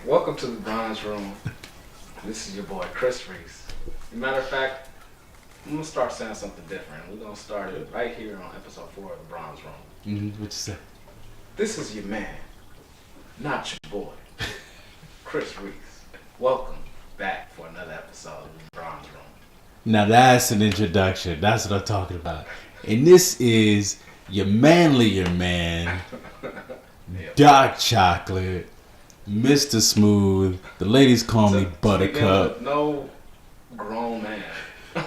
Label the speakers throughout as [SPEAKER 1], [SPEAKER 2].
[SPEAKER 1] Welcome to the Bronze Room. This is your boy Chris Reese. Matter of fact, I'm gonna start saying something different. We're gonna start it right here on episode 4 of the Bronze Room.
[SPEAKER 2] What you say?
[SPEAKER 1] This is your man, not your boy, Chris Reese. Welcome back for another episode of the Bronze Room.
[SPEAKER 2] Now that's an introduction. That's what I'm talking about. And this is your manlier man, Dark Chocolate, Mr. Smooth. The ladies call me Buttercup.
[SPEAKER 1] No grown man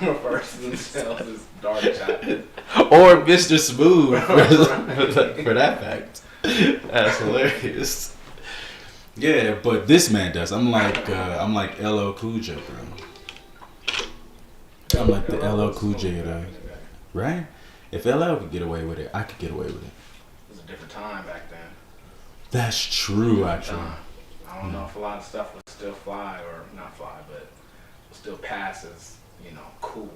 [SPEAKER 1] refers to themselves as Dark Chocolate.
[SPEAKER 2] Or Mr. Smooth, for that fact. That's hilarious. Yeah, but this man does. I'm like LL Cool J, bro. I'm like the LL Cool J, right? If LL could get away with it, I could get away with it.
[SPEAKER 1] It was a different time back then.
[SPEAKER 2] That's true, actually.
[SPEAKER 1] I don't know if a lot of stuff would still fly, or not fly, but would still pass as, cool.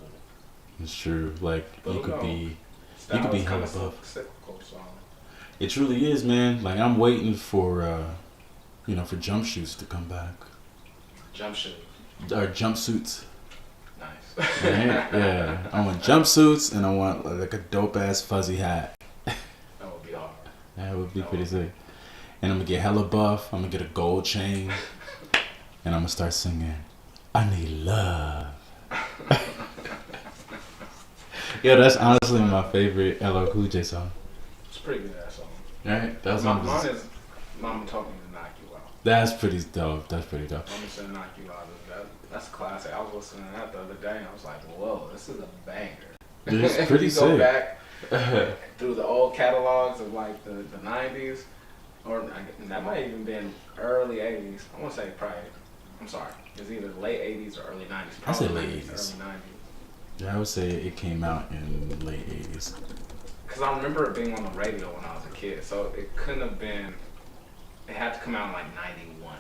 [SPEAKER 2] It's true. Like,
[SPEAKER 1] but
[SPEAKER 2] you could be hella buff.
[SPEAKER 1] Cyclical, so.
[SPEAKER 2] It truly is, man. Like, I'm waiting for, for jump shoots to come back.
[SPEAKER 1] Jump shoes.
[SPEAKER 2] Or jumpsuits.
[SPEAKER 1] Nice.
[SPEAKER 2] Right? Yeah. I want jumpsuits, and I want like a dope ass fuzzy hat.
[SPEAKER 1] That would be hard.
[SPEAKER 2] That would be pretty sick. And I'm gonna get hella buff. I'm gonna get a gold chain, and I'm gonna start singing, "I Need Love." Yeah, that's honestly my favorite LL Cool J song.
[SPEAKER 1] It's a pretty good ass song.
[SPEAKER 2] Right? That's
[SPEAKER 1] mine is "Mama Told Me to Knock You Out."
[SPEAKER 2] That's pretty dope. That's pretty dope.
[SPEAKER 1] Mama said "Knock You Out." That's a classic. I was listening to that the other day, and I was like, "Whoa, this is a banger."
[SPEAKER 2] It's pretty
[SPEAKER 1] you
[SPEAKER 2] sick.
[SPEAKER 1] go back through the old catalogs of like the 90s, or that might even been early 80s. I want to say probably. I'm sorry. It's either late 80s or early 90s.
[SPEAKER 2] I say
[SPEAKER 1] Probably
[SPEAKER 2] late 80s.
[SPEAKER 1] Early 90s.
[SPEAKER 2] Yeah, I would say it came out in late 80s.
[SPEAKER 1] Because I remember it being on the radio when I was a kid, so it couldn't have been. It had to come out in like 91.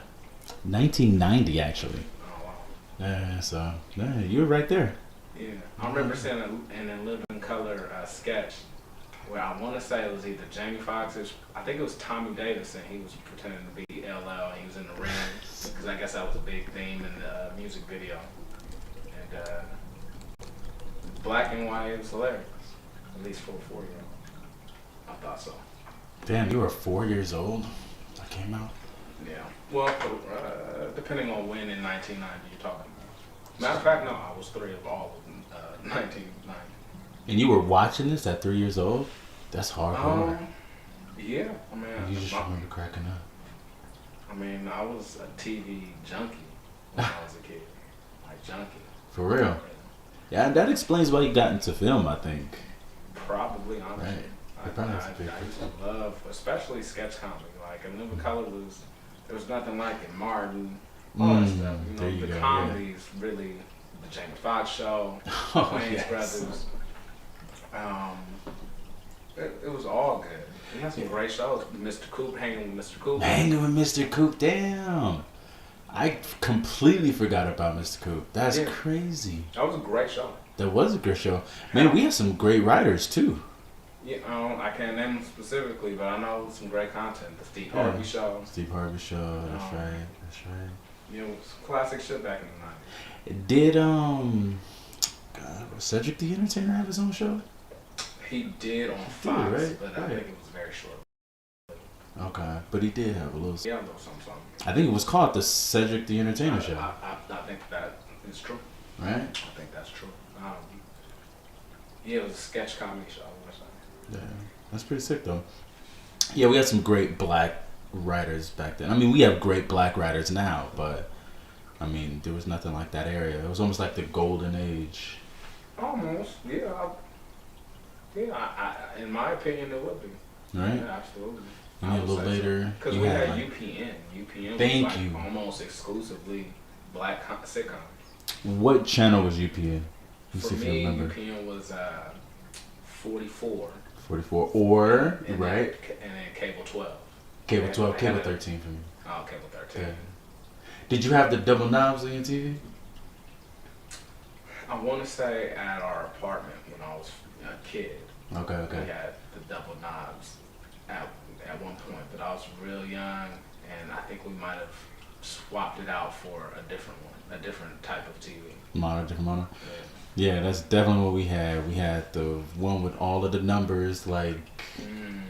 [SPEAKER 2] 1990, actually.
[SPEAKER 1] Oh wow.
[SPEAKER 2] Yeah, so yeah, you were right there.
[SPEAKER 1] Yeah, I remember seeing in a living color sketch where I want to say it was either Jamie Foxx, I think it was Tommy Davidson. He was pretending to be LL, and he was in the ring because I guess that was a big theme in the music video. And black and white, it was hilarious, at least for a 4-year-old. I thought so.
[SPEAKER 2] Damn, you were 4 years old. That came out.
[SPEAKER 1] Yeah. Well, depending on when in 1990 you're talking about. Matter of fact, no, I was 3 of all of 1990.
[SPEAKER 2] And you were watching this at 3 years old? That's hardcore.
[SPEAKER 1] Yeah, I mean,
[SPEAKER 2] You just remember cracking up.
[SPEAKER 1] I mean, I was a TV junkie when I was a kid, like junkie.
[SPEAKER 2] For real? Yeah, that explains why you got into film, I think.
[SPEAKER 1] Probably, honestly.
[SPEAKER 2] Right.
[SPEAKER 1] I used to love, especially sketch comedy. Like, in Living Color there was nothing like it. Martin, all that stuff. The comedies, really, the Jamie Foxx show, Wayans Brothers. It was all good. We had some great shows. Mr. Coop, Hanging with Mr. Coop.
[SPEAKER 2] Hanging with Mr. Coop, damn. I completely forgot about Mr. Coop. That's crazy.
[SPEAKER 1] That was a great show.
[SPEAKER 2] That was a great show. Man, we had some great writers too.
[SPEAKER 1] Yeah, I can't name them specifically, but I know some great content. The Steve Harvey Show.
[SPEAKER 2] Steve Harvey Show, that's right.
[SPEAKER 1] Yeah, it was classic shit back in the 90s.
[SPEAKER 2] Did Cedric the Entertainer have his own show?
[SPEAKER 1] He did on Fox, but I think it was very short.
[SPEAKER 2] Okay, but he did have a little.
[SPEAKER 1] Yeah, a little something.
[SPEAKER 2] I think it was called the Cedric the Entertainer Show.
[SPEAKER 1] I think that is true.
[SPEAKER 2] Right?
[SPEAKER 1] I think that's true. Yeah, it was a sketch comedy show.
[SPEAKER 2] Yeah, that's pretty sick though. Yeah, we had some great black writers back then. I mean, we have great black writers now, but I mean, there was nothing like that area. It was almost like the golden age.
[SPEAKER 1] Almost, yeah. In my opinion, it would be.
[SPEAKER 2] Right?
[SPEAKER 1] Yeah, absolutely.
[SPEAKER 2] And a little later,
[SPEAKER 1] because we had UPN. UPN was like almost exclusively black sitcoms.
[SPEAKER 2] What channel was UPN?
[SPEAKER 1] For me, UPN was 44.
[SPEAKER 2] 44 or
[SPEAKER 1] and
[SPEAKER 2] right?
[SPEAKER 1] And then Cable 12.
[SPEAKER 2] Cable 12, Cable 13 for me.
[SPEAKER 1] Oh, Cable 13.
[SPEAKER 2] Yeah. Did you have the double knobs on your TV?
[SPEAKER 1] I want to say at our apartment when I was a kid.
[SPEAKER 2] Okay.
[SPEAKER 1] We had the double knobs at one point, but I was real young, and I think we might have swapped it out for a different one, a different type of TV.
[SPEAKER 2] Different model.
[SPEAKER 1] Yeah.
[SPEAKER 2] Yeah, that's definitely what we had. We had the one with all of the numbers, like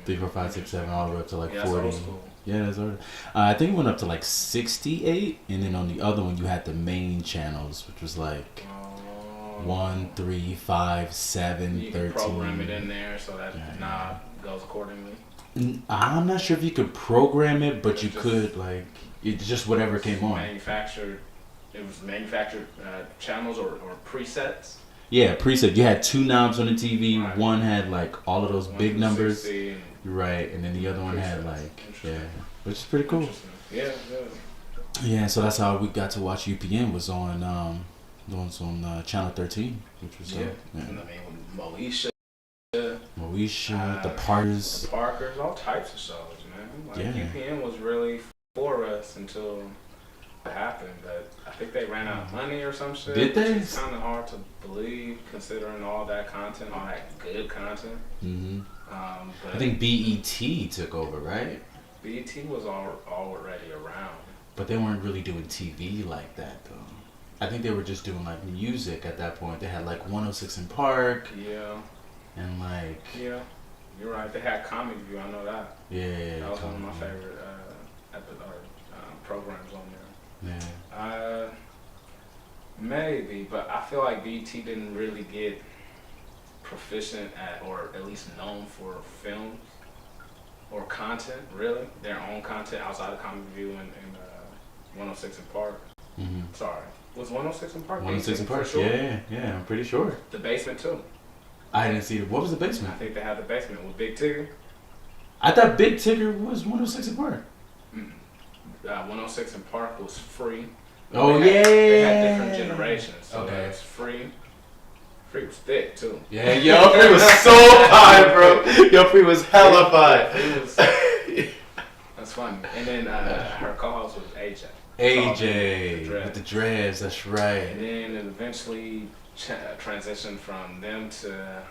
[SPEAKER 2] 3, 4, 5, 6, 7, all the way up to like 40.
[SPEAKER 1] That's old school.
[SPEAKER 2] Yeah, that's old. I think it went up to like 68, and then on the other one you had the main channels, which was like 1, 3, 5, 7,
[SPEAKER 1] you
[SPEAKER 2] 13.
[SPEAKER 1] You can program it in there so that knob goes accordingly.
[SPEAKER 2] I'm not sure if you could program it, but you could like it's just whatever came on.
[SPEAKER 1] It was manufactured channels or presets.
[SPEAKER 2] Yeah, preset. You had 2 knobs on the TV.
[SPEAKER 1] Right.
[SPEAKER 2] One had like all of those big numbers.
[SPEAKER 1] And
[SPEAKER 2] right, and then the other one had like which is pretty cool.
[SPEAKER 1] Yeah.
[SPEAKER 2] Yeah, so that's how we got to watch UPN was on channel 13, which was
[SPEAKER 1] and I mean Moesha,
[SPEAKER 2] the Parkers,
[SPEAKER 1] all types of shows, man. Like UPN was really for us until it happened, but I think they ran out of money or some shit.
[SPEAKER 2] Did they?
[SPEAKER 1] It's kind of hard to believe considering all that content, all that good content.
[SPEAKER 2] Mm-hmm.
[SPEAKER 1] But
[SPEAKER 2] I think BET took over, right?
[SPEAKER 1] BET was already around,
[SPEAKER 2] but they weren't really doing TV like that though. I think they were just doing like music at that point. They had like 106 in Park.
[SPEAKER 1] Yeah.
[SPEAKER 2] And like.
[SPEAKER 1] Yeah, you're right. They had Comic View. I know that.
[SPEAKER 2] Yeah.
[SPEAKER 1] That was one of my favorite programs on there.
[SPEAKER 2] Yeah.
[SPEAKER 1] Maybe, but I feel like BT didn't really get proficient at, or at least known for films or content. Really, their own content outside of Comic View and 106 in Park.
[SPEAKER 2] Mm-hmm.
[SPEAKER 1] Sorry. Was 106 in Park?
[SPEAKER 2] 106 in Park, sure? Yeah, I'm pretty sure.
[SPEAKER 1] The Basement too.
[SPEAKER 2] I didn't see it. What was the Basement?
[SPEAKER 1] I think they had The Basement with Big Tigger.
[SPEAKER 2] I thought Big Tigger was 106 in Park.
[SPEAKER 1] 106 in Park was free.
[SPEAKER 2] Oh,
[SPEAKER 1] They had different generations. So
[SPEAKER 2] okay.
[SPEAKER 1] It's free. Free was thick too.
[SPEAKER 2] Yeah, yo, Free was so high, bro. Yo, Free was hella high.
[SPEAKER 1] That's funny. And then her co-host was AJ.
[SPEAKER 2] AJ with the dreads, that's right.
[SPEAKER 1] And then it eventually transitioned from them to.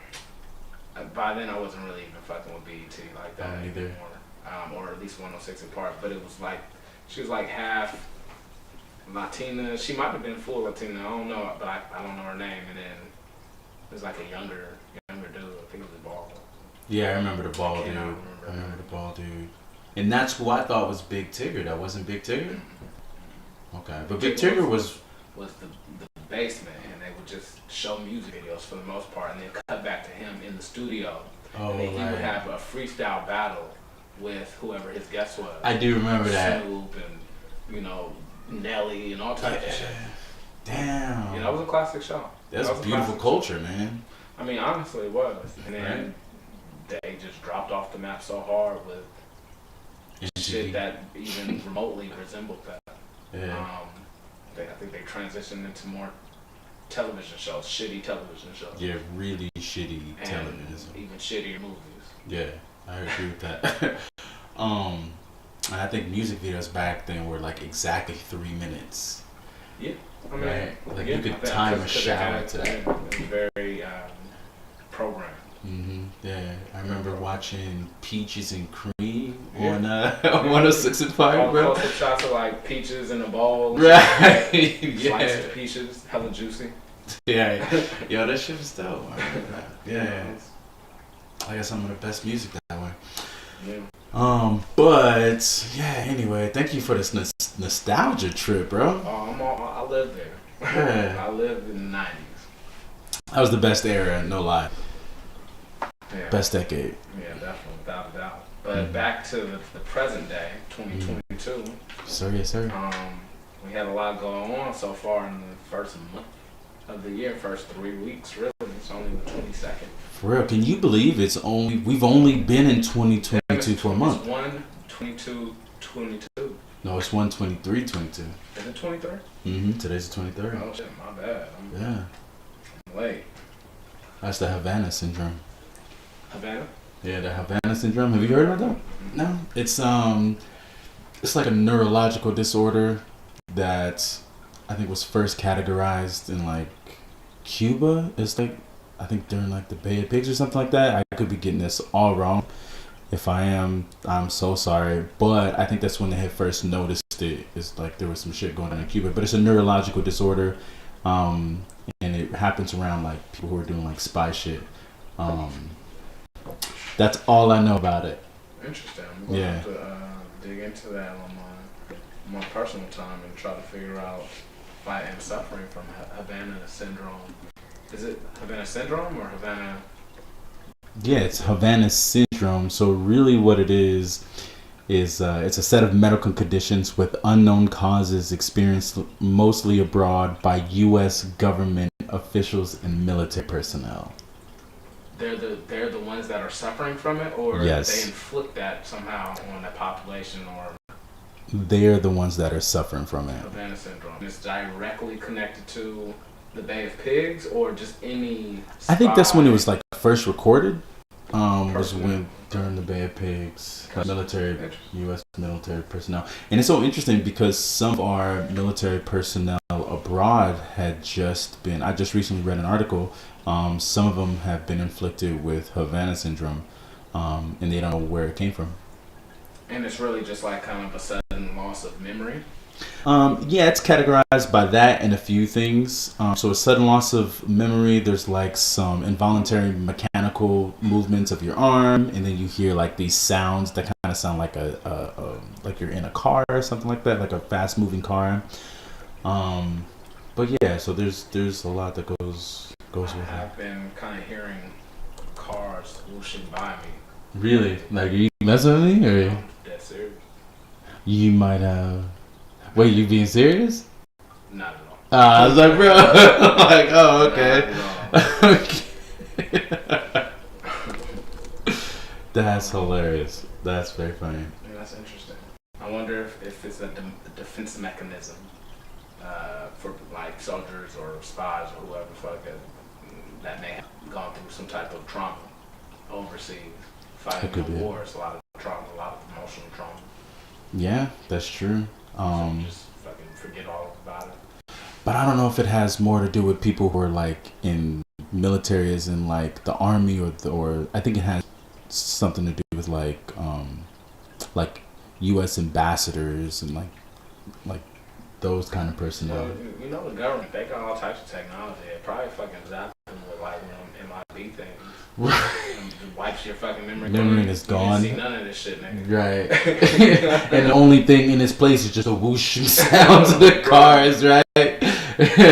[SPEAKER 1] By then, I wasn't really even fucking with BET like that anymore, or at least 106 in Park. But it was like she was like half Latina. She might have been full Latina. I don't know, but I don't know her name. And then it was like a younger dude. I think it was bald.
[SPEAKER 2] Yeah, I remember the bald dude. I remember the bald dude. And that's who I thought was Big Tigger. That wasn't Big Tigger? Okay. But Big Tigger was
[SPEAKER 1] the Basement, and they would just show music videos for the most part, and then cut back to him in the studio.
[SPEAKER 2] Oh,
[SPEAKER 1] and then he would have a freestyle battle with whoever his guest was.
[SPEAKER 2] I do remember that.
[SPEAKER 1] Snoop and, Nelly and all types of shit.
[SPEAKER 2] Damn.
[SPEAKER 1] Yeah, that was a classic show.
[SPEAKER 2] That's beautiful culture, man.
[SPEAKER 1] I mean, honestly, it was. And then they just dropped off the map so hard with shit that even remotely resembled that.
[SPEAKER 2] Yeah.
[SPEAKER 1] I think they transitioned into more television shows, shitty television shows.
[SPEAKER 2] Yeah, really shitty television.
[SPEAKER 1] Even shittier movies.
[SPEAKER 2] Yeah, I agree with that. And I think music videos back then were like exactly 3 minutes.
[SPEAKER 1] Yeah. I mean,
[SPEAKER 2] right? Like you could time a shower to that.
[SPEAKER 1] It was very programmed.
[SPEAKER 2] Mm-hmm. Yeah, I remember watching Peaches and Cream on 106 and Park,
[SPEAKER 1] all
[SPEAKER 2] bro.
[SPEAKER 1] close-up shots of like peaches in a bowl.
[SPEAKER 2] Right.
[SPEAKER 1] Sliced peaches, hella juicy.
[SPEAKER 2] Yeah. Yo, that shit was dope. I remember that. Yeah. I got some of the best music that way.
[SPEAKER 1] Yeah.
[SPEAKER 2] But yeah. Anyway, thank you for this nostalgia trip, bro.
[SPEAKER 1] I lived there.
[SPEAKER 2] Yeah.
[SPEAKER 1] I lived in the 90s.
[SPEAKER 2] That was the best era, no lie.
[SPEAKER 1] Yeah.
[SPEAKER 2] Best decade.
[SPEAKER 1] Yeah, definitely, without a doubt. But back to the present day, 2022.
[SPEAKER 2] Sir, yes, sir.
[SPEAKER 1] We had a lot going on so far in the first month of the year, first 3 weeks, really. It's only the 22nd.
[SPEAKER 2] For real, can you believe we've only been in 2022 for a month?
[SPEAKER 1] It's 1/22/22.
[SPEAKER 2] No, it's 1/23/22.
[SPEAKER 1] Is it 23?
[SPEAKER 2] Mm-hmm. Today's the 23rd.
[SPEAKER 1] Oh shit, my bad. I'm late.
[SPEAKER 2] That's the Havana Syndrome.
[SPEAKER 1] Havana?
[SPEAKER 2] Yeah, the Havana Syndrome. Have you heard about that? No. It's like a neurological disorder that I think was first categorized in like Cuba. It's like I think during like the Bay of Pigs or something like that. I could be getting this all wrong. If I am, I'm so sorry. But I think that's when they had first noticed it's like there was some shit going on in Cuba, but it's a neurological disorder, and it happens around like people who are doing like spy shit. That's all I know about it.
[SPEAKER 1] Interesting. I'm gonna have to dig into that on my personal time and try to figure out if I am suffering from Havana Syndrome. Is it Havana Syndrome or Havana?
[SPEAKER 2] Yeah, it's Havana Syndrome. So really what it is it's a set of medical conditions with unknown causes experienced mostly abroad by U.S. government officials and military personnel.
[SPEAKER 1] They're the ones that are suffering from it, or
[SPEAKER 2] yes.
[SPEAKER 1] They inflict that somehow on the population, or
[SPEAKER 2] they're the ones that are suffering from it.
[SPEAKER 1] Havana Syndrome. It's directly connected to the Bay of Pigs, or just any spy?
[SPEAKER 2] I think that's when it was like first recorded. Was when during the Bay of Pigs, military U.S. military personnel, and it's so interesting because some of our military personnel abroad had just been. I just recently read an article. Some of them have been inflicted with Havana Syndrome, and they don't know where it came from.
[SPEAKER 1] And it's really just like kind of a sudden loss of memory.
[SPEAKER 2] Yeah, it's categorized by that and a few things. So a sudden loss of memory, there's like some involuntary mechanical movements of your arm, and then you hear like these sounds that kind of sound like a like you're in a car or something like that, like a fast moving car. But yeah, so there's a lot that goes with it.
[SPEAKER 1] I've been kind of hearing cars whooshing by me.
[SPEAKER 2] Really? Like, are you messing with me, or?
[SPEAKER 1] That's serious.
[SPEAKER 2] You might have. Wait, you being serious?
[SPEAKER 1] Not at all.
[SPEAKER 2] I was like, bro. Like, oh, okay. Okay. That's hilarious. That's very funny.
[SPEAKER 1] Yeah, that's interesting. I wonder if it's a defense mechanism for like soldiers or spies or whoever the fuck that may have gone through some type of trauma overseas. Fighting in wars, a lot of trauma, a lot of emotional trauma.
[SPEAKER 2] Yeah, that's true.
[SPEAKER 1] So just fucking forget all about it.
[SPEAKER 2] But I don't know if it has more to do with people who are like in military, as in like the army, or I think it has something to do with like U.S. ambassadors and like those kind of personnel.
[SPEAKER 1] You know, the government, they got all types of technology. It probably fucking zapped them with like MIB things. It wipes your fucking memory.
[SPEAKER 2] Memory is gone.
[SPEAKER 1] You didn't see none of this shit, nigga.
[SPEAKER 2] Right. And the only thing in its place is just a whooshing sounds of the cars, right?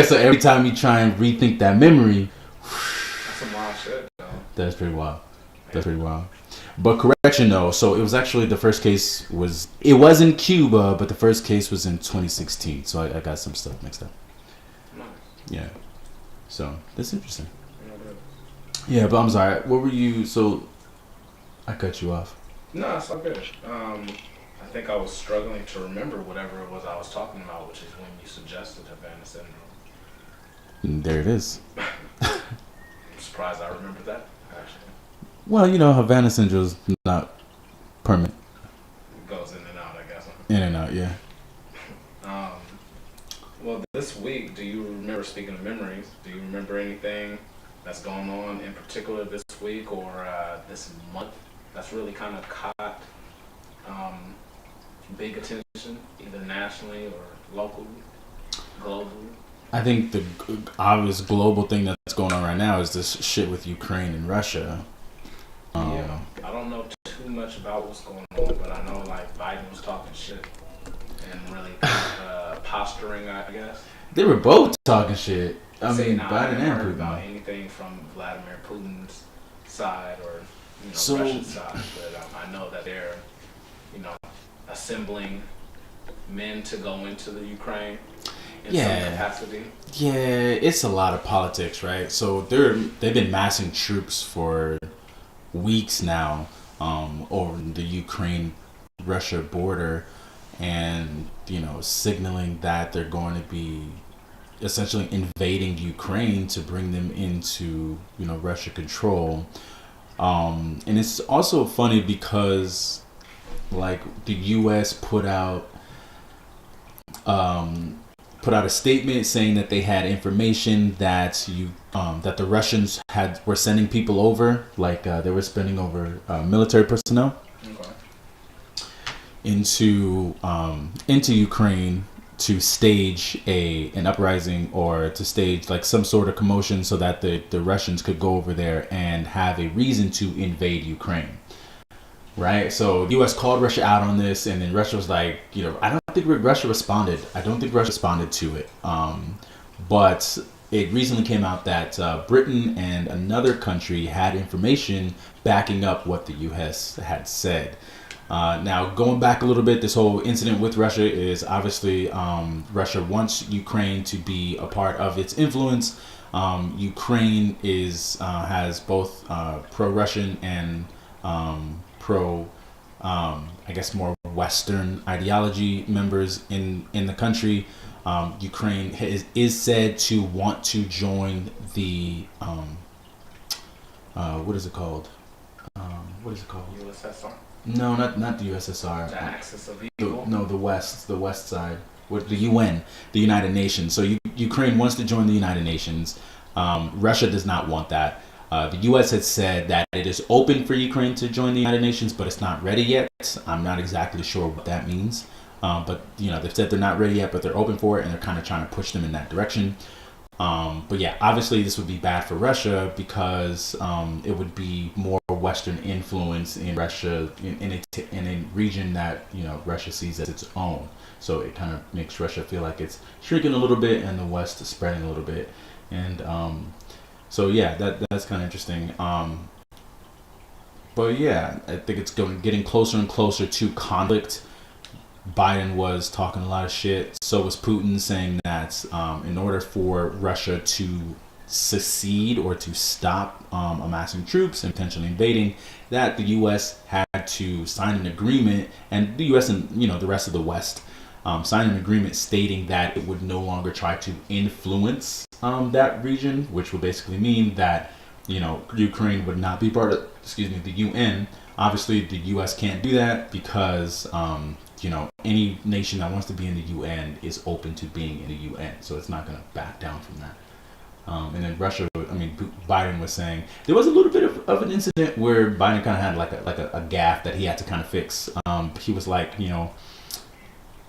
[SPEAKER 2] So every time you try and rethink that memory,
[SPEAKER 1] that's some wild shit, though.
[SPEAKER 2] That's pretty wild. That's pretty wild. But correction though, so it was actually the first case it was in Cuba, but the first case was in 2016. So I got some stuff mixed up.
[SPEAKER 1] Nice.
[SPEAKER 2] Yeah. So that's interesting. Yeah, but I'm sorry. What were you? So I cut you off.
[SPEAKER 1] No, it's all good. I think I was struggling to remember whatever it was I was talking about, which is when you suggested Havana Syndrome.
[SPEAKER 2] And there it is.
[SPEAKER 1] I'm surprised I remember that, actually.
[SPEAKER 2] Well, you know, Havana Syndrome is not permanent.
[SPEAKER 1] It goes in and out, I guess.
[SPEAKER 2] In and out, yeah.
[SPEAKER 1] Well, this week, do you remember, speaking of memories, do you remember anything that's going on in particular this week or this month that's really kind of caught big attention, either nationally or locally, globally?
[SPEAKER 2] I think the obvious global thing that's going on right now is this shit with Ukraine and Russia.
[SPEAKER 1] Yeah, I don't know too much about what's going on, but I know like Biden was talking shit and really posturing, I guess.
[SPEAKER 2] They were both talking shit. I mean,
[SPEAKER 1] I
[SPEAKER 2] Biden
[SPEAKER 1] haven't
[SPEAKER 2] and
[SPEAKER 1] heard
[SPEAKER 2] Putin.
[SPEAKER 1] about anything from Vladimir Putin's side or
[SPEAKER 2] So-
[SPEAKER 1] Russia's side, but I know that they're assembling men to go into the Ukraine in some capacity. Yeah,
[SPEAKER 2] it's a lot of politics, right? So they've been massing troops for weeks now over the Ukraine-Russia border, and signaling that they're going to be essentially invading Ukraine to bring them into Russia control. And it's also funny because like the U.S. put out a statement saying that they had information that that the Russians were sending people over, like they were sending over military personnel.
[SPEAKER 1] okay.
[SPEAKER 2] into Ukraine to stage an uprising, or to stage like some sort of commotion, so that the Russians could go over there and have a reason to invade Ukraine. Right? So the U.S. called Russia out on this, and then Russia was like, I don't think Russia responded. I don't think Russia responded to it. But it recently came out that Britain and another country had information backing up what the U.S. had said. Now, going back a little bit, this whole incident with Russia is obviously Russia wants Ukraine to be a part of its influence. Ukraine has both pro-Russian and pro, I guess, more Western ideology members in the country. Ukraine is said to want to join the what is it called?
[SPEAKER 1] USSR.
[SPEAKER 2] No, not the USSR.
[SPEAKER 1] The Axis of Evil.
[SPEAKER 2] The West side. With the UN, the United Nations. So Ukraine wants to join the United Nations. Russia does not want that. The U.S. has said that it is open for Ukraine to join the United Nations, but it's not ready yet. I'm not exactly sure what that means. But they've said they're not ready yet, but they're open for it, and they're kind of trying to push them in that direction. But yeah, obviously this would be bad for Russia, because it would be more Western influence in Russia, in a region that Russia sees as its own. So it kind of makes Russia feel like it's shrinking a little bit, and the West is spreading a little bit. And so yeah, that's kind of interesting. But yeah, I think it's getting closer and closer to conflict. Biden was talking a lot of shit. So was Putin, saying that in order for Russia to succeed or to stop amassing troops and potentially invading, that the U.S. had to sign an agreement, and the U.S. and the rest of the West sign an agreement stating that it would no longer try to influence that region, which would basically mean that Ukraine would not be part of the UN. Obviously, the U.S. can't do that because any nation that wants to be in the UN is open to being in the UN, so it's not going to back down from that. And then Russia, Biden was saying there was a little bit of an incident where Biden kind of had like a gaffe that he had to kind of fix. He was like,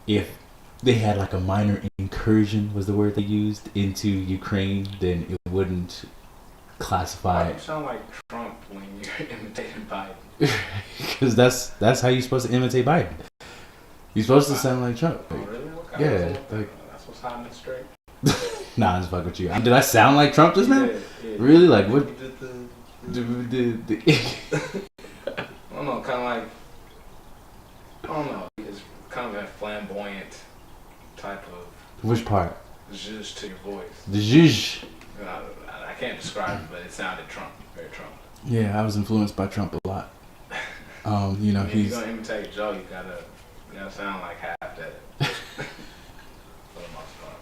[SPEAKER 2] if they had like a minor incursion, was the word they used, into Ukraine, then it wouldn't classify.
[SPEAKER 1] You sound like Trump when you're imitating Biden.
[SPEAKER 2] Because that's how you're supposed to imitate Biden. You're supposed to sound like Trump.
[SPEAKER 1] Oh, really? What
[SPEAKER 2] Yeah.
[SPEAKER 1] That's what's happening straight.
[SPEAKER 2] Nah, I'm just fuck with you. Did I sound like Trump just now?
[SPEAKER 1] Yeah.
[SPEAKER 2] Really? Like what?
[SPEAKER 1] I don't know, kind of like, I don't know, it's kind of a flamboyant type of
[SPEAKER 2] Which part?
[SPEAKER 1] zhuzh to your voice.
[SPEAKER 2] The zhuzh.
[SPEAKER 1] I can't describe it, but it sounded Trump, very Trump.
[SPEAKER 2] Yeah, I was influenced by Trump a lot.
[SPEAKER 1] If
[SPEAKER 2] he's.
[SPEAKER 1] you're gonna imitate Joe, you gotta sound like half that. For the most part.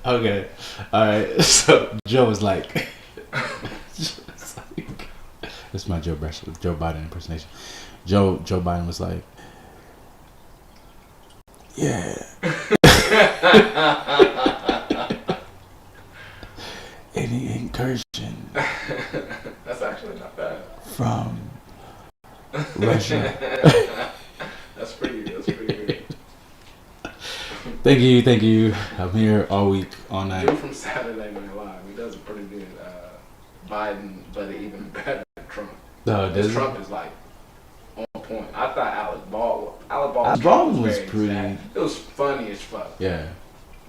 [SPEAKER 2] Okay, all right. So Joe was like, this is my Joe Biden impersonation. Joe Biden was like, yeah. Any incursion
[SPEAKER 1] That's actually not bad.
[SPEAKER 2] from Russia.
[SPEAKER 1] That's pretty good.
[SPEAKER 2] Thank you. I'm here all week, all night.
[SPEAKER 1] Dude from Saturday Night Live, he does a pretty good Biden, but even better than Trump.
[SPEAKER 2] Does
[SPEAKER 1] Trump is like on point. I thought Alec Baldwin
[SPEAKER 2] was
[SPEAKER 1] very
[SPEAKER 2] pretty.
[SPEAKER 1] It was funny as fuck.
[SPEAKER 2] Yeah.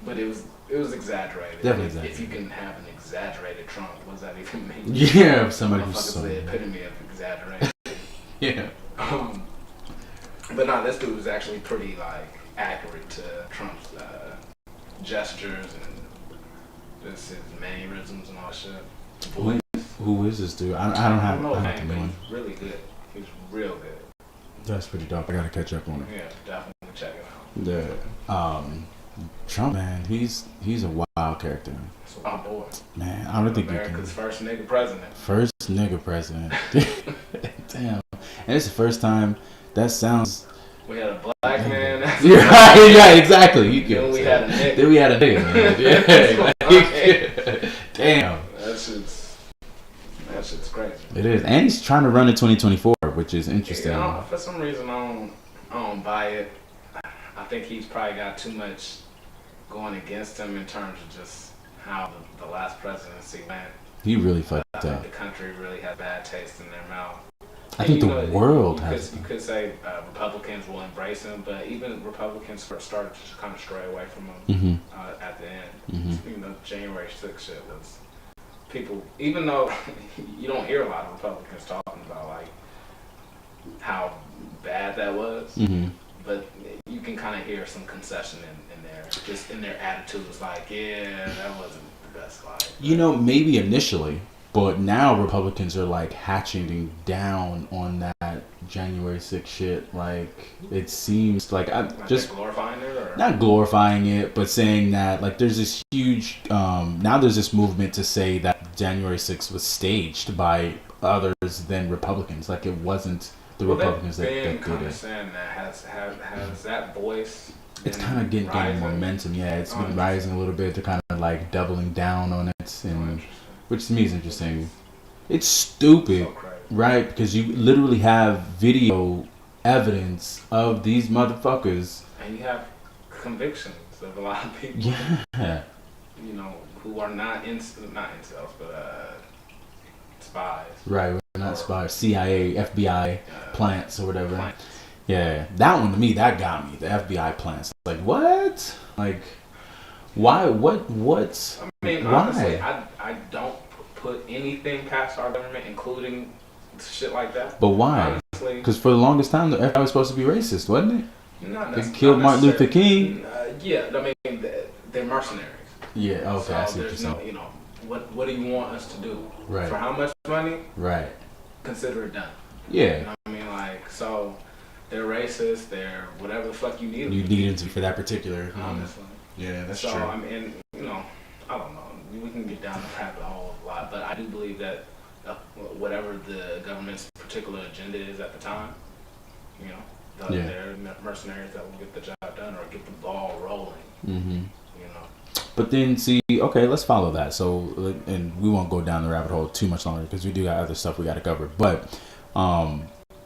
[SPEAKER 1] But it was exaggerated.
[SPEAKER 2] Definitely
[SPEAKER 1] If
[SPEAKER 2] exaggerated.
[SPEAKER 1] you can have an exaggerated Trump, what does that even mean?
[SPEAKER 2] Yeah, somebody who's
[SPEAKER 1] Motherfucker's
[SPEAKER 2] so.
[SPEAKER 1] the epitome of exaggeration.
[SPEAKER 2] Yeah.
[SPEAKER 1] But no, this dude was actually pretty accurate to Trump's gestures and just his mannerisms and all that shit.
[SPEAKER 2] Who is this dude? I don't know
[SPEAKER 1] his
[SPEAKER 2] the
[SPEAKER 1] name, but
[SPEAKER 2] name.
[SPEAKER 1] he's really good. He's real good.
[SPEAKER 2] That's pretty dope. I gotta catch up on it.
[SPEAKER 1] Yeah, definitely check it out.
[SPEAKER 2] Yeah. Trump, man, he's a wild character.
[SPEAKER 1] That's my boy.
[SPEAKER 2] Man, I don't think
[SPEAKER 1] America's first nigga president.
[SPEAKER 2] First nigga president. Damn. And it's the first time that sounds.
[SPEAKER 1] We had a black man.
[SPEAKER 2] You're right, yeah, exactly.
[SPEAKER 1] Then we had a nigga.
[SPEAKER 2] Then we had a nigga, man. Yeah. Damn.
[SPEAKER 1] That shit's crazy.
[SPEAKER 2] It is. And he's trying to run in 2024, which is interesting.
[SPEAKER 1] Yeah, for some reason, I don't buy it. think he's probably got too much going against him in terms of just how the last presidency went.
[SPEAKER 2] He really fucked
[SPEAKER 1] I
[SPEAKER 2] up.
[SPEAKER 1] think the country really had bad taste in their mouth.
[SPEAKER 2] I think the world
[SPEAKER 1] has.
[SPEAKER 2] has.
[SPEAKER 1] You could say Republicans will embrace him, but even Republicans started to kind of stray away from him at the end. You know, January 6th shit was people. Even though you don't hear a lot of Republicans talking about like how bad that was, but you can kind of hear some concession in there, just in their attitude. Was like, yeah, that wasn't the best. Like,
[SPEAKER 2] You know, maybe initially. But now Republicans are like hatching down on that January 6th shit. Like, it seems like I'm just
[SPEAKER 1] glorifying it, or
[SPEAKER 2] not glorifying it, but saying that like there's this huge now there's this movement to say that January 6th was staged by others than Republicans. Like it wasn't the Republicans that did it.
[SPEAKER 1] Saying that has that voice.
[SPEAKER 2] It's kind of getting momentum. Yeah, it's been rising a little bit. They're kind of like doubling down on it, and which to me is interesting. It's stupid, right? Because you literally have video evidence of these motherfuckers.
[SPEAKER 1] And you have convictions of a lot of people.
[SPEAKER 2] Yeah.
[SPEAKER 1] You know, who are not incels, but spies.
[SPEAKER 2] Right, we're not spies. CIA, FBI, plants or whatever. Yeah, that one to me, that got me. The FBI plants. Like, what? Like, why? What?
[SPEAKER 1] I mean, honestly, I don't put anything past our government, including shit like that.
[SPEAKER 2] But why? Because for the longest time, the FBI was supposed to be racist, wasn't it? They killed Martin Luther King.
[SPEAKER 1] Yeah, I mean, they're mercenaries.
[SPEAKER 2] Yeah, okay,
[SPEAKER 1] so
[SPEAKER 2] I see what you're
[SPEAKER 1] there's
[SPEAKER 2] saying.
[SPEAKER 1] no, you know, what do you want us to do?
[SPEAKER 2] Right.
[SPEAKER 1] For how much money?
[SPEAKER 2] Right.
[SPEAKER 1] Consider it done.
[SPEAKER 2] Yeah.
[SPEAKER 1] You know what I mean? Like, so they're racist, they're whatever the fuck you need them.
[SPEAKER 2] You need them for that particular.
[SPEAKER 1] Honestly.
[SPEAKER 2] Yeah, that's
[SPEAKER 1] true.
[SPEAKER 2] true.
[SPEAKER 1] I mean, you know, I don't know. We can get down the rabbit hole a lot, but I do believe that whatever the government's particular agenda is at the time, you know, they're mercenaries that will get the job done or get the ball rolling. You know.
[SPEAKER 2] But then, see, okay, let's follow that. So, and we won't go down the rabbit hole too much longer because we do got other stuff we got to cover. But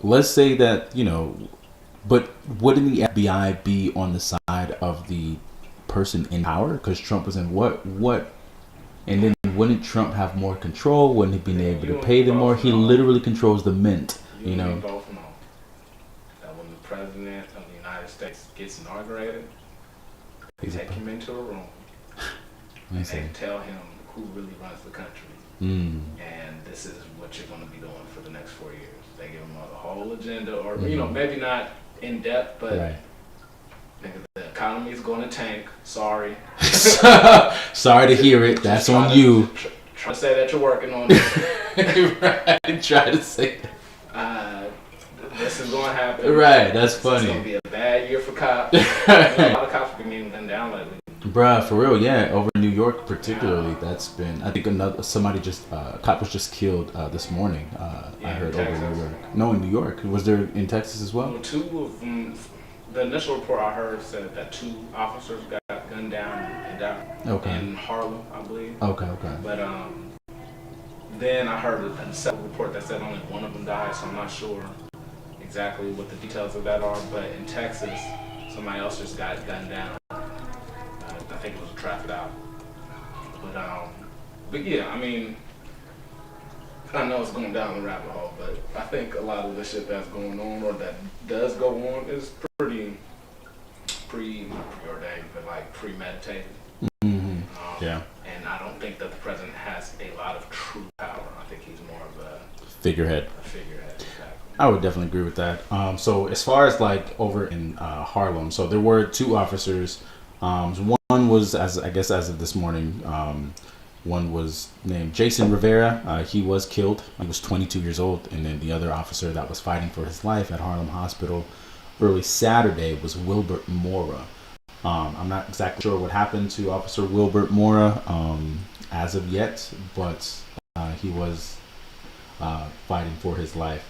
[SPEAKER 2] let's say that, you know, but wouldn't the FBI be on the side of the person in power? Because Trump was in what? And then wouldn't Trump have more control? Wouldn't he be able to pay them more? He literally controls the mint, you know.
[SPEAKER 1] We both know that when the president of the United States gets inaugurated, they take him into a room and they tell him who really runs the country. And this is what you're going to be doing for the next 4 years. They give him a whole agenda, or you know, maybe not in depth, but the economy is going to tank. Sorry.
[SPEAKER 2] Sorry to hear it. That's on you.
[SPEAKER 1] Try to say that you're working on it.
[SPEAKER 2] Right. Try to say
[SPEAKER 1] this is going to happen.
[SPEAKER 2] Right. That's funny.
[SPEAKER 1] It's going to be a bad year for cops. A lot of cops have been getting gunned down lately.
[SPEAKER 2] Bruh, for real, yeah. Over in New York, particularly, that's been. I think a cop was just killed this morning. I heard over in New York. No, in New York. Was there in Texas as well?
[SPEAKER 1] Well, two of them. The initial report I heard said that 2 officers got gunned down and died in Harlem, I believe.
[SPEAKER 2] Okay.
[SPEAKER 1] But then I heard a separate report that said only 1 of them died, so I'm not sure exactly what the details of that are. But in Texas, somebody else just got gunned down. I think it was a traffic out. But yeah, I mean, I know it's going down the rabbit hole, but I think a lot of the shit that's going on or that does go on is pretty not preordained, but like premeditated.
[SPEAKER 2] Yeah.
[SPEAKER 1] And I don't think that the president has a lot of true power. I think he's more of a
[SPEAKER 2] figurehead.
[SPEAKER 1] Exactly.
[SPEAKER 2] I would definitely agree with that. So as far as like over in Harlem, so there were 2 officers. One was, as of this morning, one was named Jason Rivera. He was killed. He was 22 years old. And then the other officer that was fighting for his life at Harlem Hospital early Saturday was Wilbert Mora. I'm not exactly sure what happened to Officer Wilbert Mora as of yet, but he was fighting for his life.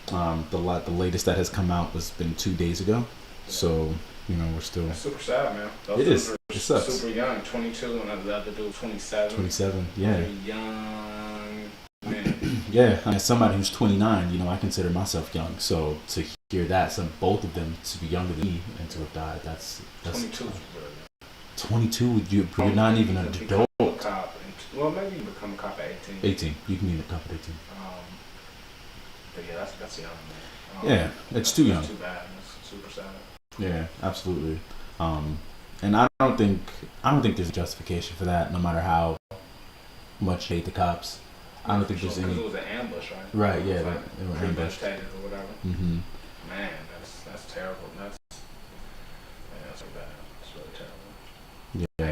[SPEAKER 2] The latest that has come out was been 2 days ago. So, you know, we're still...
[SPEAKER 1] That's super sad, man. Those
[SPEAKER 2] it is. It sucks.
[SPEAKER 1] Super young, 22, and the other dude 27.
[SPEAKER 2] 27, yeah.
[SPEAKER 1] Very young, man.
[SPEAKER 2] Yeah, I mean, somebody who's 29, you know, I consider myself young. So to hear that, both of them to be younger than me and to have died. That's
[SPEAKER 1] 22.
[SPEAKER 2] 22. You're not even an adult.
[SPEAKER 1] Well, maybe you become a cop at 18.
[SPEAKER 2] 18. You can be a cop at 18.
[SPEAKER 1] But yeah, that's young.
[SPEAKER 2] Yeah, it's too young.
[SPEAKER 1] It's too bad. It's super sad.
[SPEAKER 2] Yeah, absolutely. And I don't think there's a justification for that, no matter how much hate the cops. I don't think there's any.
[SPEAKER 1] It was an ambush, right?
[SPEAKER 2] Right. Yeah,
[SPEAKER 1] like
[SPEAKER 2] they were ambushed
[SPEAKER 1] or whatever.
[SPEAKER 2] Mm-hmm.
[SPEAKER 1] Man, that's terrible. That's so bad. It's really terrible.
[SPEAKER 2] Yeah.
[SPEAKER 1] I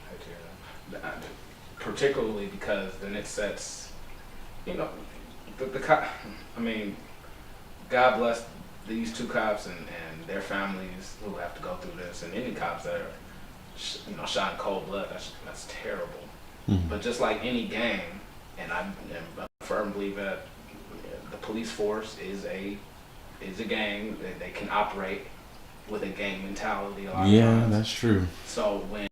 [SPEAKER 1] hate to hear that. Particularly because then it sets, the cop. I mean, God bless these two cops and their families who have to go through this, and any cops that are, shot in cold blood. That's terrible.
[SPEAKER 2] Mm-hmm.
[SPEAKER 1] But just like any gang, and I firmly believe that the police force is a gang. They can operate with a gang mentality a lot of times.
[SPEAKER 2] That's true.
[SPEAKER 1] So when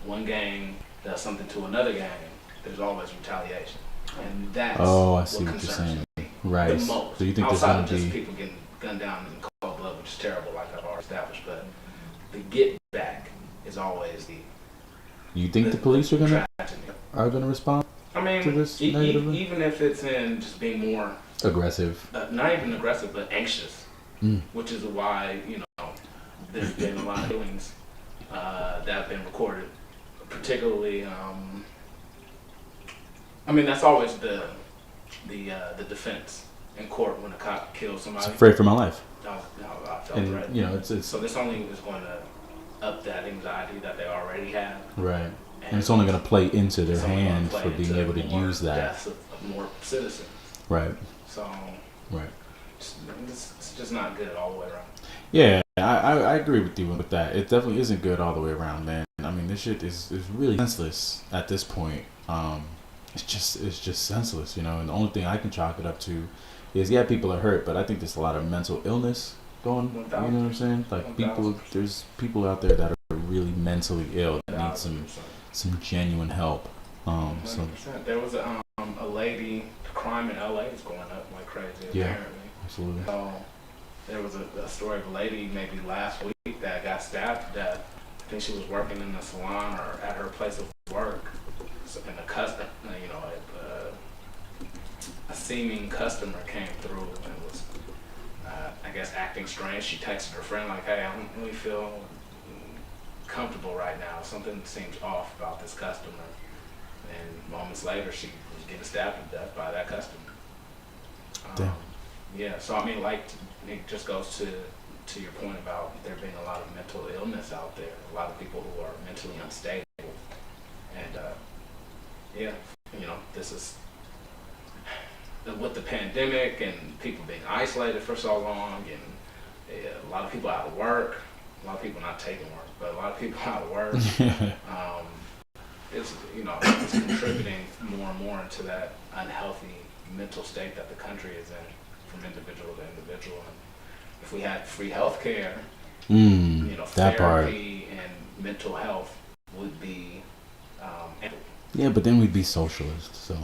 [SPEAKER 1] one gang does something to another gang, there's always retaliation, and that's
[SPEAKER 2] I see
[SPEAKER 1] what
[SPEAKER 2] what you're
[SPEAKER 1] concerns
[SPEAKER 2] saying.
[SPEAKER 1] me
[SPEAKER 2] Right.
[SPEAKER 1] the most.
[SPEAKER 2] So you think there's
[SPEAKER 1] outside
[SPEAKER 2] going
[SPEAKER 1] of
[SPEAKER 2] to
[SPEAKER 1] just
[SPEAKER 2] be
[SPEAKER 1] people getting gunned down in cold blood, which is terrible, like I've already established, but the get back is always the.
[SPEAKER 2] You think the police are gonna
[SPEAKER 1] tragedy.
[SPEAKER 2] Respond?
[SPEAKER 1] I mean,
[SPEAKER 2] to this negatively?
[SPEAKER 1] Even if it's in just being more
[SPEAKER 2] aggressive,
[SPEAKER 1] not even aggressive, but anxious, which is why there's been a lot of killings that have been recorded, particularly. I mean, that's always the defense in court when a cop kills somebody.
[SPEAKER 2] I'm afraid for my life.
[SPEAKER 1] No, I felt
[SPEAKER 2] And
[SPEAKER 1] threatened.
[SPEAKER 2] it's
[SPEAKER 1] So this only is going to up that anxiety that they already have.
[SPEAKER 2] right. And it's only going to play into their hand for being able to use that.
[SPEAKER 1] Deaths of more citizens.
[SPEAKER 2] Right.
[SPEAKER 1] So.
[SPEAKER 2] Right.
[SPEAKER 1] It's just not good all the way around.
[SPEAKER 2] Yeah, I agree with you with that. It definitely isn't good all the way around, man. I mean, this shit is really senseless at this point. It's just senseless, And the only thing I can chalk it up to is, people are hurt, but I think there's a lot of mental illness going. You know what I'm saying? Like there's people out there that are really mentally ill that need some genuine help. So
[SPEAKER 1] there was a lady. Crime in LA is going up like crazy. Apparently.
[SPEAKER 2] Absolutely.
[SPEAKER 1] So there was a story of a lady maybe last week that got stabbed to death. I think she was working in a salon or at her place of work, and a seeming customer came through and was, I guess, acting strange. She texted her friend like, "Hey, I don't really feel comfortable right now. Something seems off about this customer." And moments later, she was getting stabbed to death by that customer.
[SPEAKER 2] Damn.
[SPEAKER 1] Yeah, so I mean, it just goes to your point about there being a lot of mental illness out there, a lot of people who are mentally unstable, and this is with the pandemic and people being isolated for so long, and a lot of people out of work, a lot of people not taking work, but a lot of people out of work. It's contributing more and more into that unhealthy mental state that the country is in, from individual to individual. And if we had free healthcare,
[SPEAKER 2] that part.
[SPEAKER 1] Therapy and mental health would be.
[SPEAKER 2] Yeah, but then we'd be socialists. So.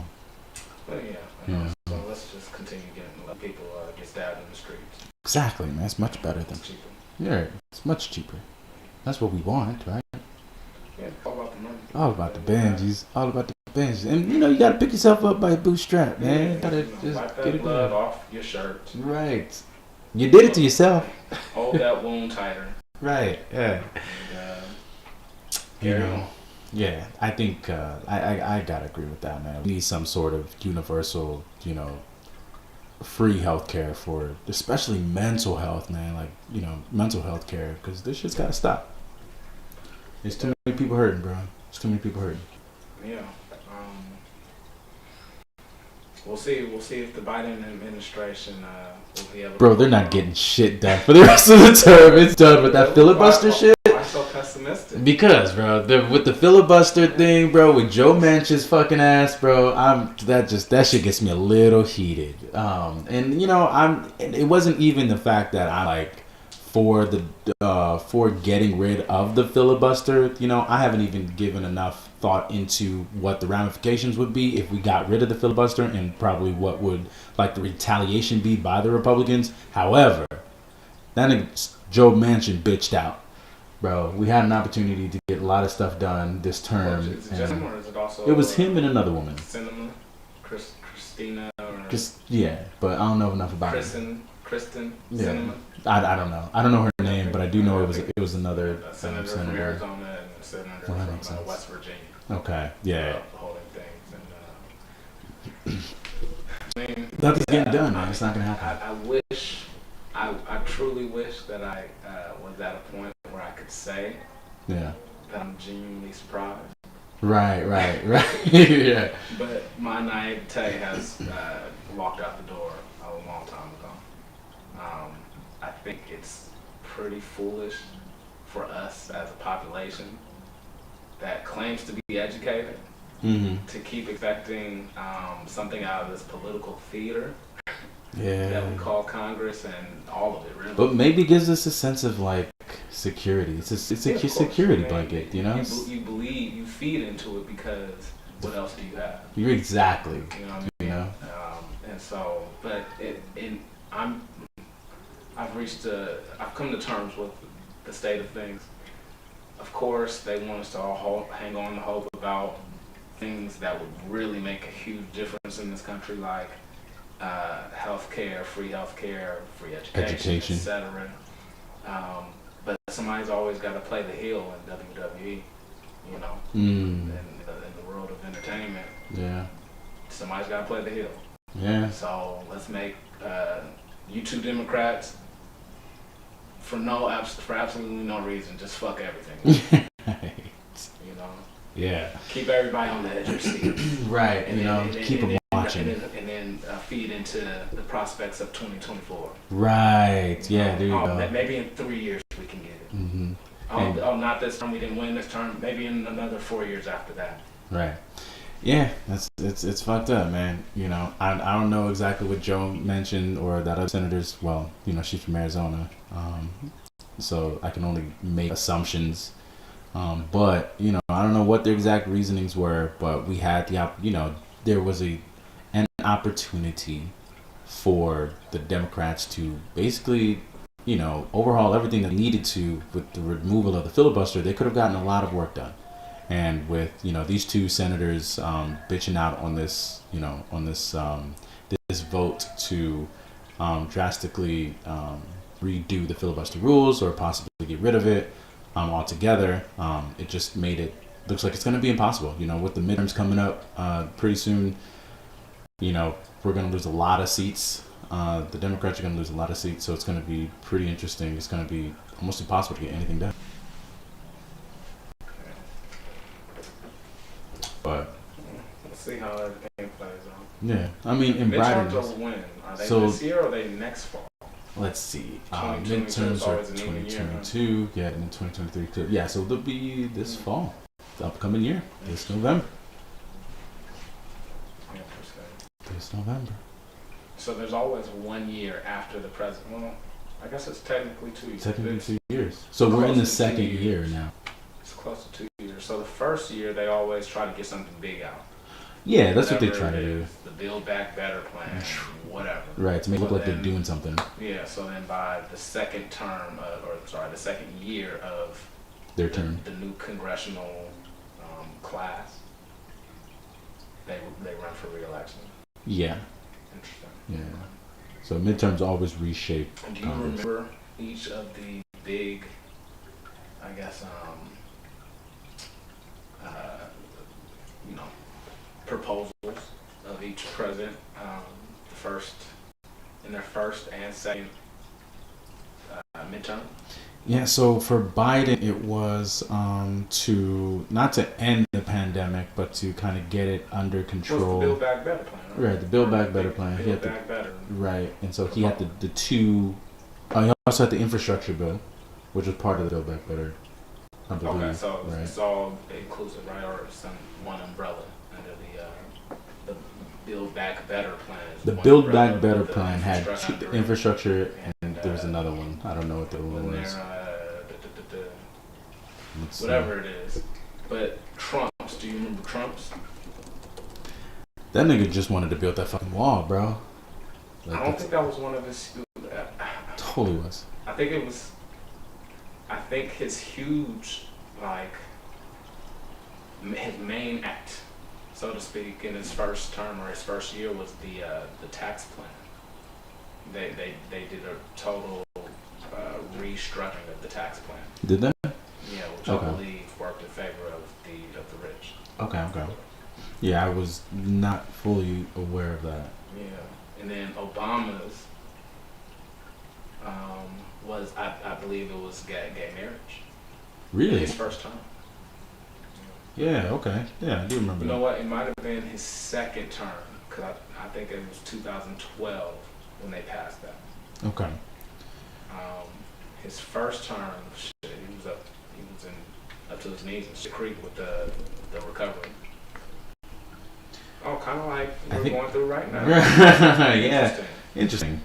[SPEAKER 1] Well, yeah. So let's just continue letting people get stabbed in the streets.
[SPEAKER 2] Exactly, man. It's much better than
[SPEAKER 1] cheaper.
[SPEAKER 2] Yeah, it's much cheaper. That's what we want, right?
[SPEAKER 1] Yeah, all about the money.
[SPEAKER 2] All about the Benjis. All about the Benjis. And you gotta pick yourself up by a bootstrap, man. You gotta just
[SPEAKER 1] wipe that
[SPEAKER 2] get it
[SPEAKER 1] blood
[SPEAKER 2] going.
[SPEAKER 1] off your shirt.
[SPEAKER 2] Right. You did it to yourself.
[SPEAKER 1] Hold that wound tighter.
[SPEAKER 2] Right. Yeah.
[SPEAKER 1] And,
[SPEAKER 2] yeah. I think I gotta agree with that, man. We need some sort of universal, free healthcare for especially mental health, man. Like, mental health care, because this shit's gotta stop. There's too many people hurting, bro. There's too many people hurting.
[SPEAKER 1] Yeah. We'll see if the Biden administration will be able to...
[SPEAKER 2] Bro, they're not getting shit done for the rest of the term. It's done with that filibuster shit.
[SPEAKER 1] Why so pessimistic?
[SPEAKER 2] Because, bro, with the filibuster thing, bro, with Joe Manchin's fucking ass, bro, that shit gets me a little heated. And it wasn't even the fact that I for getting rid of the filibuster, I haven't even given enough thought into what the ramifications would be if we got rid of the filibuster, and probably what would the retaliation be by the Republicans. However, that nigga Joe Manchin bitched out, bro. We had an opportunity to get a lot of stuff done this term.
[SPEAKER 1] Is it just him, or is it also?
[SPEAKER 2] It was him and another woman.
[SPEAKER 1] Cinema, Christina, or
[SPEAKER 2] just but I don't know enough about
[SPEAKER 1] Kristen.
[SPEAKER 2] Yeah.
[SPEAKER 1] Cinema.
[SPEAKER 2] I don't know. I don't know her name, but I do know it was another
[SPEAKER 1] senator from Arizona and a senator from West Virginia.
[SPEAKER 2] Okay. Yeah.
[SPEAKER 1] Holding things, and
[SPEAKER 2] nothing's getting done, man. It's not gonna happen.
[SPEAKER 1] I truly wish that I was at a point where I could say that I'm genuinely surprised. Right.
[SPEAKER 2] Yeah.
[SPEAKER 1] But my naivete has walked out the door a long time ago. I think it's pretty foolish for us as a population that claims to be educated to keep expecting something out of this political theater that we call Congress, and all of it, really.
[SPEAKER 2] But maybe gives us a sense of security. It's a security blanket,
[SPEAKER 1] You believe, you feed into it, because what else do you have?
[SPEAKER 2] You're exactly.
[SPEAKER 1] You know what I mean? And so, but I've come to terms with the state of things. Of course, they want us to all hang on to hope about things that would really make a huge difference in this country, like healthcare, free education, etc. But somebody's always got to play the heel in WWE, in the world of entertainment.
[SPEAKER 2] Yeah.
[SPEAKER 1] Somebody's got to play the heel.
[SPEAKER 2] Yeah.
[SPEAKER 1] So let's make you two Democrats, for absolutely no reason, just fuck everything.
[SPEAKER 2] Right. Yeah.
[SPEAKER 1] Keep everybody on the edge of their seat.
[SPEAKER 2] Right. Keep them watching.
[SPEAKER 1] And then feed into the prospects of 2024.
[SPEAKER 2] Right. Yeah. There you go.
[SPEAKER 1] Maybe in 3 years we can get it.
[SPEAKER 2] Mm-hmm.
[SPEAKER 1] Not this term. We didn't win this term. Maybe in another 4 years after that.
[SPEAKER 2] Right. Yeah, it's fucked up, man. I don't know exactly what Joe mentioned or that other senators. Well, she's from Arizona, so I can only make assumptions. But I don't know what their exact reasonings were. But we had there was an opportunity for the Democrats to basically overhaul everything that needed to with the removal of the filibuster. They could have gotten a lot of work done. And with these two senators bitching out on this this vote to drastically redo the filibuster rules or possibly get rid of it altogether, it just made it looks like it's going to be impossible. With the midterms coming up pretty soon, we're going to lose a lot of seats. The Democrats are going to lose a lot of seats, so it's going to be pretty interesting. It's going to be almost impossible to get anything done. But
[SPEAKER 1] let's see how everything plays out.
[SPEAKER 2] Yeah, I mean, in
[SPEAKER 1] midterms are when? Are they this year or are they next fall?
[SPEAKER 2] Let's see. Midterms are 2022. Yeah, and then 2023 too. Yeah, so they'll be this fall, the upcoming year, this November. This November.
[SPEAKER 1] So there's always 1 year after the president. Well, I guess it's technically 2 years.
[SPEAKER 2] Technically 2 years. So we're in the second year now.
[SPEAKER 1] It's close to 2 years. So the first year, they always try to get something big out.
[SPEAKER 2] Yeah, that's what they try to do.
[SPEAKER 1] The Build Back Better plan, whatever.
[SPEAKER 2] Right, to make it look like they're doing something.
[SPEAKER 1] Yeah, so then by the second term, the second year of
[SPEAKER 2] their term,
[SPEAKER 1] the new congressional class, they run for re-election.
[SPEAKER 2] Yeah.
[SPEAKER 1] Interesting.
[SPEAKER 2] Yeah. So midterms always reshape.
[SPEAKER 1] And do you remember each of the big, I guess, proposals of each president, in their first and second midterm?
[SPEAKER 2] Yeah, so for Biden, it was not to end the pandemic, but to kind of get it under control.
[SPEAKER 1] The Build Back Better plan, right?
[SPEAKER 2] Right, the Build Back Better plan.
[SPEAKER 1] Build Back Better.
[SPEAKER 2] Right, and so he had the two. He also had the infrastructure bill, which was part of the Build Back Better. I believe.
[SPEAKER 1] Okay, so it's all inclusive, right, or some one umbrella under the Build Back Better plan.
[SPEAKER 2] The Build Back Better plan had the infrastructure and there was another one. I don't know what the one
[SPEAKER 1] when
[SPEAKER 2] was.
[SPEAKER 1] Whatever it is. But Trumps, do you remember Trumps?
[SPEAKER 2] That nigga just wanted to build that fucking wall, bro.
[SPEAKER 1] Like, I don't think that was one of his.
[SPEAKER 2] Totally was.
[SPEAKER 1] I think it was. I think his huge, like, his main act, so to speak, in his first term or his first year was the tax plan. They did a total restructuring of the tax plan.
[SPEAKER 2] Did they?
[SPEAKER 1] Yeah, which I believe worked in favor of the rich.
[SPEAKER 2] Okay. Yeah, I was not fully aware of that.
[SPEAKER 1] Yeah, and then Obama's was I believe it was gay marriage.
[SPEAKER 2] Really?
[SPEAKER 1] His first term.
[SPEAKER 2] Yeah. Okay. Yeah, I do remember.
[SPEAKER 1] You know what? It might have been his second term because I think it was 2012 when they passed that.
[SPEAKER 2] Okay.
[SPEAKER 1] His first term, shit, he was up to his knees in shit creek with the recovery. Oh, kind of like we're going through right now.
[SPEAKER 2] Yeah. Interesting.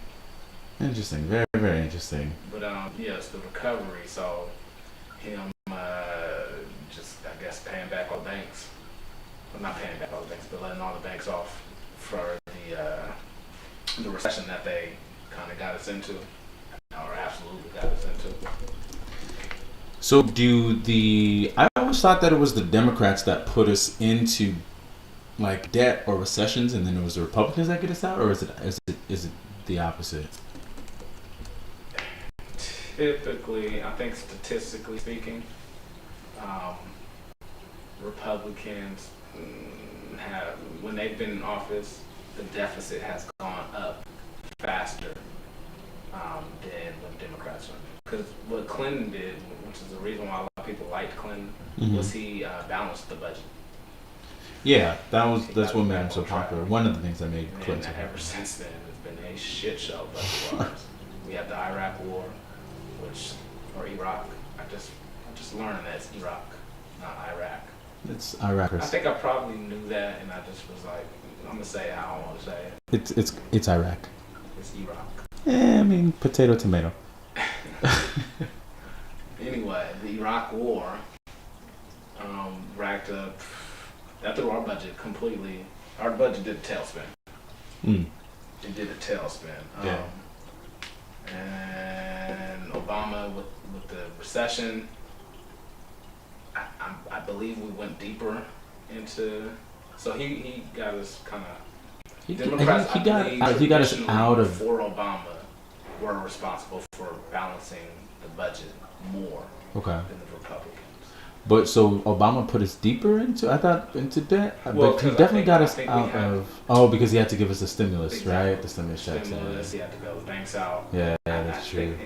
[SPEAKER 2] Very, very interesting.
[SPEAKER 1] But yes, the recovery. So him just I guess paying back all the banks. Well, not paying back all the banks, but letting all the banks off for the recession that they kind of got us into, or absolutely got us into.
[SPEAKER 2] So I always thought that it was the Democrats that put us into like debt or recessions, and then it was the Republicans that get us out, or is it the opposite?
[SPEAKER 1] Typically, I think statistically speaking, Republicans have, when they've been in office, the deficit has gone up faster than when Democrats were. Because what Clinton did, which is the reason why a lot of people liked Clinton, was he balanced the budget.
[SPEAKER 2] Yeah, that's what made him so popular. One of the things that made Clinton.
[SPEAKER 1] And ever since then, it's been a shit show budget-wise. We had the Iraq War, or Iraq. I just learned that it's Iraq, not Iraq.
[SPEAKER 2] It's Iraq.
[SPEAKER 1] I think I probably knew that, and I just was like, I'm gonna say it how I want to say it.
[SPEAKER 2] It's Iraq.
[SPEAKER 1] It's Iraq.
[SPEAKER 2] I mean, potato, tomato.
[SPEAKER 1] Anyway, the Iraq War racked up. That threw our budget completely. Our budget did a tailspin. It did a tailspin.
[SPEAKER 2] Yeah.
[SPEAKER 1] And Obama with the recession, I believe we went deeper into. So he got us kind of. Democrats,
[SPEAKER 2] he got us out of.
[SPEAKER 1] For Obama, were responsible for balancing the budget more than the Republicans. But
[SPEAKER 2] so Obama put us deeper into debt, but he definitely got us out of. Because he had to give us the stimulus, right? The stimulus checks.
[SPEAKER 1] He had to bail the banks out.
[SPEAKER 2] Yeah, that's true.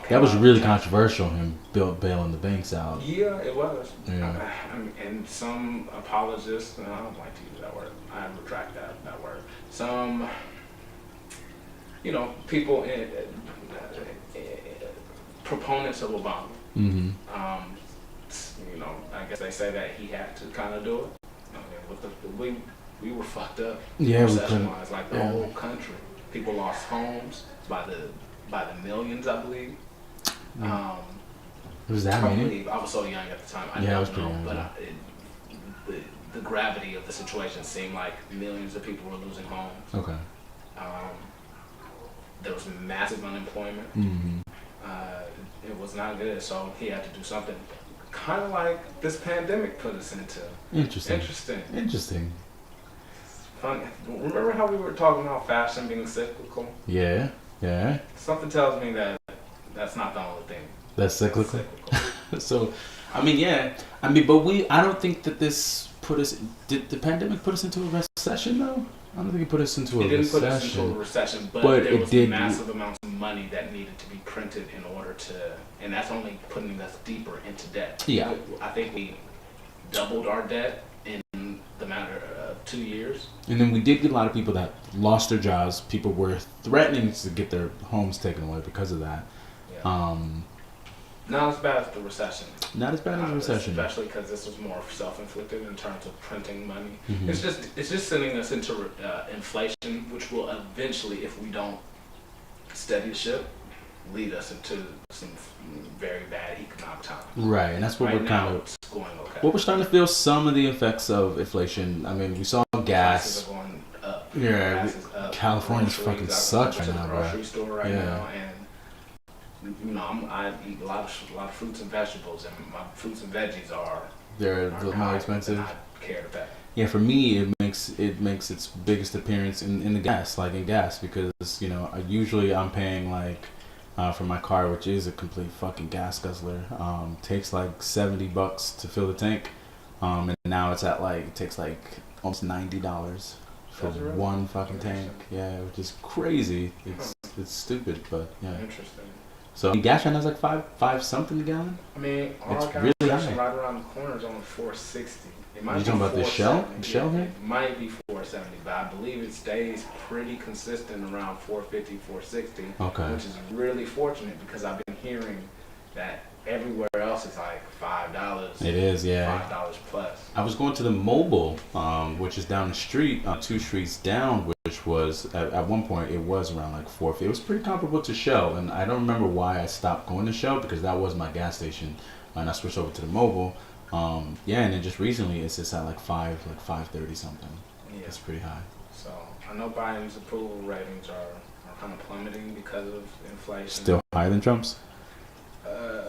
[SPEAKER 2] That was really controversial. Him bailing the banks out.
[SPEAKER 1] Yeah, it was.
[SPEAKER 2] Yeah.
[SPEAKER 1] And some apologists, I don't like to use that word. I retract that word. Some, people, proponents of Obama. I guess they say that he had to kind of do it. I mean, we were fucked up.
[SPEAKER 2] Yeah,
[SPEAKER 1] recession-wise, like the whole country. People lost homes by the millions, I believe.
[SPEAKER 2] Was that many?
[SPEAKER 1] I was so young at the time.
[SPEAKER 2] I was pretty young.
[SPEAKER 1] But the gravity of the situation seemed like millions of people were losing homes.
[SPEAKER 2] Okay.
[SPEAKER 1] There was massive unemployment. It was not good, so he had to do something. Kind of like this pandemic put us into. Interesting. Funny. Remember how we were talking about fashion being cyclical?
[SPEAKER 2] Yeah.
[SPEAKER 1] Something tells me that that's not the only thing.
[SPEAKER 2] That's cyclical. So, but I don't think that this did the pandemic put us into a recession though? I don't think it put us into a recession. It didn't put us into a recession, but there was massive amounts of money that needed to be printed in order to, and that's only putting us deeper into debt. Yeah. I think we doubled our debt in the matter of 2 years. And then we did get a lot of people that lost their jobs. People were threatening to get their homes taken away because of that. Yeah.
[SPEAKER 1] Not as bad as the recession.
[SPEAKER 2] Not as bad as the recession.
[SPEAKER 1] Especially because this was more self-inflicted in terms of printing money. It's just sending us into inflation, which will eventually, if we don't steady the ship, lead us into some very bad economic times.
[SPEAKER 2] Right, and that's what
[SPEAKER 1] Right
[SPEAKER 2] we're
[SPEAKER 1] now,
[SPEAKER 2] kind of.
[SPEAKER 1] it's going okay.
[SPEAKER 2] Well, we're starting to feel some of the effects of inflation. I mean, we saw gas.
[SPEAKER 1] Prices are going up.
[SPEAKER 2] Yeah,
[SPEAKER 1] Gas is up.
[SPEAKER 2] California's fucking sucks right
[SPEAKER 1] I'm
[SPEAKER 2] now,
[SPEAKER 1] to the
[SPEAKER 2] bro.
[SPEAKER 1] grocery store right
[SPEAKER 2] Yeah.
[SPEAKER 1] now, and you know, I eat a lot of fruits and vegetables, and my fruits and veggies are
[SPEAKER 2] They're a little more expensive.
[SPEAKER 1] I care to pay.
[SPEAKER 2] Yeah, for me, it makes its biggest appearance in the gas, like in gas, because you know usually I'm paying like for my car, which is a complete fucking gas guzzler. Takes like $70 to fill the tank, and now it's at like it takes like almost $90 for one fucking tank. Yeah, which is crazy. It's stupid, but yeah.
[SPEAKER 1] Interesting.
[SPEAKER 2] So gas right now is like five something a gallon.
[SPEAKER 1] I mean,
[SPEAKER 2] it's
[SPEAKER 1] our
[SPEAKER 2] really
[SPEAKER 1] gas
[SPEAKER 2] high.
[SPEAKER 1] Right around the corner is only $4.60. It might
[SPEAKER 2] You
[SPEAKER 1] be
[SPEAKER 2] talking about the Shell? The Shell here?
[SPEAKER 1] It might be $4.70, but I believe it stays pretty consistent around $4.50, $4.60.
[SPEAKER 2] Okay.
[SPEAKER 1] Which is really fortunate because I've been hearing that everywhere else is like $5.
[SPEAKER 2] It is, yeah.
[SPEAKER 1] $5 plus.
[SPEAKER 2] I was going to the Mobile, which is down the street, 2 streets down, which was at one point it was around like $4.50. It was pretty comparable to Shell, and I don't remember why I stopped going to Shell because that was my gas station, and I switched over to the Mobile. Yeah, and then just recently it's just at like $5.30 something. Yeah, it's pretty high.
[SPEAKER 1] So I know Biden's approval ratings are kind of plummeting because of inflation.
[SPEAKER 2] Still higher than Trump's?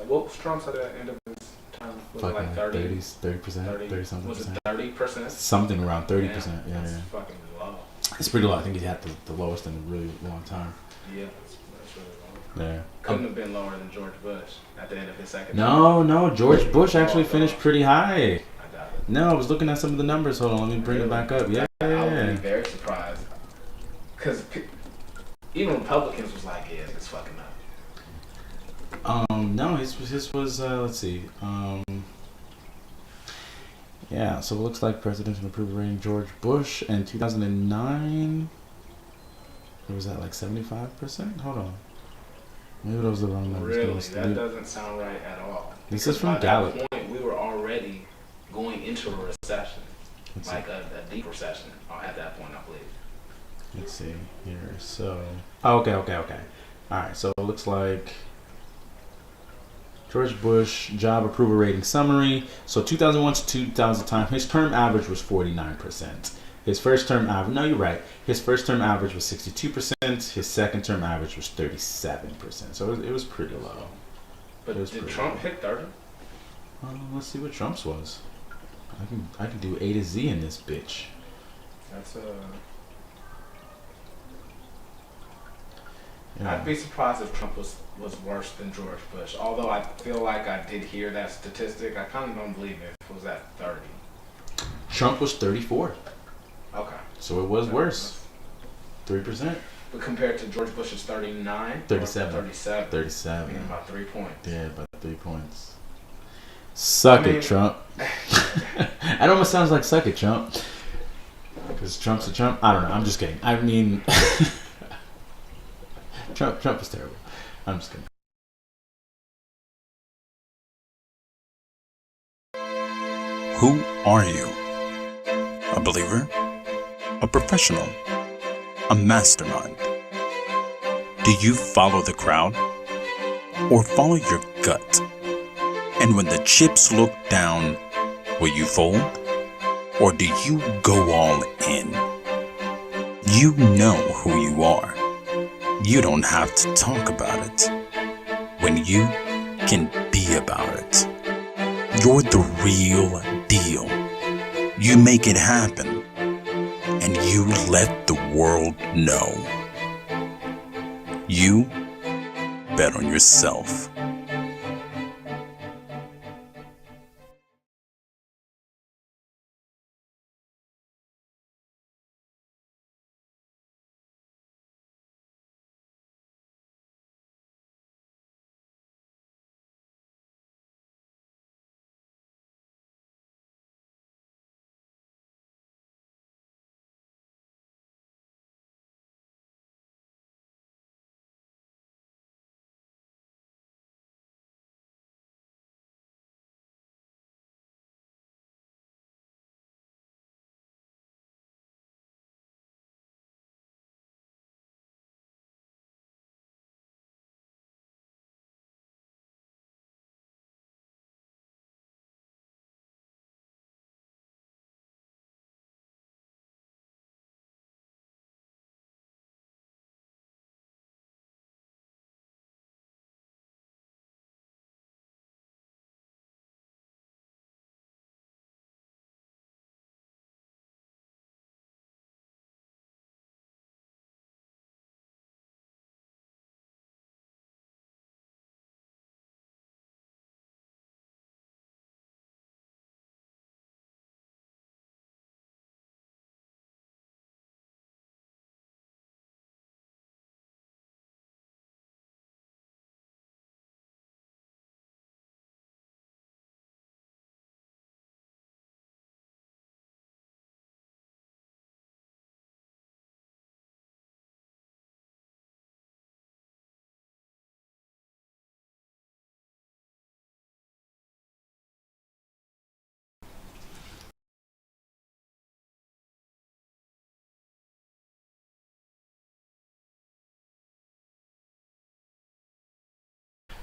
[SPEAKER 1] What was Trump's at the end of his term? Was it like 30%?
[SPEAKER 2] 30 something.
[SPEAKER 1] Was it 30%?
[SPEAKER 2] Something around 30%. Yeah,
[SPEAKER 1] that's fucking low.
[SPEAKER 2] It's pretty low. I think he had the lowest in a really long time.
[SPEAKER 1] Yeah, that's really low.
[SPEAKER 2] Yeah.
[SPEAKER 1] Couldn't have been lower than George Bush at the end of his second
[SPEAKER 2] term. No, George Bush actually finished pretty high.
[SPEAKER 1] I doubt it.
[SPEAKER 2] No, I was looking at some of the numbers. Hold on, let me bring it back up. Yeah.
[SPEAKER 1] I would be very surprised. Because even Republicans was like, yeah, it's fucking up.
[SPEAKER 2] No, his was let's see. Yeah, so it looks like presidential approval rating George Bush in 2009. What was that, like 75%? Hold on. Maybe those are the wrong numbers.
[SPEAKER 1] Really? That doesn't sound right at all.
[SPEAKER 2] This is from Gallup.
[SPEAKER 1] At that point, we were already going into a recession. Like a deep recession at that point, I believe.
[SPEAKER 2] Let's see here. So, okay. All right, so it looks like George Bush job approval rating summary. So 2001 to 2000 time, his term average was 49%. His first term average, no, you're right. His first term average was 62%. His second term average was 37%. So it was pretty low.
[SPEAKER 1] But did Trump hit 30?
[SPEAKER 2] Let's see what Trump's was. I can do A to Z in this bitch.
[SPEAKER 1] That's
[SPEAKER 2] Yeah.
[SPEAKER 1] I'd be surprised if Trump was worse than George Bush. Although I feel like I did hear that statistic, I kind of don't believe it was at 30.
[SPEAKER 2] Trump was 34.
[SPEAKER 1] Okay.
[SPEAKER 2] So it was worse. 3%.
[SPEAKER 1] But compared to George Bush's 39?
[SPEAKER 2] 37.
[SPEAKER 1] 37. Meaning about 3 points.
[SPEAKER 2] Yeah, about 3 points. Suck it, Trump. That almost sounds like suck it, Trump. Because Trump's a Trump. I don't know. I'm just kidding. I mean... Trump was terrible. I'm just kidding.
[SPEAKER 3] Who are you? A believer? A professional? A mastermind? Do you follow the crowd? Or follow your gut? And when the chips look down, will you fold? Or do you go all in? You know who you are. You don't have to talk about it when you can be about it. You're the real deal. You make it happen, and you let the world know. You bet on yourself.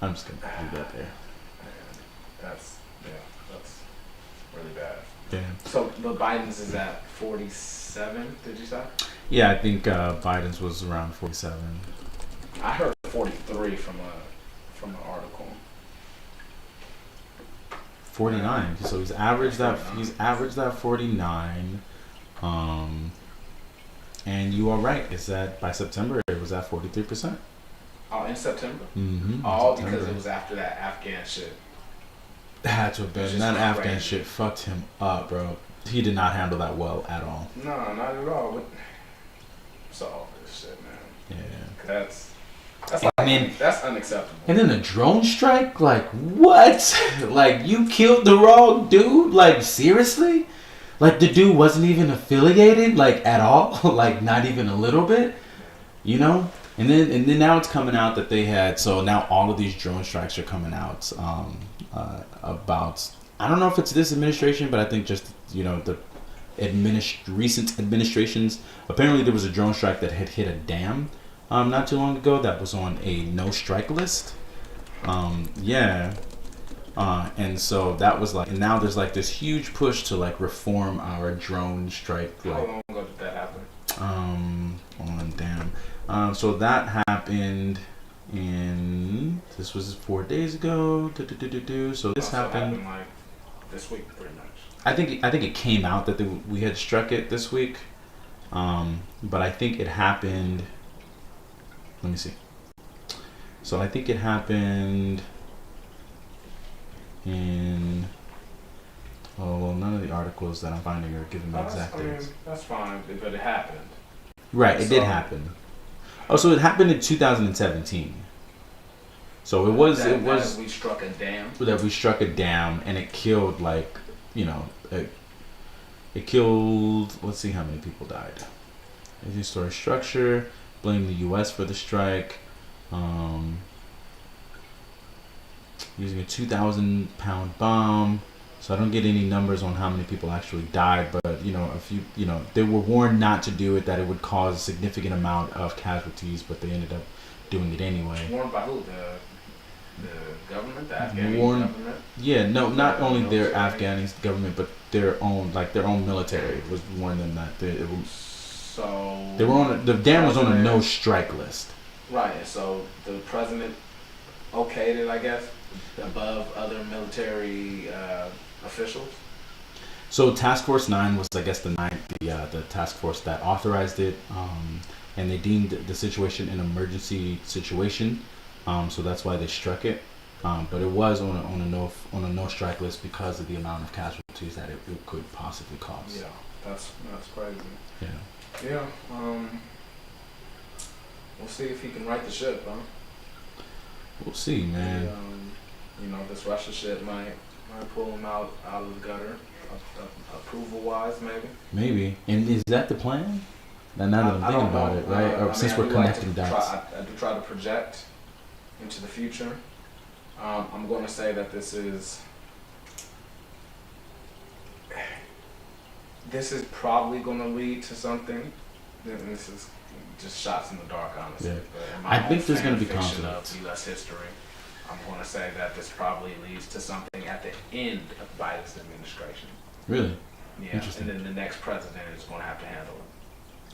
[SPEAKER 2] I'm just gonna leave that there.
[SPEAKER 1] That's really bad.
[SPEAKER 2] Yeah.
[SPEAKER 1] So, but Biden's is at 47. Did you say?
[SPEAKER 2] Yeah, I think Biden's was around 47.
[SPEAKER 1] I heard 43 from an article.
[SPEAKER 2] 49. So he's averaged that. He's averaged that 49. And you are right. It's that by September it was at 43%.
[SPEAKER 1] Oh, in September.
[SPEAKER 2] Mm-hmm.
[SPEAKER 1] All because it was after that Afghan shit.
[SPEAKER 2] That had to have been. That Afghan shit fucked him up, bro. He did not handle that well at all.
[SPEAKER 1] No, not at all. So all this shit, man.
[SPEAKER 2] Yeah.
[SPEAKER 1] That's unacceptable.
[SPEAKER 2] And then a drone strike? Like, what? Like, you killed the wrong dude? Like, seriously? Like, the dude wasn't even affiliated, like, at all? Like, not even a little bit? You know? And then now it's coming out that they had, so now all of these drone strikes are coming out about, I don't know if it's this administration, but I think just, you know, the recent administrations. Apparently there was a drone strike that had hit a dam not too long ago that was on a no strike list. Yeah. And so that was like, and now there's like this huge push to like reform our drone strike. Like,
[SPEAKER 1] how long ago did that happen?
[SPEAKER 2] So that happened this was 4 days ago. So this happened
[SPEAKER 1] like this week, pretty much.
[SPEAKER 2] I think it came out that we had struck it this week. But I think it happened. Let me see. So I think it happened in. Oh well, none of the articles that I'm finding are giving me exact dates.
[SPEAKER 1] That's fine, but it happened.
[SPEAKER 2] Right, it did happen. Oh, so it happened in 2017. So it was.
[SPEAKER 1] That we struck a dam.
[SPEAKER 2] That we struck a dam, and it killed like, you know, it killed. Let's see how many people died. Energy storage structure. Blame the U.S. for the strike. Using a 2,000-pound bomb. So I don't get any numbers on how many people actually died, but you know, they were warned not to do it, that it would cause a significant amount of casualties, but they ended up doing it anyway.
[SPEAKER 1] Warned by who? The government, the Afghan government.
[SPEAKER 2] Yeah, no, not only their Afghan government, but their own military was warning them that the dam was on a no strike list.
[SPEAKER 1] Right. So the president okayed it, I guess, above other military officials.
[SPEAKER 2] So Task Force 9 was, I guess, the task force that authorized it, and they deemed the situation an emergency situation, so that's why they struck it. But it was on a no strike list because of the amount of casualties that it could possibly cause.
[SPEAKER 1] Yeah, that's crazy.
[SPEAKER 2] Yeah.
[SPEAKER 1] Yeah. We'll see if he can right the ship, huh?
[SPEAKER 2] We'll see, man.
[SPEAKER 1] This Russia shit might pull him out of the gutter, approval-wise, maybe.
[SPEAKER 2] Maybe. And is that the plan? Now that I'm thinking about it, right? Since we're connecting dots.
[SPEAKER 1] I do try to project into the future. I'm going to say that this is probably going to lead to something. This is just shots in the dark, honestly.
[SPEAKER 2] Yeah.
[SPEAKER 1] But
[SPEAKER 2] I think there's going to be
[SPEAKER 1] fiction
[SPEAKER 2] conflict.
[SPEAKER 1] of U.S. history, I'm going to say that this probably leads to something at the end of Biden's administration.
[SPEAKER 2] Really?
[SPEAKER 1] Yeah.
[SPEAKER 2] Interesting.
[SPEAKER 1] And then the next president is going to have to handle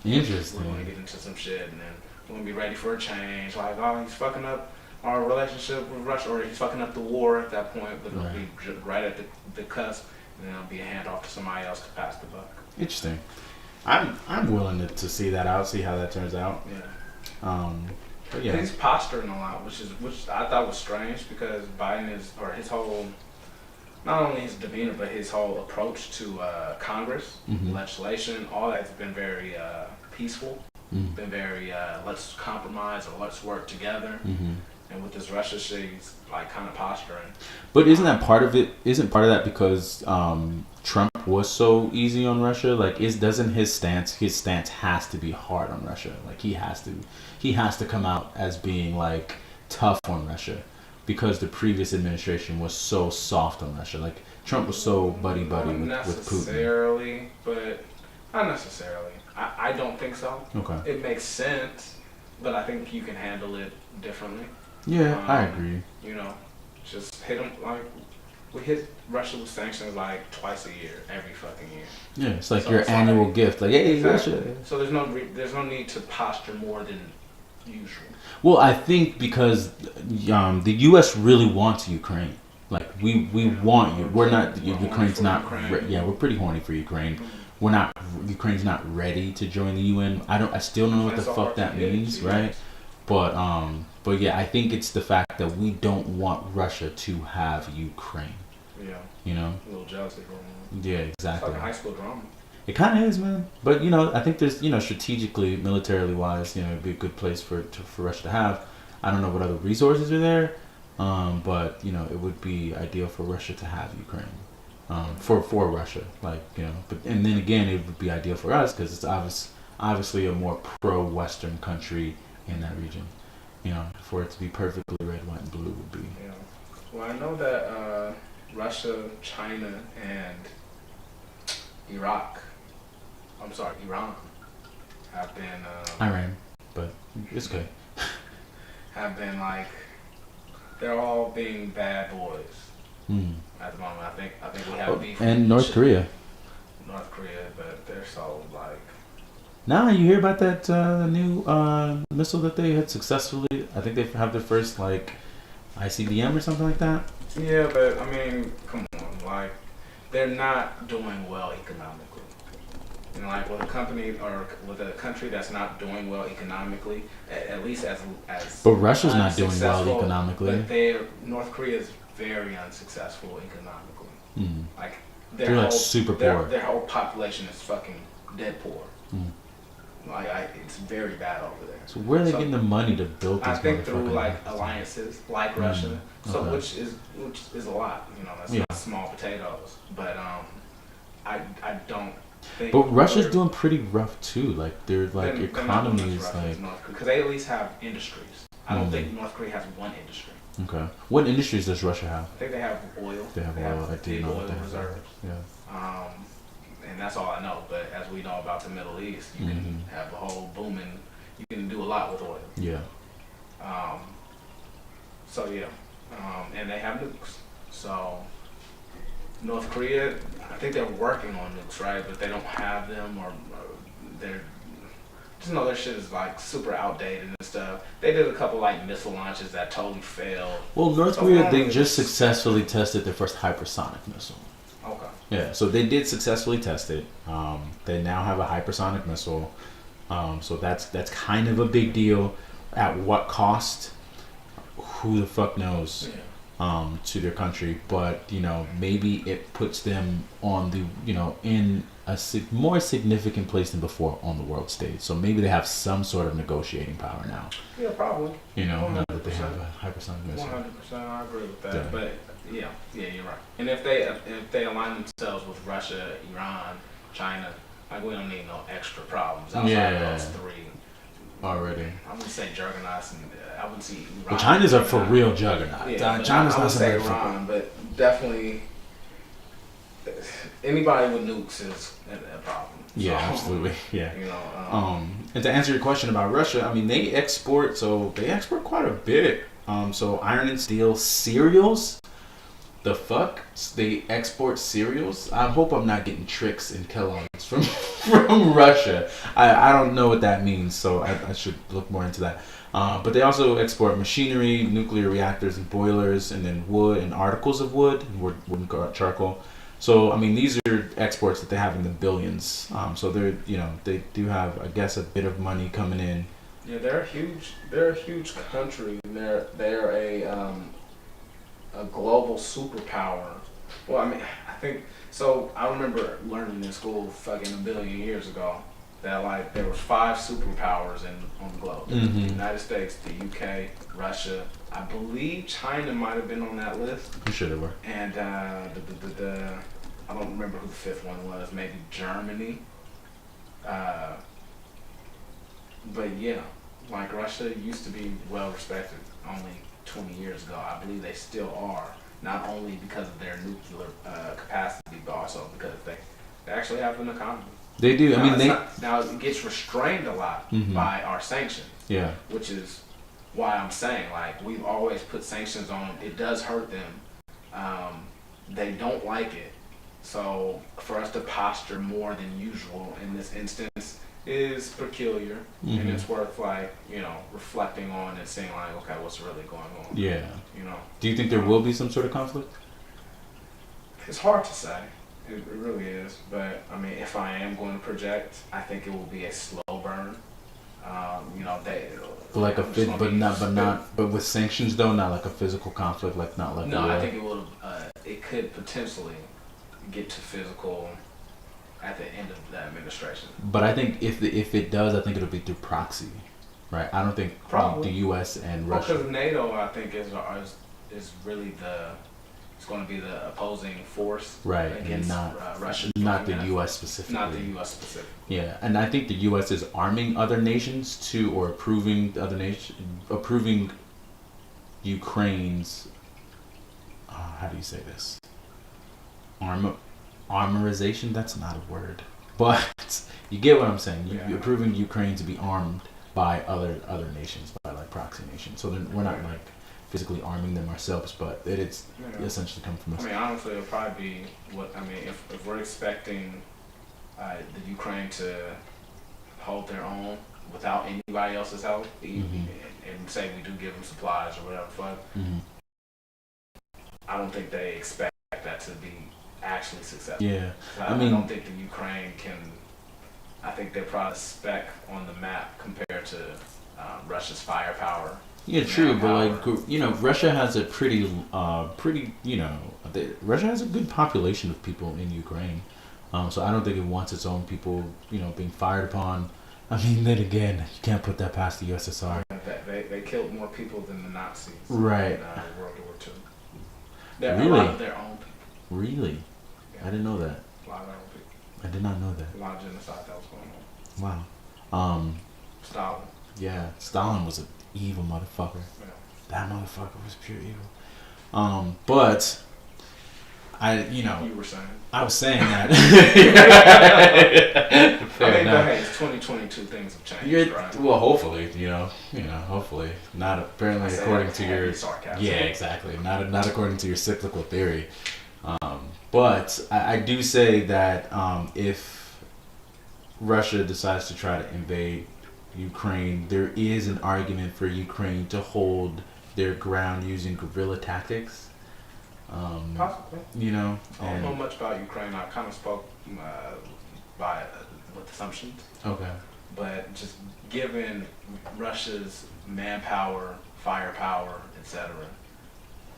[SPEAKER 1] it.
[SPEAKER 2] Interesting.
[SPEAKER 1] We're going to get into some shit, and then we're going to be ready for a change. Like, oh, he's fucking up our relationship with Russia, or he's fucking up the war at that point, but it'll be right at the cusp, and then it'll be a handoff to somebody else to pass the buck.
[SPEAKER 2] Interesting. I'm willing to see that out, see how that turns out.
[SPEAKER 1] Yeah.
[SPEAKER 2] But yeah.
[SPEAKER 1] He's posturing a lot, which I thought was strange, because Biden his whole, not only his demeanor, but his whole approach to Congress, legislation, all that's been very peaceful. Been very let's compromise or let's work together. And with this Russia shit, he's like kind of posturing.
[SPEAKER 2] But isn't that part of it? Isn't part of that because Trump was so easy on Russia? Like, doesn't his stance has to be hard on Russia? Like, he has to come out as being like tough on Russia, because the previous administration was so soft on Russia. Like, Trump was so buddy with Putin.
[SPEAKER 1] Necessarily, but not necessarily. I don't think so.
[SPEAKER 2] Okay.
[SPEAKER 1] It makes sense, but I think you can handle it differently.
[SPEAKER 2] Yeah, I agree.
[SPEAKER 1] You know, just hit them like we hit Russia with sanctions like twice a year, every fucking year.
[SPEAKER 2] Yeah, it's like your annual gift. Like, hey,
[SPEAKER 1] exactly.
[SPEAKER 2] Russia.
[SPEAKER 1] So there's no need to posture more than usual.
[SPEAKER 2] Well, I think because the U.S. really wants Ukraine. Like we want you. We're not. Ukraine's not. Yeah, we're pretty horny for Ukraine. Mm-hmm. We're not. Ukraine's not ready to join the UN. I still don't know what the fuck that means, right? But yeah, I think it's the fact that we don't want Russia to have Ukraine.
[SPEAKER 1] Yeah.
[SPEAKER 2] You know.
[SPEAKER 1] A little jealousy going on.
[SPEAKER 2] Yeah, exactly.
[SPEAKER 1] It's like a high school drama.
[SPEAKER 2] It kind of is, man. But you know, I think there's strategically, militarily wise, it'd be a good place for Russia to have. I don't know what other resources are there. But it would be ideal for Russia to have Ukraine, for Russia, but and then again, it would be ideal for us because it's obviously a more pro-Western country in that region. For it to be perfectly red, white, and blue would be.
[SPEAKER 1] Yeah. Well, I know that Russia, China, and Iran have been.
[SPEAKER 2] Iran, but it's okay.
[SPEAKER 1] Have been like. They're all being bad boys at the moment. I think we have beef.
[SPEAKER 2] And North Korea,
[SPEAKER 1] but they're so like.
[SPEAKER 2] Nah, you hear about that new missile that they had successfully? I think they have their first like ICBM or something like that.
[SPEAKER 1] Yeah, but I mean, come on, like they're not doing well economically. Like with a company or with a country that's not doing well economically, at least as.
[SPEAKER 2] But Russia's not doing well economically.
[SPEAKER 1] But North Korea is very unsuccessful economically.
[SPEAKER 2] Mm.
[SPEAKER 1] Like
[SPEAKER 2] they're like super poor.
[SPEAKER 1] Their whole population is fucking dead poor. Mm. Like it's very bad over there.
[SPEAKER 2] So where are they getting the money to build these?
[SPEAKER 1] I think through like alliances, like Russia. So which is a lot. That's not small potatoes. But I don't.
[SPEAKER 2] But Russia's doing pretty rough too. Like their economy is like
[SPEAKER 1] because they at least have industries. I don't think North Korea has one industry.
[SPEAKER 2] Okay. What industries does Russia have?
[SPEAKER 1] I think they have oil.
[SPEAKER 2] They have oil. I do know
[SPEAKER 1] oil reserves.
[SPEAKER 2] Yeah.
[SPEAKER 1] And that's all I know. But as we know about the Middle East, you can have a whole booming. You can do a lot with oil.
[SPEAKER 2] Yeah.
[SPEAKER 1] So yeah, and they have nukes. So. North Korea, I think they're working on nukes, right? But they don't have them, or they're just their shit is like super outdated and stuff. They did a couple like missile launches that totally failed.
[SPEAKER 2] Well, North Korea, they just successfully tested their first hypersonic missile.
[SPEAKER 1] Okay.
[SPEAKER 2] Yeah, so they did successfully test it. They now have a hypersonic missile. So that's kind of a big deal. At what cost? Who the fuck knows?
[SPEAKER 1] Yeah.
[SPEAKER 2] To their country, but maybe it puts them on the in a more significant place than before on the world stage. So maybe they have some sort of negotiating power now.
[SPEAKER 1] Yeah, probably.
[SPEAKER 2] Now that they have a hypersonic missile.
[SPEAKER 1] 100%, I agree with that. Yeah. But yeah, you're right. And if they align themselves with Russia, Iran, China, like we don't need no extra problems outside of those three.
[SPEAKER 2] Already.
[SPEAKER 1] I wouldn't say juggernauts, and I wouldn't see Iran.
[SPEAKER 2] Well, China's a for real juggernaut.
[SPEAKER 1] Yeah,
[SPEAKER 2] China's
[SPEAKER 1] not say Iran, but definitely anybody with nukes is a problem.
[SPEAKER 2] Yeah, absolutely. Yeah. And to answer your question about Russia, I mean they export quite a bit. So iron and steel, cereals. The fuck? They export cereals? I hope I'm not getting Trix and Kellogg's from Russia. I don't know what that means, so I should look more into that. But they also export machinery, nuclear reactors and boilers, and then wood and articles of wood and charcoal. So, I mean, these are exports that they have in the billions. So they do have, I guess, a bit of money coming in.
[SPEAKER 1] Yeah, they're a huge country. They're a global superpower. Well, I mean, I think so. I remember learning in school, fucking a billion years ago, that like there were 5 superpowers on the globe: the United States, the UK, Russia. I believe China might have been on that list.
[SPEAKER 2] I'm sure they were.
[SPEAKER 1] And I don't remember who the 5th one was. Maybe Germany. But yeah, like Russia used to be well respected only 20 years ago. I believe they still are, not only because of their nuclear capacity, but also because they actually have an economy.
[SPEAKER 2] They do.
[SPEAKER 1] Now, now it gets restrained a lot by our sanctions.
[SPEAKER 2] Yeah.
[SPEAKER 1] Which is, why I'm saying, like, we've always put sanctions on them. It does hurt them. They don't like it. So for us to posture more than usual in this instance is peculiar, and it's worth, like, you know, reflecting on and seeing, like, okay, what's really going on.
[SPEAKER 2] Yeah.
[SPEAKER 1] You know.
[SPEAKER 2] Do you think there will be some sort of conflict?
[SPEAKER 1] It's hard to say. It really is. But I mean, if I am going to project, I think it will be a slow burn. You know,
[SPEAKER 2] like but with sanctions though, not like a physical conflict, like not like.
[SPEAKER 1] No, I think it will. It could potentially get to physical at the end of the administration.
[SPEAKER 2] But I think if it does, I think it'll be through proxy, right? I don't think the U.S. and Russia.
[SPEAKER 1] Because NATO, I think, is really it's going to be the opposing force,
[SPEAKER 2] right?
[SPEAKER 1] Against,
[SPEAKER 2] and not
[SPEAKER 1] Russia,
[SPEAKER 2] not the U.S. specifically.
[SPEAKER 1] Not the U.S. specifically.
[SPEAKER 2] Yeah, and I think the U.S. is arming other nations or approving Ukraine's. How do you say this? Armorization, that's not a word, but you get what I'm saying. You're approving Ukraine to be armed by other nations, by like proxy nations. So then we're not like physically arming them ourselves, but it's essentially come from us.
[SPEAKER 1] I mean, honestly, it'll probably be if we're expecting the Ukraine to hold their own without anybody else's help, and say we do give them supplies or whatever, I don't think they expect that to be actually successful.
[SPEAKER 2] Yeah,
[SPEAKER 1] I don't think the Ukraine can. I think they're probably a speck on the map compared to Russia's firepower.
[SPEAKER 2] Yeah, true, but like, you know, Russia has a pretty, Russia has a good population of people in Ukraine, so I don't think it wants its own people, you know, being fired upon. I mean, then again, you can't put that past the USSR.
[SPEAKER 1] They killed more people than the Nazis.
[SPEAKER 2] Right.
[SPEAKER 1] In World War II. A
[SPEAKER 2] Really?
[SPEAKER 1] lot of their own people.
[SPEAKER 2] Really? Yeah. I didn't know that.
[SPEAKER 1] A lot of their own people.
[SPEAKER 2] I did not know that.
[SPEAKER 1] A lot of genocide that was going on.
[SPEAKER 2] Wow.
[SPEAKER 1] Stalin.
[SPEAKER 2] Yeah, Stalin was an evil motherfucker.
[SPEAKER 1] Yeah.
[SPEAKER 2] That motherfucker was pure evil. But
[SPEAKER 1] You were saying.
[SPEAKER 2] I was saying that.
[SPEAKER 1] Fair enough. Hey, it's 2022. Things have changed, right?
[SPEAKER 2] Well, hopefully, hopefully not apparently according to your
[SPEAKER 1] sarcasm.
[SPEAKER 2] Yeah, exactly. Not according to your cyclical theory. But I do say that if Russia decides to try to invade Ukraine, there is an argument for Ukraine to hold their ground using guerrilla tactics.
[SPEAKER 1] Possibly.
[SPEAKER 2] You know,
[SPEAKER 1] I don't know much about Ukraine. I kind of spoke with assumptions.
[SPEAKER 2] Okay.
[SPEAKER 1] But just given Russia's manpower, firepower, etc.,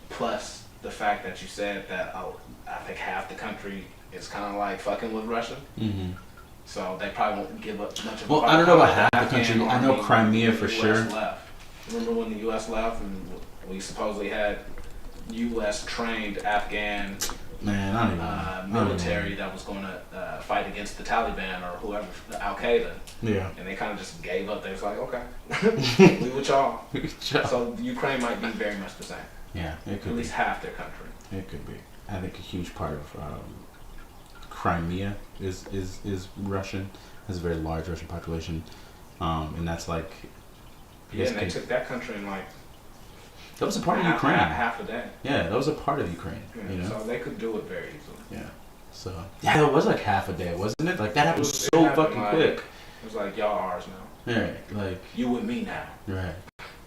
[SPEAKER 1] plus the fact that you said that I think half the country is kind of like fucking with Russia.
[SPEAKER 2] Mm-hmm.
[SPEAKER 1] So they probably won't give up much of a
[SPEAKER 2] Well, I don't know about half the country. I know Crimea for sure.
[SPEAKER 1] Left. Remember when the U.S. left and we supposedly had U.S. trained Afghan military that was going to fight against the Taliban or whoever, Al Qaeda.
[SPEAKER 2] Yeah.
[SPEAKER 1] And they kind of just gave up. They was like, okay, we with y'all. So Ukraine might be very much the same.
[SPEAKER 2] Yeah, it could
[SPEAKER 1] at least half their country.
[SPEAKER 2] It could be. I think a huge part of Crimea is Russian. Has a very large Russian population, and that's like.
[SPEAKER 1] Yeah, and they took that country in like.
[SPEAKER 2] That was a part of Ukraine.
[SPEAKER 1] Half a day.
[SPEAKER 2] Yeah, that was a part of Ukraine.
[SPEAKER 1] Yeah,
[SPEAKER 2] you know?
[SPEAKER 1] So they could do it very easily.
[SPEAKER 2] Yeah. So. Yeah, it was like half a day, wasn't it? Like that happened so fucking quick.
[SPEAKER 1] It was like y'all ours now.
[SPEAKER 2] Yeah, like
[SPEAKER 1] you with me now.
[SPEAKER 2] Right.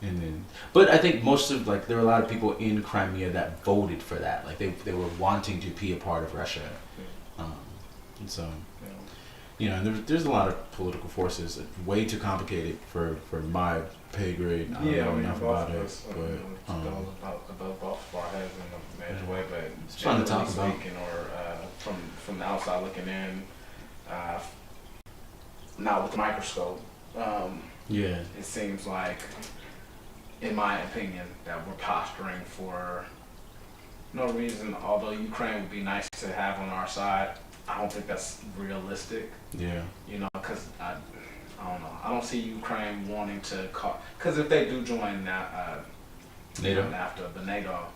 [SPEAKER 2] And then, but I think most of there were a lot of people in Crimea that voted for that. Like they were wanting to be a part of Russia, and so there's a lot of political forces. It's way too complicated for my pay grade. I don't know enough about it, but
[SPEAKER 1] above both of our heads in a major way. But
[SPEAKER 2] it's fun to talk about.
[SPEAKER 1] Or from the outside looking in, not with a microscope. It seems like, in my opinion, that we're posturing for no reason. Although Ukraine would be nice to have on our side, I don't think that's realistic.
[SPEAKER 2] Yeah.
[SPEAKER 1] Because I don't know. I don't see Ukraine wanting to because if they do join NATO after the NATO,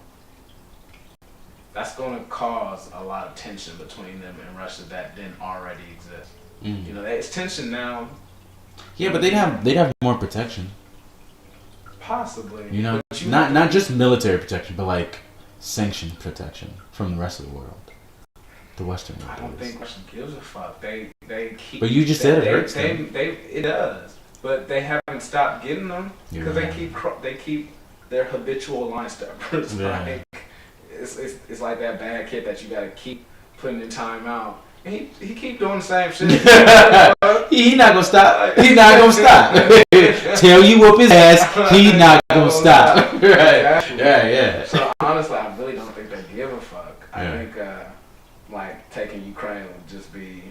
[SPEAKER 1] that's going to cause a lot of tension between them and Russia that didn't already exist. It's tension now.
[SPEAKER 2] Yeah, but they'd have more protection.
[SPEAKER 1] Possibly.
[SPEAKER 2] You know, not just military protection, but like sanctioned protection from the rest of the world, the Western world.
[SPEAKER 1] I don't think Russia gives a fuck. They keep.
[SPEAKER 2] But you just said it hurts them.
[SPEAKER 1] It does, but they haven't stopped getting them because they keep their habitual line steppers.
[SPEAKER 2] Yeah.
[SPEAKER 1] Like it's like that bad kid that you gotta keep putting in timeout. He keep doing the same shit.
[SPEAKER 2] He not gonna stop. He not gonna stop. Tell you whoop his ass. He not gonna stop. Right. Yeah.
[SPEAKER 1] So honestly, I really don't think they give a fuck. I
[SPEAKER 2] Yeah.
[SPEAKER 1] think like taking Ukraine would just be,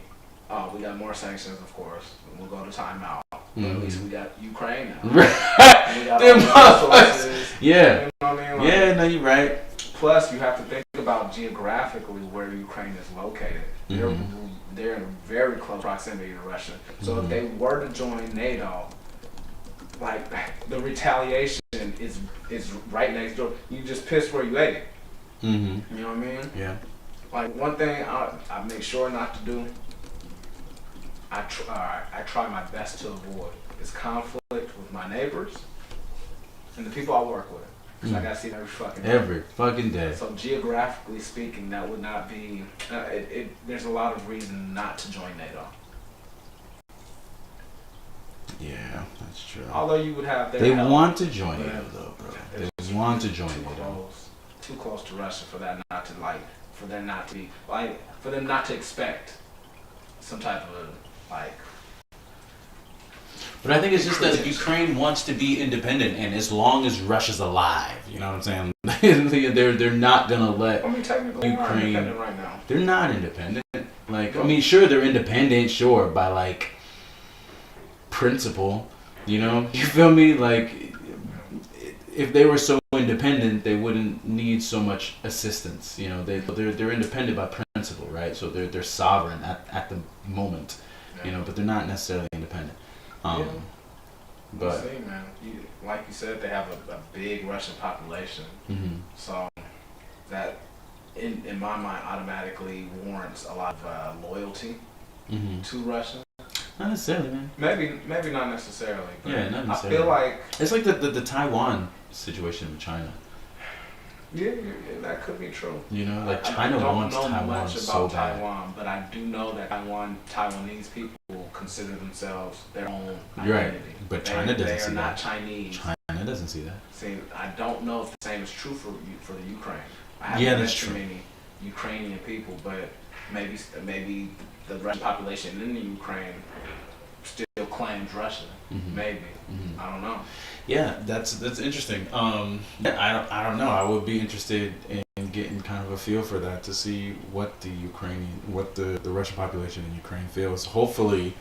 [SPEAKER 1] oh, we got more sanctions, of course. We'll go to timeout. But at least we got Ukraine now. We got all the resources.
[SPEAKER 2] Yeah.
[SPEAKER 1] You know what I mean? Like,
[SPEAKER 2] Yeah. No, you're right.
[SPEAKER 1] Plus, you have to think about geographically where Ukraine is located. They're in very close proximity to Russia. So if they were to join NATO, like the retaliation is right next door. You just pissed where you ate it. You know what I mean?
[SPEAKER 2] Yeah.
[SPEAKER 1] Like one thing I make sure not to do. I try my best to avoid is conflict with my neighbors and the people I work with. Because I gotta see them every fucking day. So geographically speaking, that would not be. There's a lot of reason not to join NATO.
[SPEAKER 2] Yeah, that's true.
[SPEAKER 1] Although you would have their
[SPEAKER 2] They
[SPEAKER 1] help,
[SPEAKER 2] want to join NATO though, bro. They want to join NATO.
[SPEAKER 1] Too close to Russia for that not to like. For them not to be like. For them not to expect some type of like.
[SPEAKER 2] But I think it's just that Ukraine wants to be independent, and as long as Russia's alive, you know what I'm saying? they're not gonna let
[SPEAKER 1] technically
[SPEAKER 2] Ukraine.
[SPEAKER 1] They're not independent right now.
[SPEAKER 2] They're not independent. Like, I mean, sure, they're independent, sure, by like principle. You know, you feel me? Like, if they were so independent, they wouldn't need so much assistance. You know, they're independent by principle, right? So they're sovereign at the moment. You know, but they're not necessarily independent. But
[SPEAKER 1] see, man, like you said, they have a big Russian population, so that in my mind automatically warrants a lot of loyalty to Russia.
[SPEAKER 2] Not necessarily, man.
[SPEAKER 1] Maybe not necessarily. But
[SPEAKER 2] Yeah, not necessarily.
[SPEAKER 1] I feel like
[SPEAKER 2] it's like the Taiwan situation with China.
[SPEAKER 1] Yeah, that could be true.
[SPEAKER 2] You know, like China wants Taiwan so bad.
[SPEAKER 1] I don't know much about Taiwan, but I do know that Taiwanese people consider themselves their own identity.
[SPEAKER 2] You're right, but China doesn't see that.
[SPEAKER 1] They are not Chinese.
[SPEAKER 2] China doesn't see that.
[SPEAKER 1] See, I don't know if the same is true for the Ukraine. I
[SPEAKER 2] Yeah,
[SPEAKER 1] haven't
[SPEAKER 2] that's
[SPEAKER 1] met
[SPEAKER 2] true.
[SPEAKER 1] too many Ukrainian people, but maybe the Russian population in the Ukraine still claims Russia. Maybe. I don't know.
[SPEAKER 2] Yeah, that's interesting. I don't know. I would be interested in getting kind of a feel for that to see what the Russian population in Ukraine feels. Hopefully,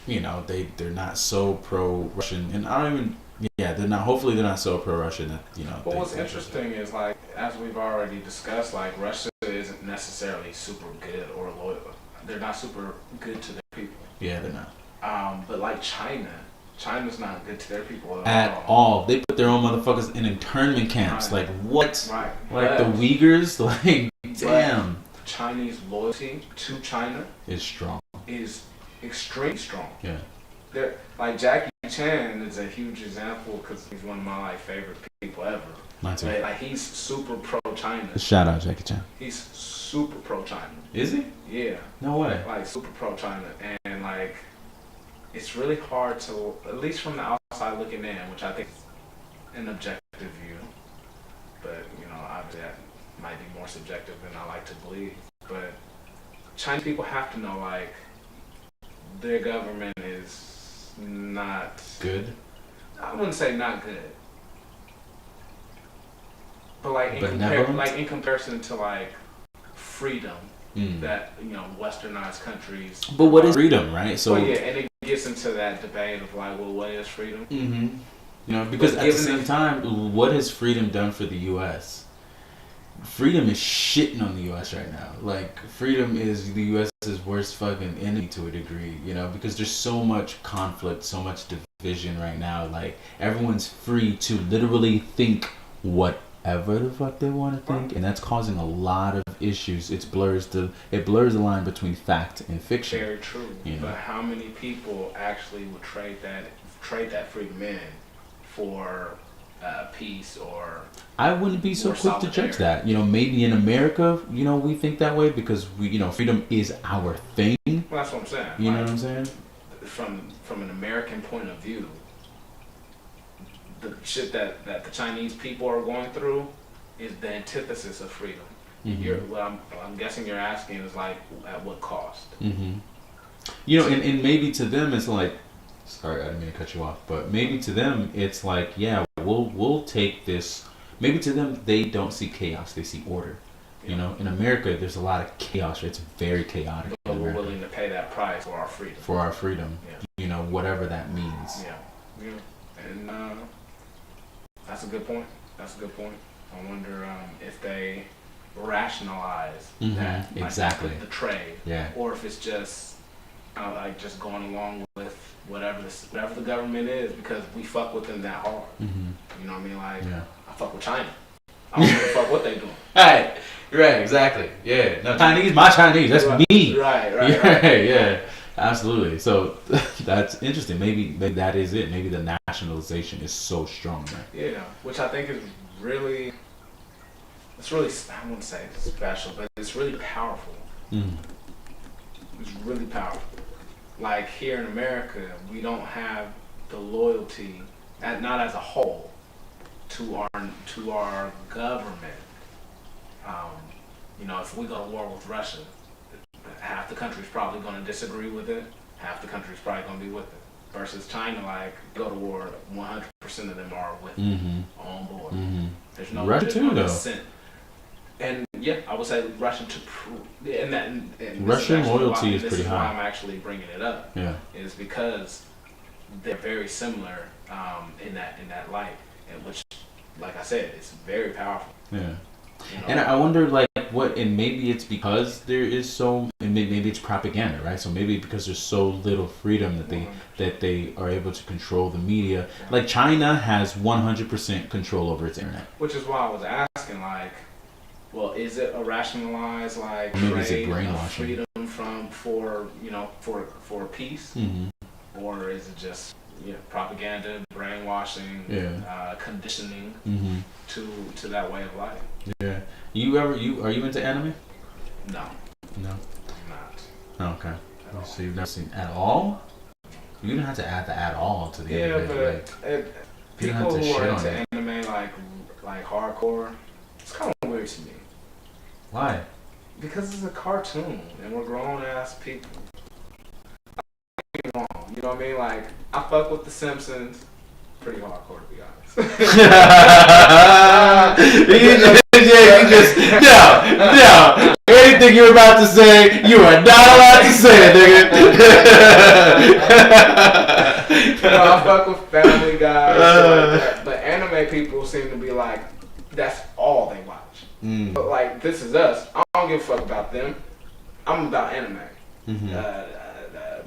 [SPEAKER 2] you know, they're not so pro-Russian, and I don't even. Yeah, they're not. Hopefully, they're not so pro-Russian that you know.
[SPEAKER 1] But what's interesting is like as we've already discussed, like Russia isn't necessarily super good or loyal. They're not super good to their people.
[SPEAKER 2] Yeah, they're not.
[SPEAKER 1] But like China's not good to their people
[SPEAKER 2] at all. They put their own motherfuckers in internment camps.
[SPEAKER 1] Right.
[SPEAKER 2] Like what?
[SPEAKER 1] Right.
[SPEAKER 2] Like the Uyghurs. Like damn.
[SPEAKER 1] Chinese loyalty to China
[SPEAKER 2] is strong.
[SPEAKER 1] Is extremely strong.
[SPEAKER 2] Yeah.
[SPEAKER 1] They're, like Jackie Chan is a huge example because he's one of my favorite people ever.
[SPEAKER 2] Mine too.
[SPEAKER 1] Like he's super pro China.
[SPEAKER 2] Shout out Jackie Chan.
[SPEAKER 1] He's super pro China.
[SPEAKER 2] Is he?
[SPEAKER 1] Yeah.
[SPEAKER 2] No way.
[SPEAKER 1] Like super pro China, and like it's really hard to, at least from the outside looking in, which I think is an objective view, but you know, obviously that might be more subjective than I like to believe. But Chinese people have to know like their government is not
[SPEAKER 2] good.
[SPEAKER 1] I wouldn't say not good, but like in comparison to like freedom that you know westernized countries.
[SPEAKER 2] But what is freedom, right? So
[SPEAKER 1] yeah, and it gets into that debate of like, well, what is freedom?
[SPEAKER 2] You know, because at the same time, what has freedom done for the U.S.? Freedom is shitting on the U.S. right now. Like, freedom is the U.S.'s worst fucking enemy to a degree, you know, because there's so much conflict, so much division right now. Like, everyone's free to literally think whatever the fuck they want to think, and that's causing a lot of issues. It blurs the line between fact and fiction.
[SPEAKER 1] Very true. You know? But how many people actually would trade that freedom in for peace or.
[SPEAKER 2] I wouldn't be so quick to
[SPEAKER 1] solidarity.
[SPEAKER 2] judge that. Maybe in America, we think that way because freedom is our thing.
[SPEAKER 1] Well, that's what I'm saying.
[SPEAKER 2] You know what I'm saying?
[SPEAKER 1] From an American point of view, the shit that the Chinese people are going through is the antithesis of freedom.
[SPEAKER 2] Mm-hmm.
[SPEAKER 1] What I'm guessing you're asking is like, at what cost?
[SPEAKER 2] Mm-hmm. And maybe to them it's like, sorry, I didn't mean to cut you off, but maybe to them it's like, yeah, we'll take this. Maybe to them they don't see chaos, they see order. In America there's a lot of chaos. It's very chaotic.
[SPEAKER 1] But we're willing to pay that price for our freedom.
[SPEAKER 2] For our freedom, whatever that means.
[SPEAKER 1] Yeah. And that's a good point. I wonder if they rationalize that, like,
[SPEAKER 2] exactly,
[SPEAKER 1] the trade, or if it's just like just going along with whatever the government is because we fuck with them that hard. You know what I mean? Like, I fuck with China. I don't give a fuck what they doing.
[SPEAKER 2] Right, exactly. Yeah, no, Chinese, my Chinese, that's me. Right. Yeah, absolutely. So that's interesting. Maybe that is it. Maybe the nationalization is so strong there.
[SPEAKER 1] Yeah, which I think is really. It's really, I wouldn't say it's special, but it's really powerful. It's really powerful. Like here in America, we don't have the loyalty, not as a whole, to our government. If we go to war with Russia, half the country's probably going to disagree with it. Half the country's probably going to be with it. Versus China, like, go to war, 100% of them are with it, on board. There's no
[SPEAKER 2] Russia too, though.
[SPEAKER 1] dissent. And yeah, I would say Russian
[SPEAKER 2] Russian loyalty is pretty high.
[SPEAKER 1] Why I'm actually bringing it up.
[SPEAKER 2] Yeah,
[SPEAKER 1] is because they're very similar in that light, and which, like I said, it's very powerful.
[SPEAKER 2] Yeah. And I wonder, like, and maybe it's because there is so, and maybe it's propaganda, right? So maybe because there's so little freedom that they are able to control the media. Like China has 100% control over its internet.
[SPEAKER 1] Which is why I was asking, like, well, is it a rationalized like
[SPEAKER 2] maybe it's
[SPEAKER 1] trade
[SPEAKER 2] a brainwashing.
[SPEAKER 1] of freedom for peace, or is it just propaganda, brainwashing, conditioning to that way of life?
[SPEAKER 2] Yeah. Are you into anime?
[SPEAKER 1] No.
[SPEAKER 2] No.
[SPEAKER 1] I'm not.
[SPEAKER 2] Okay. So you've never seen at all? You don't have to add the at all to the end of it.
[SPEAKER 1] But people who are into anime like hardcore, it's kind of weird to me.
[SPEAKER 2] Why?
[SPEAKER 1] Because it's a cartoon and we're grown ass people. You know what I mean? Like, I fuck with The Simpsons. Pretty hardcore, to be honest.
[SPEAKER 2] No. Anything you're about to say, you are not allowed to say it, nigga.
[SPEAKER 1] I fuck with Family Guy, like that. But anime people seem to be like, that's all they watch. But like, This Is Us, I don't give a fuck about them. I'm about anime.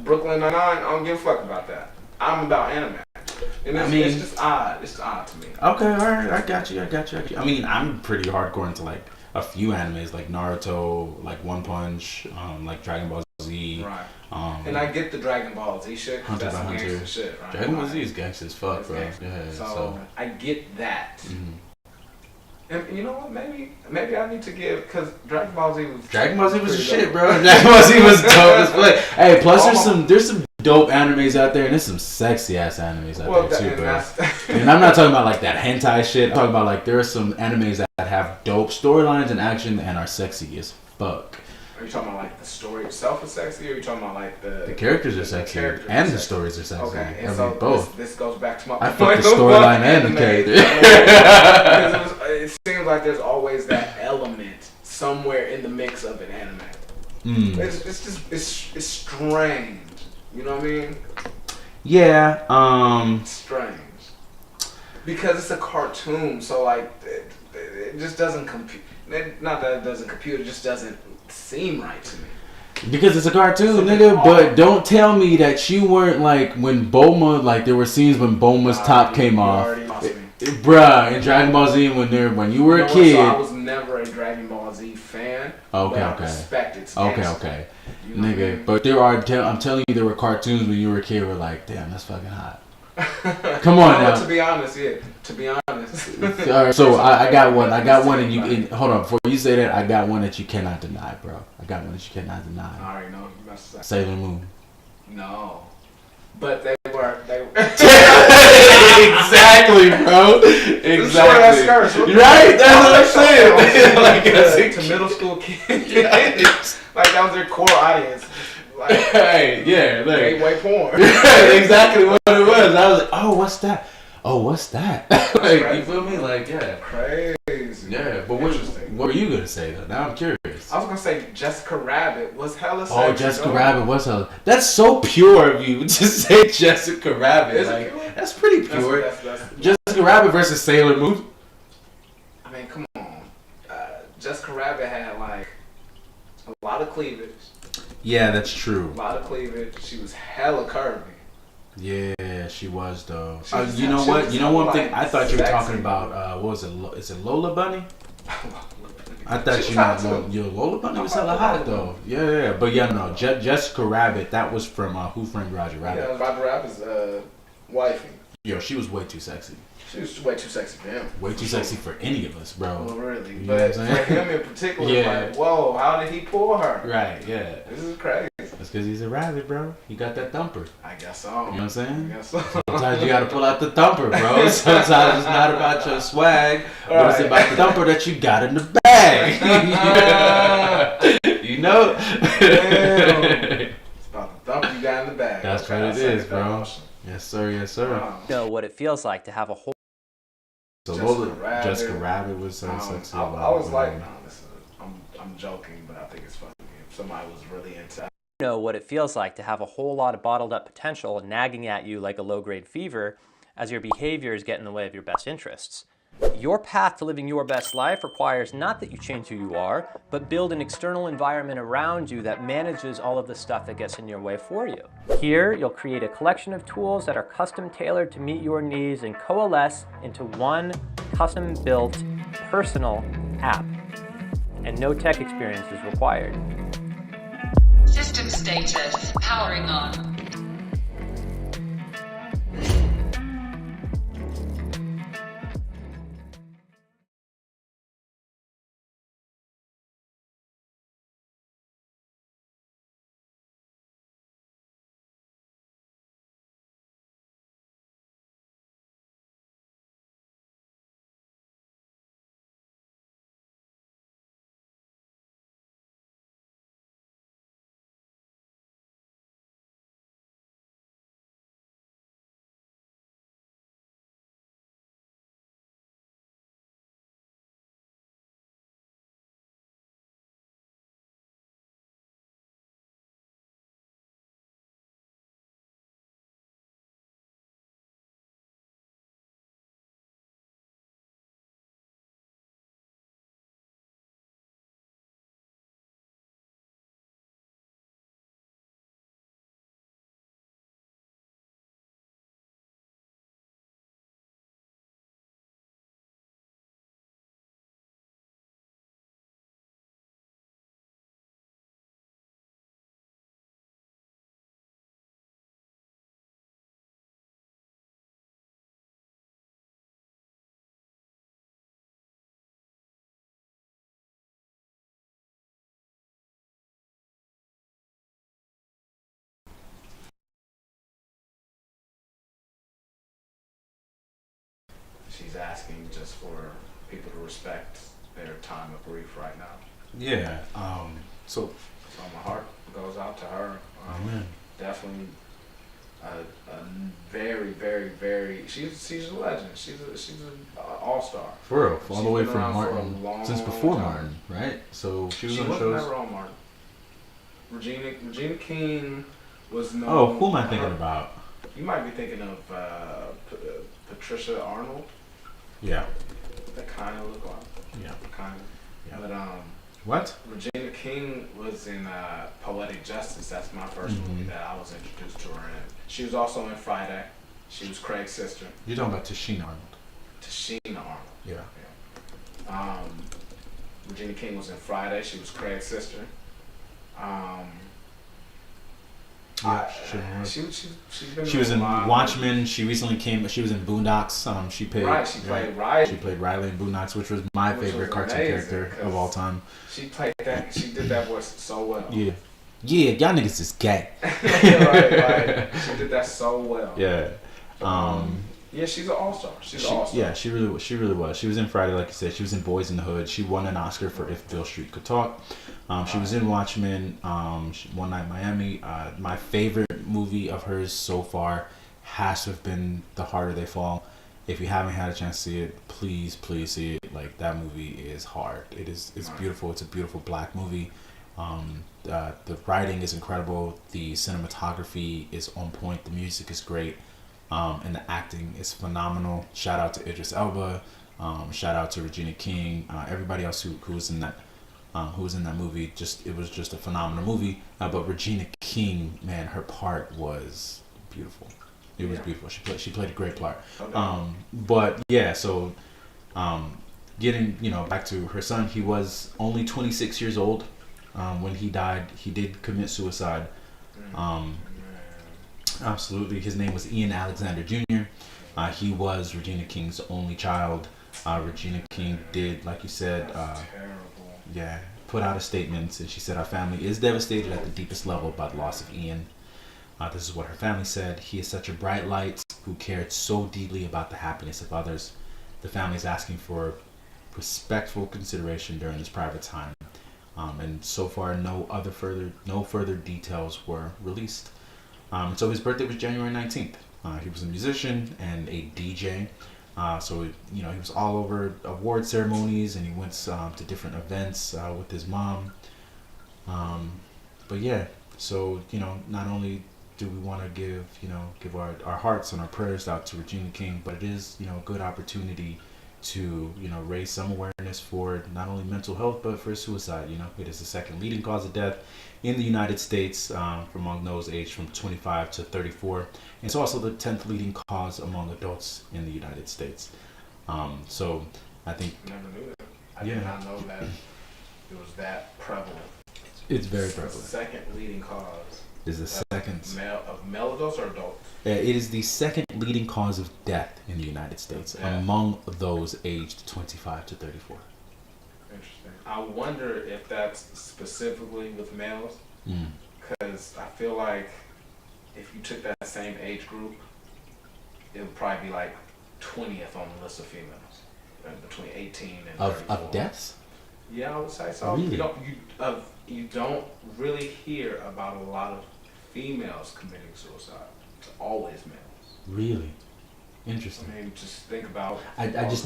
[SPEAKER 1] Brooklyn Nine-Nine, I don't give a fuck about that. I'm about anime. And it's just odd. It's odd to me.
[SPEAKER 2] Okay, alright, I got you. I mean, I'm pretty hardcore into like a few animes like Naruto, like One Punch, like Dragon Ball Z.
[SPEAKER 1] Right. And I get the Dragon Ball Z shit.
[SPEAKER 2] Hunter
[SPEAKER 1] that's
[SPEAKER 2] by
[SPEAKER 1] some
[SPEAKER 2] Hunter.
[SPEAKER 1] gangster shit, right?
[SPEAKER 2] Dragon Ball Z is gangster as fuck,
[SPEAKER 1] It's
[SPEAKER 2] bro.
[SPEAKER 1] gangster.
[SPEAKER 2] Yeah,
[SPEAKER 1] So I get that. And you know what? Maybe I need to give, because Dragon Ball Z was
[SPEAKER 2] the shit, bro. Dragon Ball Z was dope as fuck. Hey, plus there's some dope animes out there, and there's some sexy ass animes out there too, bro. And I'm not talking about like that hentai shit. I'm talking about like there are some animes that have dope storylines and action and are sexy as fuck.
[SPEAKER 1] Are you talking about like the story itself is sexy, or are you talking about like the
[SPEAKER 2] characters are sexy and the stories are sexy?
[SPEAKER 1] Okay, and
[SPEAKER 2] so both.
[SPEAKER 1] This goes back to my
[SPEAKER 2] I fuck the storyline and the character.
[SPEAKER 1] It seems like there's always that element somewhere in the mix of an anime. It's strange. You know what I mean?
[SPEAKER 2] Yeah.
[SPEAKER 1] Strange. Because it's a cartoon, so like it just doesn't compute. Not that it doesn't compute. It just doesn't seem right to me.
[SPEAKER 2] Because it's a cartoon, nigga. But don't tell me that you weren't like when Bulma, like there were scenes when Bulma's top came off. Bruh, in Dragon Ball Z when you were a kid.
[SPEAKER 1] So I was never a Dragon Ball Z fan.
[SPEAKER 2] Okay.
[SPEAKER 1] I respect it.
[SPEAKER 2] Okay. You know nigga, but there are. I'm telling you, there were cartoons when you were a kid. Were like, damn, that's fucking hot. Come on now.
[SPEAKER 1] To be honest, yeah. To be honest.
[SPEAKER 2] All right, so I got one. I got one, and you hold on. Before you say that, I got one that you cannot deny, bro. I got one that you cannot
[SPEAKER 1] I
[SPEAKER 2] deny.
[SPEAKER 1] already know. You must say.
[SPEAKER 2] Sailor Moon.
[SPEAKER 1] No. But they were.
[SPEAKER 2] Exactly, bro. Exactly. Right? That's what I'm saying. Like
[SPEAKER 1] to middle school kids. Like that was their core audience. Like,
[SPEAKER 2] hey, yeah, like
[SPEAKER 1] gateway porn.
[SPEAKER 2] exactly what it was. I was like, oh, what's that? Oh, what's that? Like, you feel me? Like, yeah.
[SPEAKER 1] Crazy.
[SPEAKER 2] Yeah, but what were you gonna say though? Now I'm curious.
[SPEAKER 1] I was gonna say Jessica Rabbit was hella sexy.
[SPEAKER 2] Oh, Jessica Rabbit was hella. That's so pure of you to say Jessica Rabbit.
[SPEAKER 1] Is
[SPEAKER 2] like,
[SPEAKER 1] it pure?
[SPEAKER 2] That's pretty pure.
[SPEAKER 1] That's
[SPEAKER 2] Jessica Rabbit versus Sailor Moon.
[SPEAKER 1] I mean, come on. Jessica Rabbit had like a lot of cleavage.
[SPEAKER 2] Yeah, that's true.
[SPEAKER 1] A lot of cleavage. She was hella curvy.
[SPEAKER 2] Yeah, she was though.
[SPEAKER 1] Was,
[SPEAKER 2] you know what? You know one
[SPEAKER 1] like,
[SPEAKER 2] thing? I thought you were
[SPEAKER 1] sexy.
[SPEAKER 2] talking about. What was it? Is it Lola Bunny? I thought you meant Lola Bunny was hella hot though. Yeah. But yeah, no. Jessica Rabbit. That was from Who Framed Roger Rabbit.
[SPEAKER 1] Yeah, Roger Rabbit's wifey.
[SPEAKER 2] Yo, she was way too sexy.
[SPEAKER 1] She was way too sexy for him.
[SPEAKER 2] Way too sexy for any of us, bro.
[SPEAKER 1] Well, really.
[SPEAKER 2] You know
[SPEAKER 1] But
[SPEAKER 2] what I'm saying?
[SPEAKER 1] for him in particular,
[SPEAKER 2] Yeah.
[SPEAKER 1] like, whoa, how did he pull her?
[SPEAKER 2] Right. Yeah.
[SPEAKER 1] This is crazy.
[SPEAKER 2] That's because he's a rabbit, bro. He got that thumper.
[SPEAKER 1] I guess so.
[SPEAKER 2] You know what I'm saying?
[SPEAKER 1] I guess so.
[SPEAKER 2] Sometimes you gotta pull out the thumper, bro. Sometimes it's not about your swag, but it's about the thumper that you got in the bag. You know?
[SPEAKER 1] Damn. It's about the thumper you got in the bag.
[SPEAKER 2] That's what it is, bro. Yes, sir. Yes, sir.
[SPEAKER 4] Know what it feels like to have a whole.
[SPEAKER 2] So
[SPEAKER 1] Jessica
[SPEAKER 2] Rabbit was so sexy.
[SPEAKER 1] I was like, no, listen, I'm joking, but I think it's funny. If somebody was really into
[SPEAKER 4] Know what it feels like to have a whole lot of bottled up potential nagging at you like a low-grade fever as your behaviors get in the way of your best interests. Your path to living your best life requires not that you change who you are, but build an external environment around you that manages all of the stuff that gets in your way for you. Here, you'll create a collection of tools that are custom tailored to meet your needs and coalesce into one custom-built personal app. And no tech experience is required.
[SPEAKER 5] System status, powering on.
[SPEAKER 1] she's asking just for people to respect their time of grief right now.
[SPEAKER 2] Yeah. So
[SPEAKER 1] my heart goes out to her. Definitely a very, very, very. She's a legend. She's an all-star.
[SPEAKER 2] for real, all the way
[SPEAKER 1] been
[SPEAKER 2] from
[SPEAKER 1] around for a
[SPEAKER 2] Martin,
[SPEAKER 1] long
[SPEAKER 2] since before
[SPEAKER 1] time.
[SPEAKER 2] Martin, right? So she was
[SPEAKER 1] She
[SPEAKER 2] on
[SPEAKER 1] was
[SPEAKER 2] shows.
[SPEAKER 1] never on Martin. Regina King was known.
[SPEAKER 2] Oh, who am I thinking about?
[SPEAKER 1] You might be thinking of Patricia Arnold.
[SPEAKER 2] Yeah.
[SPEAKER 1] That kind of look like.
[SPEAKER 2] Yeah.
[SPEAKER 1] Kind of.
[SPEAKER 2] Yeah.
[SPEAKER 1] But
[SPEAKER 2] What?
[SPEAKER 1] Regina King was in Poetic Justice. That's my 1st movie that I was introduced to her in. She was also in Friday. She was Craig's sister.
[SPEAKER 2] You're talking about Tashina Arnold.
[SPEAKER 1] Tashina Arnold.
[SPEAKER 2] Yeah.
[SPEAKER 1] Regina King was in Friday. She was Craig's sister.
[SPEAKER 2] She was in Watchmen. She recently came. She was in Boondocks. She played Riley. She played Riley in Boondocks, which was my favorite cartoon character of all time.
[SPEAKER 1] She played that. She did that voice so well.
[SPEAKER 2] Yeah, y'all niggas is gay.
[SPEAKER 1] Right. She did that so well.
[SPEAKER 2] Yeah.
[SPEAKER 1] Yeah, she's an all-star. She's an all-star.
[SPEAKER 2] Yeah, she really was. She was in Friday, like you said. She was in Boys in the Hood. She won an Oscar for If Beale Street Could Talk. She was in Watchmen. One Night in Miami. My favorite movie of hers so far has to have been The Harder They Fall. If you haven't had a chance to see it, please see it. Like, that movie is hard. It's beautiful. It's a beautiful black movie. The writing is incredible. The cinematography is on point. The music is great. And the acting is phenomenal. Shout out to Idris Elba. Shout out to Regina King. Everybody else who was in that movie. It was just a phenomenal movie. But Regina King, man, her part was beautiful. It was beautiful. She played a great part. But yeah, so getting back to her son, he was only 26 years old when he died. He did commit suicide. Absolutely. His name was Ian Alexander Jr. He was Regina King's only child. Regina King did, like you said, put out a statement, and she said, "Our family is devastated at the deepest level by the loss of Ian. This is what her family said. He is such a bright light who cared so deeply about the happiness of others. The family is asking for respectful consideration during this private time." And so far, no further details were released. So his birthday was January 19th. He was a musician and a DJ. So he was all over award ceremonies, and he went to different events with his mom. But yeah, so not only do we want to give our hearts and our prayers out to Regina King, but it is a good opportunity to raise some awareness for not only mental health but for suicide. It is the second leading cause of death in the United States among those aged from 25 to 34. And it's also the 10th leading cause among adults in the United States. So I think
[SPEAKER 1] I never knew that. I did not know that it was that prevalent.
[SPEAKER 2] It's very prevalent.
[SPEAKER 1] The second leading cause
[SPEAKER 2] is the second
[SPEAKER 1] of male adults or adults?
[SPEAKER 2] It is the second leading cause of death in the United States among those aged 25 to 34.
[SPEAKER 1] Interesting. I wonder if that's specifically with males, because I feel like if you took that same age group, it would probably be like 20th on the list of females, between 18 and 34.
[SPEAKER 2] Of deaths?
[SPEAKER 1] Yeah, I would say so.
[SPEAKER 2] Really?
[SPEAKER 1] You don't really hear about a lot of females committing suicide. It's always males.
[SPEAKER 2] Really? Interesting.
[SPEAKER 1] I mean, just think about... I don't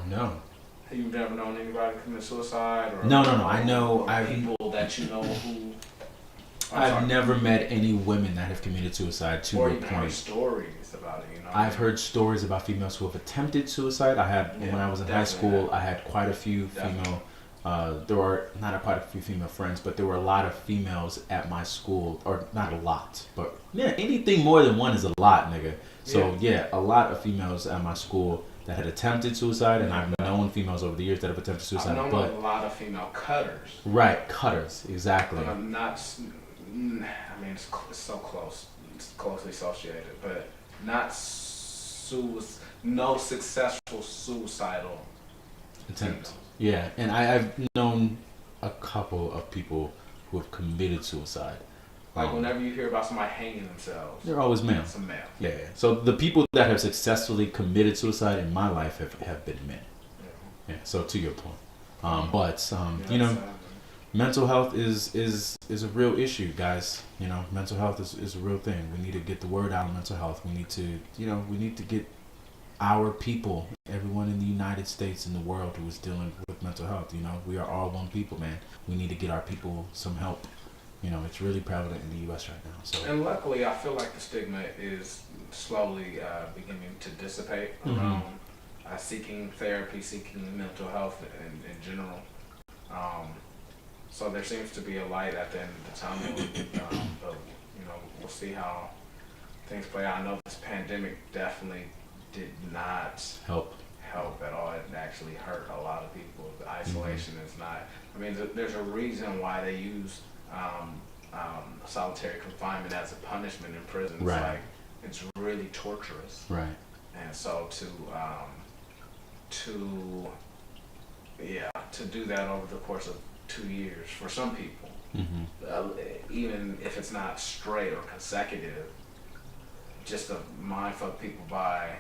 [SPEAKER 2] know.
[SPEAKER 1] You've never known anybody commit suicide? Or
[SPEAKER 2] No. I know...
[SPEAKER 1] people that you know who...
[SPEAKER 2] I've never met any women that have committed suicide to
[SPEAKER 1] or
[SPEAKER 2] your
[SPEAKER 1] even
[SPEAKER 2] point.
[SPEAKER 1] heard stories about it,
[SPEAKER 2] I've heard stories about females who have attempted suicide. When I was in high school, I had quite a few female... there were not quite a few female friends, but there were a lot of females at my school, or not a lot, but anything more than one is a lot, nigga. So a lot of females at my school that had attempted suicide, and I've known females over the years that have attempted suicide.
[SPEAKER 1] I've known a lot of female cutters.
[SPEAKER 2] Right, cutters, exactly.
[SPEAKER 1] But I'm not. I mean, it's so close. It's closely associated, but not no successful suicidal
[SPEAKER 2] attempt. Yeah, and I've known a couple of people who have committed suicide.
[SPEAKER 1] Like whenever you hear about somebody hanging themselves,
[SPEAKER 2] they're always male.
[SPEAKER 1] It's a male.
[SPEAKER 2] Yeah. So the people that have successfully committed suicide in my life have been men. Yeah. So to your point, mental health is a real issue, guys. Mental health is a real thing. We need to get the word out on mental health. We need to get our people, everyone in the United States and the world who is dealing with mental health. We are all one people, man. We need to get our people some help. It's really prevalent in the U.S. right now. So.
[SPEAKER 1] And luckily, I feel like the stigma is slowly beginning to dissipate around seeking therapy, seeking mental health in general. So there seems to be a light at the end of the tunnel. But we'll see how things play out. I know this pandemic definitely did not help at all. It actually hurt a lot of people. The isolation is not. I mean, there's a reason why they use solitary confinement as a punishment in prison. It's
[SPEAKER 2] Right.
[SPEAKER 1] like it's really torturous.
[SPEAKER 2] Right.
[SPEAKER 1] And so to do that over the course of 2 years for some people, even if it's not straight or consecutive, just to mind fuck people by,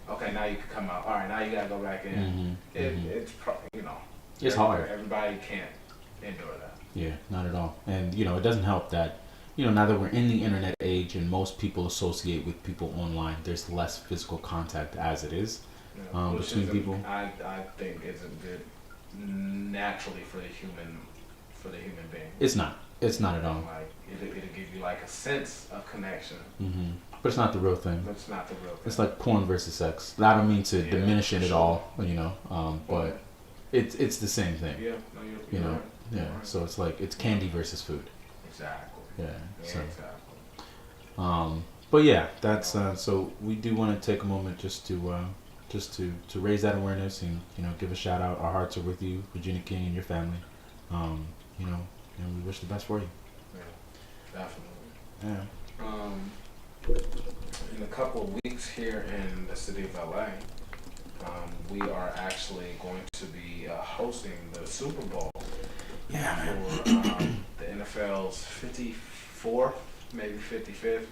[SPEAKER 1] okay, now you can come out. All right, now you gotta go back in. It's
[SPEAKER 2] It's hard.
[SPEAKER 1] Everybody can't endure that.
[SPEAKER 2] Yeah, not at all. And it doesn't help that now that we're in the internet age and most people associate with people online, there's less physical contact as it is between people.
[SPEAKER 1] I think isn't good naturally for the human being.
[SPEAKER 2] It's not at all.
[SPEAKER 1] Like it'll give you like a sense of connection.
[SPEAKER 2] But it's not the real thing.
[SPEAKER 1] But it's not the real thing.
[SPEAKER 2] It's like porn versus sex. I don't mean to diminish it at all, but it's the same thing.
[SPEAKER 1] Yeah, no, you're right.
[SPEAKER 2] Yeah.
[SPEAKER 1] You're right.
[SPEAKER 2] So it's like it's candy versus food.
[SPEAKER 1] Exactly.
[SPEAKER 2] Yeah. So,
[SPEAKER 1] Exactly.
[SPEAKER 2] but yeah, that's so we do want to take a moment just to raise that awareness and give a shout out. Our hearts are with you, Virginia King, and your family. And we wish the best for you.
[SPEAKER 1] Yeah, definitely.
[SPEAKER 2] Yeah.
[SPEAKER 1] In a couple of weeks here in the city of LA, we are actually going to be hosting the Super Bowl.
[SPEAKER 2] Yeah, man.
[SPEAKER 1] For the NFL's 54th, maybe 55th.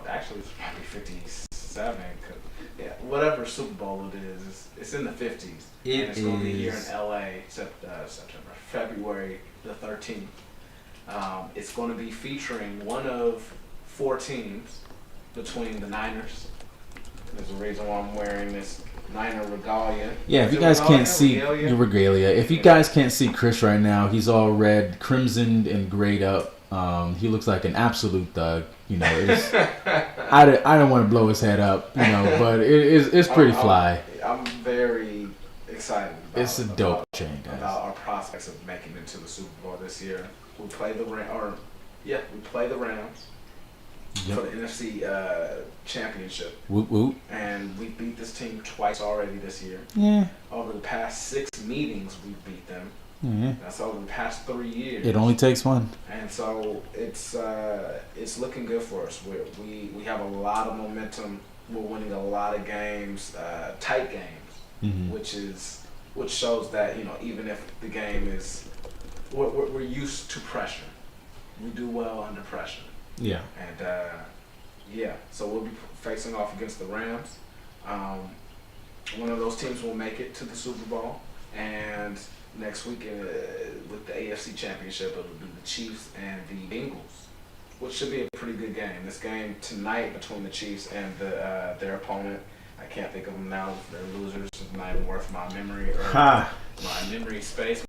[SPEAKER 1] Actually it's probably 57. Whatever Super Bowl it is, it's in the 50s. And it's going to be here in LA, February the 13th. It's going to be featuring one of 4 teams between the Niners. There's a reason why I'm wearing this Niner regalia.
[SPEAKER 2] Yeah, if you guys can't see your regalia, if you guys can't see Chris right now, he's all red, crimsoned, and grayed up. He looks like an absolute thug. I don't want to blow his head up, but it's pretty fly.
[SPEAKER 1] I'm very excited.
[SPEAKER 2] It's a dope chain, guys.
[SPEAKER 1] About our prospects of making it to the Super Bowl this year. We play the Rams.
[SPEAKER 2] Yep.
[SPEAKER 1] For the NFC Championship.
[SPEAKER 2] Whoop whoop.
[SPEAKER 1] And we beat this team twice already this year.
[SPEAKER 2] Yeah.
[SPEAKER 1] Over the past 6 meetings, we beat them.
[SPEAKER 2] Mm-hmm.
[SPEAKER 1] That's over the past 3 years.
[SPEAKER 2] It only takes one.
[SPEAKER 1] And so it's looking good for us. We have a lot of momentum. We're winning a lot of games, tight games, which shows that even if the game is, we're used to pressure. We do well under pressure.
[SPEAKER 2] Yeah.
[SPEAKER 1] And so we'll be facing off against the Rams. One of those teams will make it to the Super Bowl, and next week with the AFC Championship, it'll be the Chiefs and the Bengals, which should be a pretty good game. This game tonight between the Chiefs and their opponent, I can't think of them now. They're losers. It's not even worth my memory or my memory space.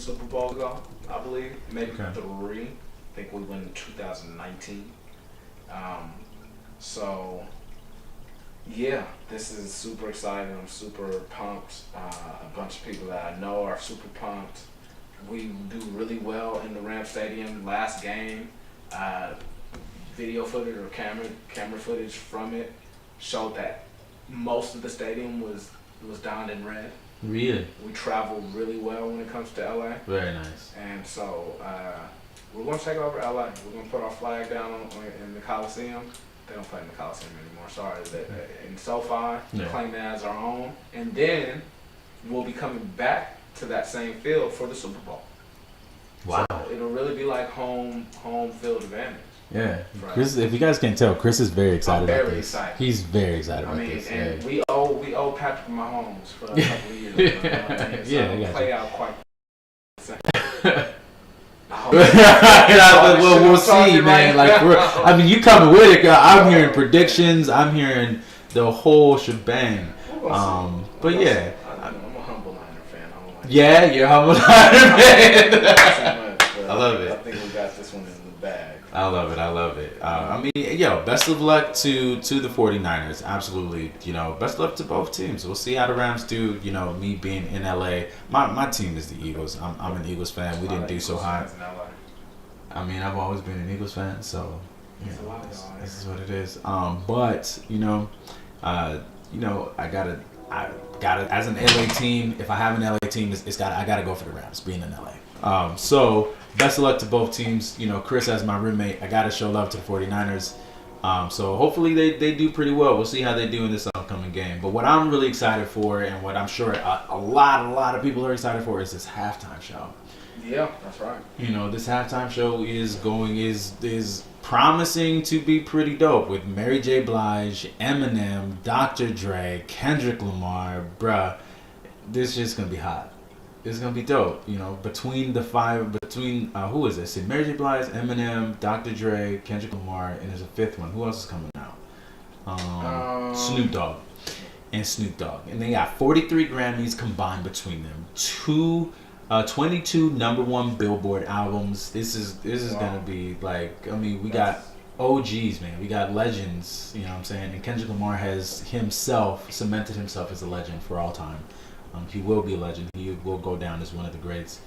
[SPEAKER 1] Super Bowl ago, I believe. Maybe
[SPEAKER 2] Okay.
[SPEAKER 1] 3. I think we went in 2019. So, yeah, this is super exciting. I'm super pumped. A bunch of people that I know are super pumped. We do really well in the Ram Stadium. Last game, video footage or camera footage from it showed that most of the stadium was donned in red.
[SPEAKER 2] Really?
[SPEAKER 1] We travel really well when it comes to LA,
[SPEAKER 2] Very nice.
[SPEAKER 1] and so we're going to take over LA. We're going to put our flag down in the Coliseum. They don't play in the Coliseum anymore. Sorry, in SoFi,
[SPEAKER 2] Yeah.
[SPEAKER 1] claim that as our own, and then we'll be coming back to that same field for the Super Bowl.
[SPEAKER 2] Wow.
[SPEAKER 1] So it'll really be like home field advantage.
[SPEAKER 2] Yeah.
[SPEAKER 1] Right.
[SPEAKER 2] Chris, if you guys can't tell, Chris is very excited
[SPEAKER 1] I'm
[SPEAKER 2] about
[SPEAKER 1] very
[SPEAKER 2] this.
[SPEAKER 1] excited.
[SPEAKER 2] He's very excited
[SPEAKER 1] I
[SPEAKER 2] about
[SPEAKER 1] mean,
[SPEAKER 2] this.
[SPEAKER 1] and
[SPEAKER 2] Yeah.
[SPEAKER 1] we owe Patrick Mahomes for a couple of years. So
[SPEAKER 2] Yeah, I got
[SPEAKER 1] it'll play
[SPEAKER 2] you.
[SPEAKER 1] out quite.
[SPEAKER 2] Well, we'll see, man. Like, I mean, you coming with it. I'm hearing predictions. I'm hearing the whole shebang. But yeah,
[SPEAKER 1] I'm a humble Niner fan. I don't like
[SPEAKER 2] yeah, you're humble Niner fan.
[SPEAKER 1] it too much, but
[SPEAKER 2] I love it.
[SPEAKER 1] I think we got this one in the bag.
[SPEAKER 2] I love it. I love it. I mean, yo, best of luck to the 49ers. Absolutely. You know, best of luck to both teams. We'll see how the Rams do. You know, me being in LA, my team is the Eagles. I'm an Eagles fan. We didn't do so hot. I mean, I've always been an Eagles fan, so yeah,
[SPEAKER 1] There's a lot of y'all
[SPEAKER 2] this is what it is. But you know, I gotta as an LA team. If I have an LA team, I gotta go for the Rams, being in LA. So best of luck to both teams. You know, Chris as my roommate, I gotta show love to the 49ers. So hopefully they do pretty well. We'll see how they do in this upcoming game. But what I'm really excited for, and what I'm sure a lot of people are excited for, is this halftime show.
[SPEAKER 1] Yeah, that's right.
[SPEAKER 2] You know, this halftime show is promising to be pretty dope with Mary J. Blige, Eminem, Dr. Dre, Kendrick Lamar, bruh. This is just gonna be hot. It's gonna be dope. You know, between who is this? Mary J. Blige, Eminem, Dr. Dre, Kendrick Lamar, and there's a fifth one. Who else is coming out? Snoop Dogg. And they got 43 Grammys combined between them. 22 #1 Billboard albums. This is gonna be like, I mean, we got OGs, man. We got legends, you know what I'm saying? And Kendrick Lamar has cemented himself as a legend for all time. He will be a legend. He will go down as one of the greats.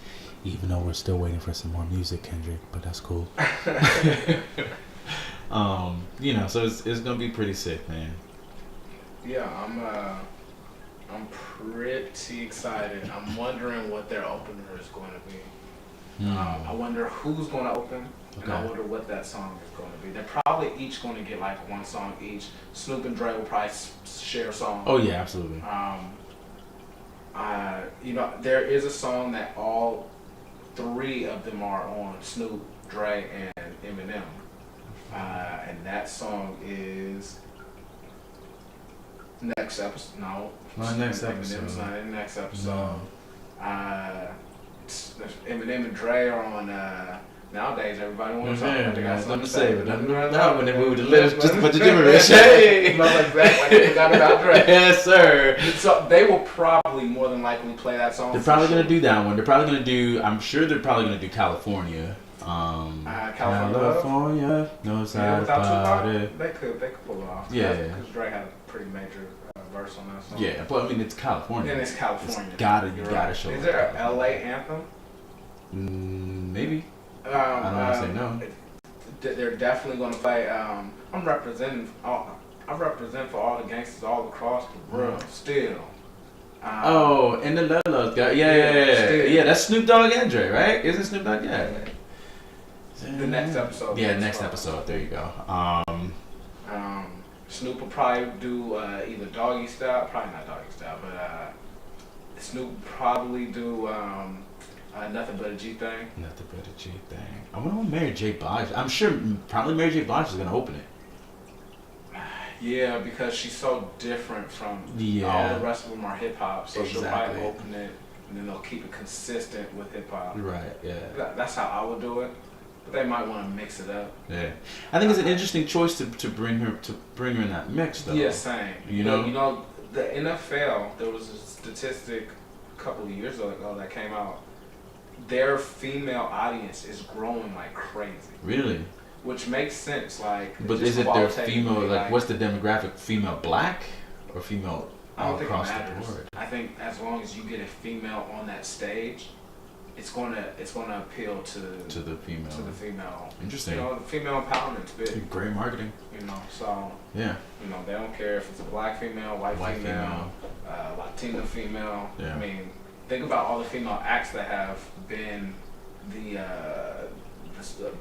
[SPEAKER 2] Even though we're still waiting for some more music, Kendrick, but that's cool. You know, so it's gonna be pretty sick, man.
[SPEAKER 1] Yeah, I'm pretty excited. I'm wondering what their opener is going to be. I wonder who's going to open, and I wonder what that song is going to be. They're probably each going to get like one song each. Snoop and Dre will probably share a song.
[SPEAKER 2] Oh yeah, absolutely.
[SPEAKER 1] You know, there is a song that all 3 of them are on, Snoop, Dre, and Eminem. And that song is next episode. No.
[SPEAKER 2] Not next episode.
[SPEAKER 1] Eminem's not in the next episode. Eminem and Dre are on. Nowadays, everybody wants to talk about they got something to say, but nothing right now.
[SPEAKER 2] When they moved to lips, just a bunch of gibberish. Hey!
[SPEAKER 1] Exactly. They forgot about Dre.
[SPEAKER 2] Yes, sir.
[SPEAKER 1] So they will probably more than likely play that song.
[SPEAKER 2] They're probably gonna do that one. They're probably gonna do. I'm sure they're probably gonna do California. California knows how to party.
[SPEAKER 1] They could pull it off.
[SPEAKER 2] Yeah.
[SPEAKER 1] Because Dre had a pretty major verse on that song.
[SPEAKER 2] Yeah, but I mean it's California.
[SPEAKER 1] And it's California.
[SPEAKER 2] You gotta
[SPEAKER 1] right.
[SPEAKER 2] show.
[SPEAKER 1] Is there an LA anthem?
[SPEAKER 2] Maybe. I don't want to say no.
[SPEAKER 1] They're definitely gonna play. I'm representing for all the gangsters all across the world. Still.
[SPEAKER 2] And the Love guy. Yeah. That's Snoop Dogg and Dre, right? Isn't Snoop Dogg? Yeah.
[SPEAKER 1] The next episode.
[SPEAKER 2] Yeah, next episode. There you go.
[SPEAKER 1] Snoop will probably do either Doggy Style, probably not Doggy Style, but Snoop will probably do Nothing But a G Thing.
[SPEAKER 2] Nothing But a G Thing. I wonder what Mary J. Blige. I'm sure probably Mary J. Blige is gonna open it.
[SPEAKER 1] Yeah, because she's so different from all the rest of them are hip hop, so she'll probably open it, and then they'll keep it consistent with hip hop.
[SPEAKER 2] Right. Yeah.
[SPEAKER 1] That's how I would do it. But they might want to mix it up.
[SPEAKER 2] Yeah, I think it's an interesting choice to bring her in that mix though.
[SPEAKER 1] Yeah, same.
[SPEAKER 2] You know,
[SPEAKER 1] the NFL. There was a statistic a couple of years ago that came out. their female audience is growing like crazy.
[SPEAKER 2] Really?
[SPEAKER 1] Which makes sense, like.
[SPEAKER 2] But is it their female? Like, what's the demographic? Female black or female
[SPEAKER 1] I don't
[SPEAKER 2] all
[SPEAKER 1] think
[SPEAKER 2] across
[SPEAKER 1] it
[SPEAKER 2] the
[SPEAKER 1] matters.
[SPEAKER 2] board?
[SPEAKER 1] I think as long as you get a female on that stage, it's gonna appeal to
[SPEAKER 2] the female.
[SPEAKER 1] To the female.
[SPEAKER 2] Interesting.
[SPEAKER 1] You know, the female empowerment's big.
[SPEAKER 2] Great marketing.
[SPEAKER 1] You know, so.
[SPEAKER 2] Yeah.
[SPEAKER 1] You know, they don't care if it's a black female, white female. Latina female.
[SPEAKER 2] Yeah.
[SPEAKER 1] I mean, think about all the female acts that have been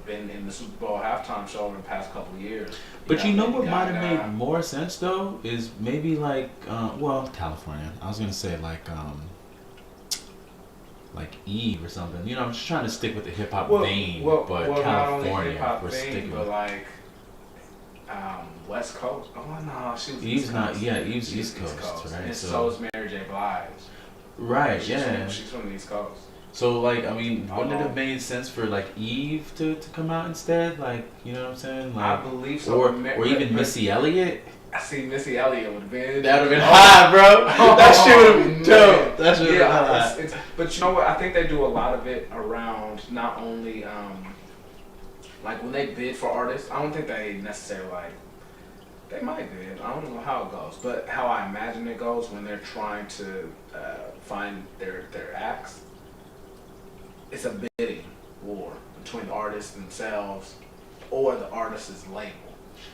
[SPEAKER 1] been in the Super Bowl halftime show over the past couple of years.
[SPEAKER 2] But you know what might have made more sense though is maybe like California. I was gonna say like Eve or something. You know, I'm just trying to stick with the hip hop vein, but California,
[SPEAKER 1] not only hip-hop
[SPEAKER 2] we're
[SPEAKER 1] vein,
[SPEAKER 2] sticking
[SPEAKER 1] but
[SPEAKER 2] with.
[SPEAKER 1] like West Coast. Oh no, she was
[SPEAKER 2] Eve's
[SPEAKER 1] East
[SPEAKER 2] not.
[SPEAKER 1] Coast.
[SPEAKER 2] Yeah, Eve's
[SPEAKER 1] She's
[SPEAKER 2] East Coast, right?
[SPEAKER 1] And
[SPEAKER 2] So
[SPEAKER 1] so is Mary J. Blige.
[SPEAKER 2] right,
[SPEAKER 1] She's
[SPEAKER 2] yeah.
[SPEAKER 1] she's from the East Coast.
[SPEAKER 2] So like, I mean, wouldn't it have made sense for like Eve to come out instead? Like, you know what I'm saying? Like,
[SPEAKER 1] I believe so.
[SPEAKER 2] Or even Missy Elliott.
[SPEAKER 1] I see Missy Elliott would have been.
[SPEAKER 2] That would have been hot, bro. That shit would have been dope. That shit would have been hot.
[SPEAKER 1] But you know what? I think they do a lot of it around not only like when they bid for artists. I don't think they necessarily like. They might bid. I don't know how it goes, but how I imagine it goes when they're trying to find their acts. It's a bidding war between the artists themselves or the artist's label.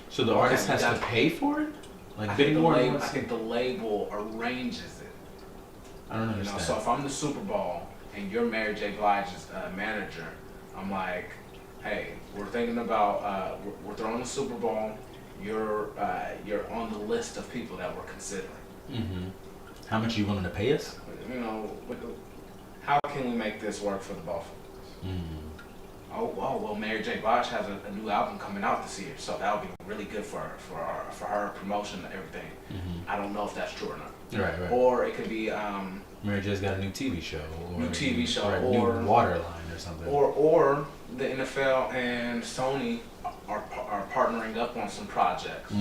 [SPEAKER 2] So the artist has to pay for it? Like bidding war?
[SPEAKER 1] I think the label arranges it.
[SPEAKER 2] I don't understand.
[SPEAKER 1] You know, so if I'm the Super Bowl and you're Mary J. Blige's manager, I'm like, hey, we're thinking about we're throwing the Super Bowl. You're on the list of people that we're considering.
[SPEAKER 2] Mm-hmm. How much are you willing to pay us?
[SPEAKER 1] You know, how can we make this work for the Buffaloes?
[SPEAKER 2] Mm-hmm.
[SPEAKER 1] Oh, well, Mary J. Blige has a new album coming out this year, so that would be really good for her promotion and everything.
[SPEAKER 2] Mm-hmm.
[SPEAKER 1] I don't know if that's true or not.
[SPEAKER 2] Right.
[SPEAKER 1] Or it could be
[SPEAKER 2] Mary J's got a new TV show, or
[SPEAKER 1] or
[SPEAKER 2] new water line or something.
[SPEAKER 1] Or the NFL and Sony are partnering up on some projects.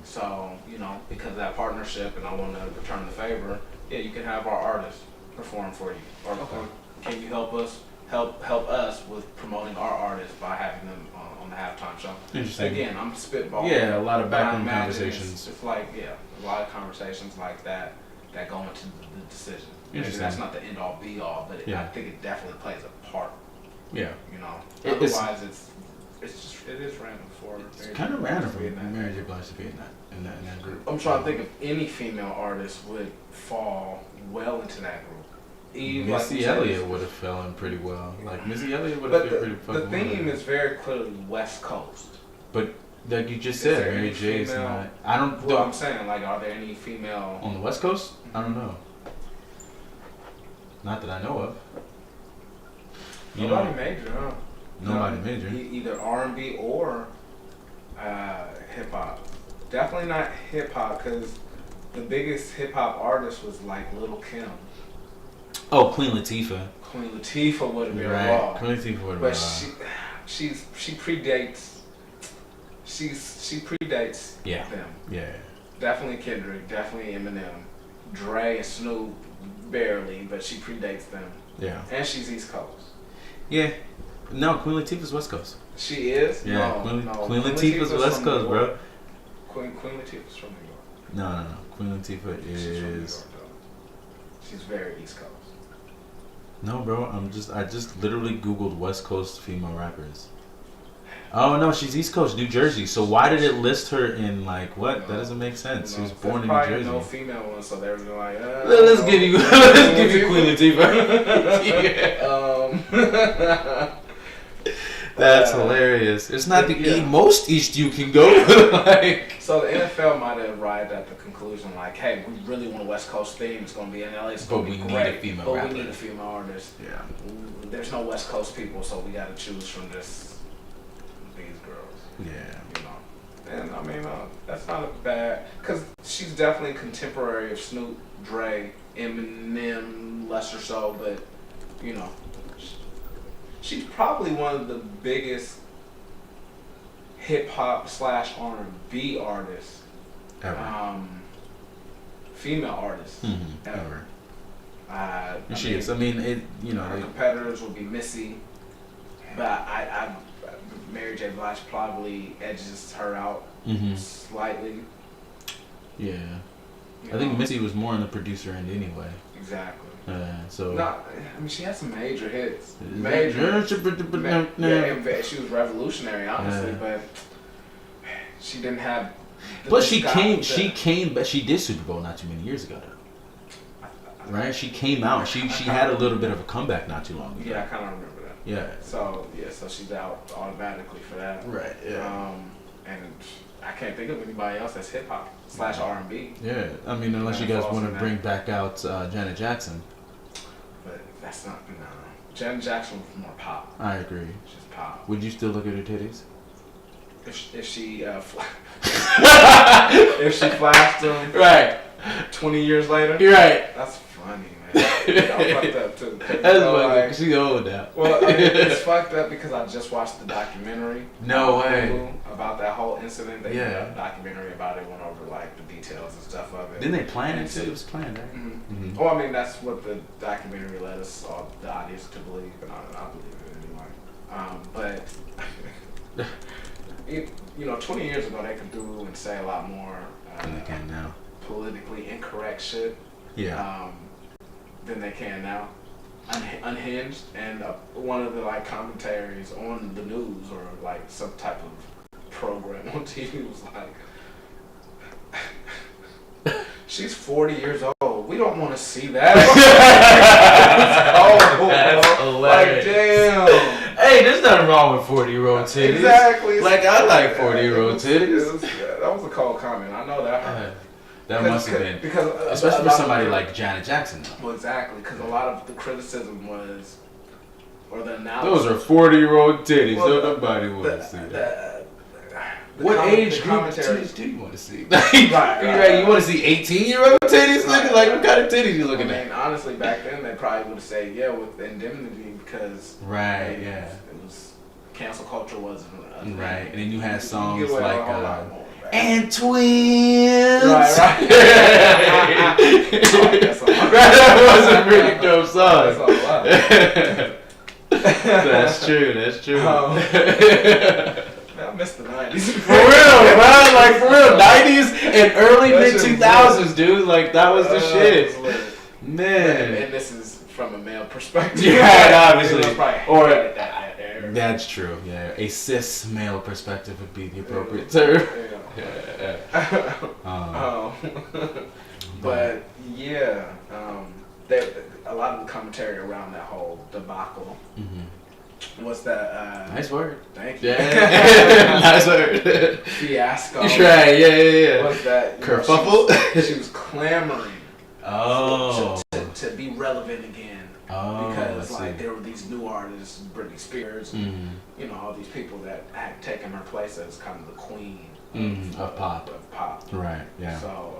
[SPEAKER 1] So, you know, because of that partnership, and I want to return the favor, yeah, you can have our artists perform for you. Or can you help us with promoting our artists by having them on the halftime show?
[SPEAKER 2] Interesting.
[SPEAKER 1] Again, I'm spitballing.
[SPEAKER 2] Yeah, a lot of backroom
[SPEAKER 1] but I imagine
[SPEAKER 2] conversations.
[SPEAKER 1] It's like, yeah, a lot of conversations like that go into the decision. Maybe
[SPEAKER 2] Interesting.
[SPEAKER 1] that's not the end all be all, but I think it definitely plays a part.
[SPEAKER 2] Yeah.
[SPEAKER 1] You know,
[SPEAKER 2] Otherwise
[SPEAKER 1] it is random for.
[SPEAKER 2] It's kind of random for Mary J. Blige to be in that group.
[SPEAKER 1] I'm trying to think if any female artist would fall well into that group.
[SPEAKER 2] Missy Elliott would have fell in pretty well. Like Missy Elliott would have fit pretty fucking well.
[SPEAKER 1] The theme is very clearly West Coast.
[SPEAKER 2] But like you just said, Mary J. is not. I don't.
[SPEAKER 1] Well, I'm saying, like, are there any female
[SPEAKER 2] on the West Coast? I don't know. Not that I know of.
[SPEAKER 1] Nobody major, huh?
[SPEAKER 2] Nobody major.
[SPEAKER 1] Either R&B or hip hop. Definitely not hip hop, because the biggest hip hop artist was like Lil' Kim.
[SPEAKER 2] Oh, Queen Latifah.
[SPEAKER 1] Queen Latifah would have been
[SPEAKER 2] right.
[SPEAKER 1] raw.
[SPEAKER 2] Queen Latifah would have
[SPEAKER 1] been
[SPEAKER 2] raw.
[SPEAKER 1] But she predates. She predates them.
[SPEAKER 2] Yeah.
[SPEAKER 1] Definitely Kendrick. Definitely Eminem. Dre and Snoop barely, but she predates them.
[SPEAKER 2] Yeah.
[SPEAKER 1] And she's East Coast.
[SPEAKER 2] Yeah. No, Queen Latifah's West Coast.
[SPEAKER 1] She is?
[SPEAKER 2] Yeah. Queen Latifah's West Coast, bro.
[SPEAKER 1] Queen Latifah's from New York.
[SPEAKER 2] No. Queen Latifah is.
[SPEAKER 1] She's from New York, though. She's very East Coast.
[SPEAKER 2] No, bro. I just literally Googled West Coast female rappers. Oh no, she's East Coast, New Jersey. So why did it list her in like what? No, that doesn't make sense. She was born in New Jersey.
[SPEAKER 1] No female one, so they were like,
[SPEAKER 2] let's give you Queen Latifah. That's hilarious. It's not the most east you can go. Like,
[SPEAKER 1] so the NFL might have arrived at the conclusion, like, hey, we really want a West Coast theme. It's going to be in LA. It's going to be great. We need a female artist.
[SPEAKER 2] Yeah.
[SPEAKER 1] There's no West Coast people, so we got to choose from these girls.
[SPEAKER 2] Yeah.
[SPEAKER 1] You know. And I mean, that's not a bad, because she's definitely contemporary of Snoop, Dre, Eminem, lesser so, but you know, she's probably one of the biggest hip hop / R&B artists,
[SPEAKER 2] ever.
[SPEAKER 1] Female artists
[SPEAKER 2] ever. She is. I mean,
[SPEAKER 1] her competitors will be Missy, but I Mary J. Blige probably edges her out slightly.
[SPEAKER 2] Yeah. I think Missy was more on the producer end anyway.
[SPEAKER 1] Exactly.
[SPEAKER 2] So.
[SPEAKER 1] No, I mean she had some major hits. Major. She was revolutionary, honestly, but she didn't have.
[SPEAKER 2] But she came, but she did Super Bowl not too many years ago, though. Right? She came out. She had a little bit of a comeback not too long ago.
[SPEAKER 1] Yeah, I kind of remember that.
[SPEAKER 2] Yeah.
[SPEAKER 1] So she's out automatically for that.
[SPEAKER 2] Right. Yeah.
[SPEAKER 1] And I can't think of anybody else that's hip hop / R&B.
[SPEAKER 2] Yeah. I mean, unless you guys want to bring back out Janet Jackson.
[SPEAKER 1] But that's not. No. Janet Jackson was more pop.
[SPEAKER 2] I agree.
[SPEAKER 1] She's pop.
[SPEAKER 2] Would you still look at her titties?
[SPEAKER 1] If she if she flashed them
[SPEAKER 2] right
[SPEAKER 1] 20 years later,
[SPEAKER 2] you're right.
[SPEAKER 1] That's funny, man. I'm fucked up too.
[SPEAKER 2] That's funny. She's old now.
[SPEAKER 1] Well, I mean, it's fucked up because I just watched the documentary.
[SPEAKER 2] No way.
[SPEAKER 1] About that whole incident. They did a documentary about it. Went over like the details and stuff of it.
[SPEAKER 2] Didn't they plan it too? It was planned, right?
[SPEAKER 1] Mm-hmm. Well, I mean, that's what the documentary led us, all the audience, to believe, and I believe it anyway. But. 20 years ago they could do and say a lot more
[SPEAKER 2] than they can now.
[SPEAKER 1] Politically incorrect shit.
[SPEAKER 2] Yeah.
[SPEAKER 1] Than they can now. Unhinged, and one of the commentaries on the news or some type of program on TV was like, "She's 40 years old. We don't want to see that."
[SPEAKER 2] That's hilarious.
[SPEAKER 1] Damn.
[SPEAKER 2] Hey, there's nothing wrong with 40-year-old titties.
[SPEAKER 1] Exactly.
[SPEAKER 2] I like 40-year-old titties.
[SPEAKER 1] That was a cold comment. I know that.
[SPEAKER 2] That must have been.
[SPEAKER 1] Because
[SPEAKER 2] especially for somebody like Janet Jackson, though.
[SPEAKER 1] Well, exactly. Because a lot of the criticism was, or the analysis.
[SPEAKER 2] Those are 40-year-old titties. Well, nobody wants to see that. What age group titties do you want to see? Right. You want to see 18-year-old titties? Right. What kind of titties you looking at?
[SPEAKER 1] Honestly, back then they probably would have said, with indemnity because it was cancel culture wasn't
[SPEAKER 2] right. And then you had songs
[SPEAKER 1] like
[SPEAKER 2] and twins.
[SPEAKER 1] Right.
[SPEAKER 2] That was a pretty dope song. That's true.
[SPEAKER 1] I missed the 90s.
[SPEAKER 2] For real, man. For real. 90s and early mid-2000s, dude. That was the shit. Man.
[SPEAKER 1] And this is from a male perspective.
[SPEAKER 2] Yeah, obviously.
[SPEAKER 1] Or
[SPEAKER 2] that's true, yeah. A cis male perspective would be the appropriate term.
[SPEAKER 1] But, a lot of the commentary around that whole debacle was that
[SPEAKER 2] nice word.
[SPEAKER 1] Thank you.
[SPEAKER 2] Yeah. Nice word.
[SPEAKER 1] Fiasco.
[SPEAKER 2] Right, yeah.
[SPEAKER 1] Was that
[SPEAKER 2] kerfuffle?
[SPEAKER 1] She was clamoring to be relevant again. Because there were these new artists, Britney Spears, and all these people that had taken her place as kind of the queen
[SPEAKER 2] of pop. Right. Yeah.
[SPEAKER 1] So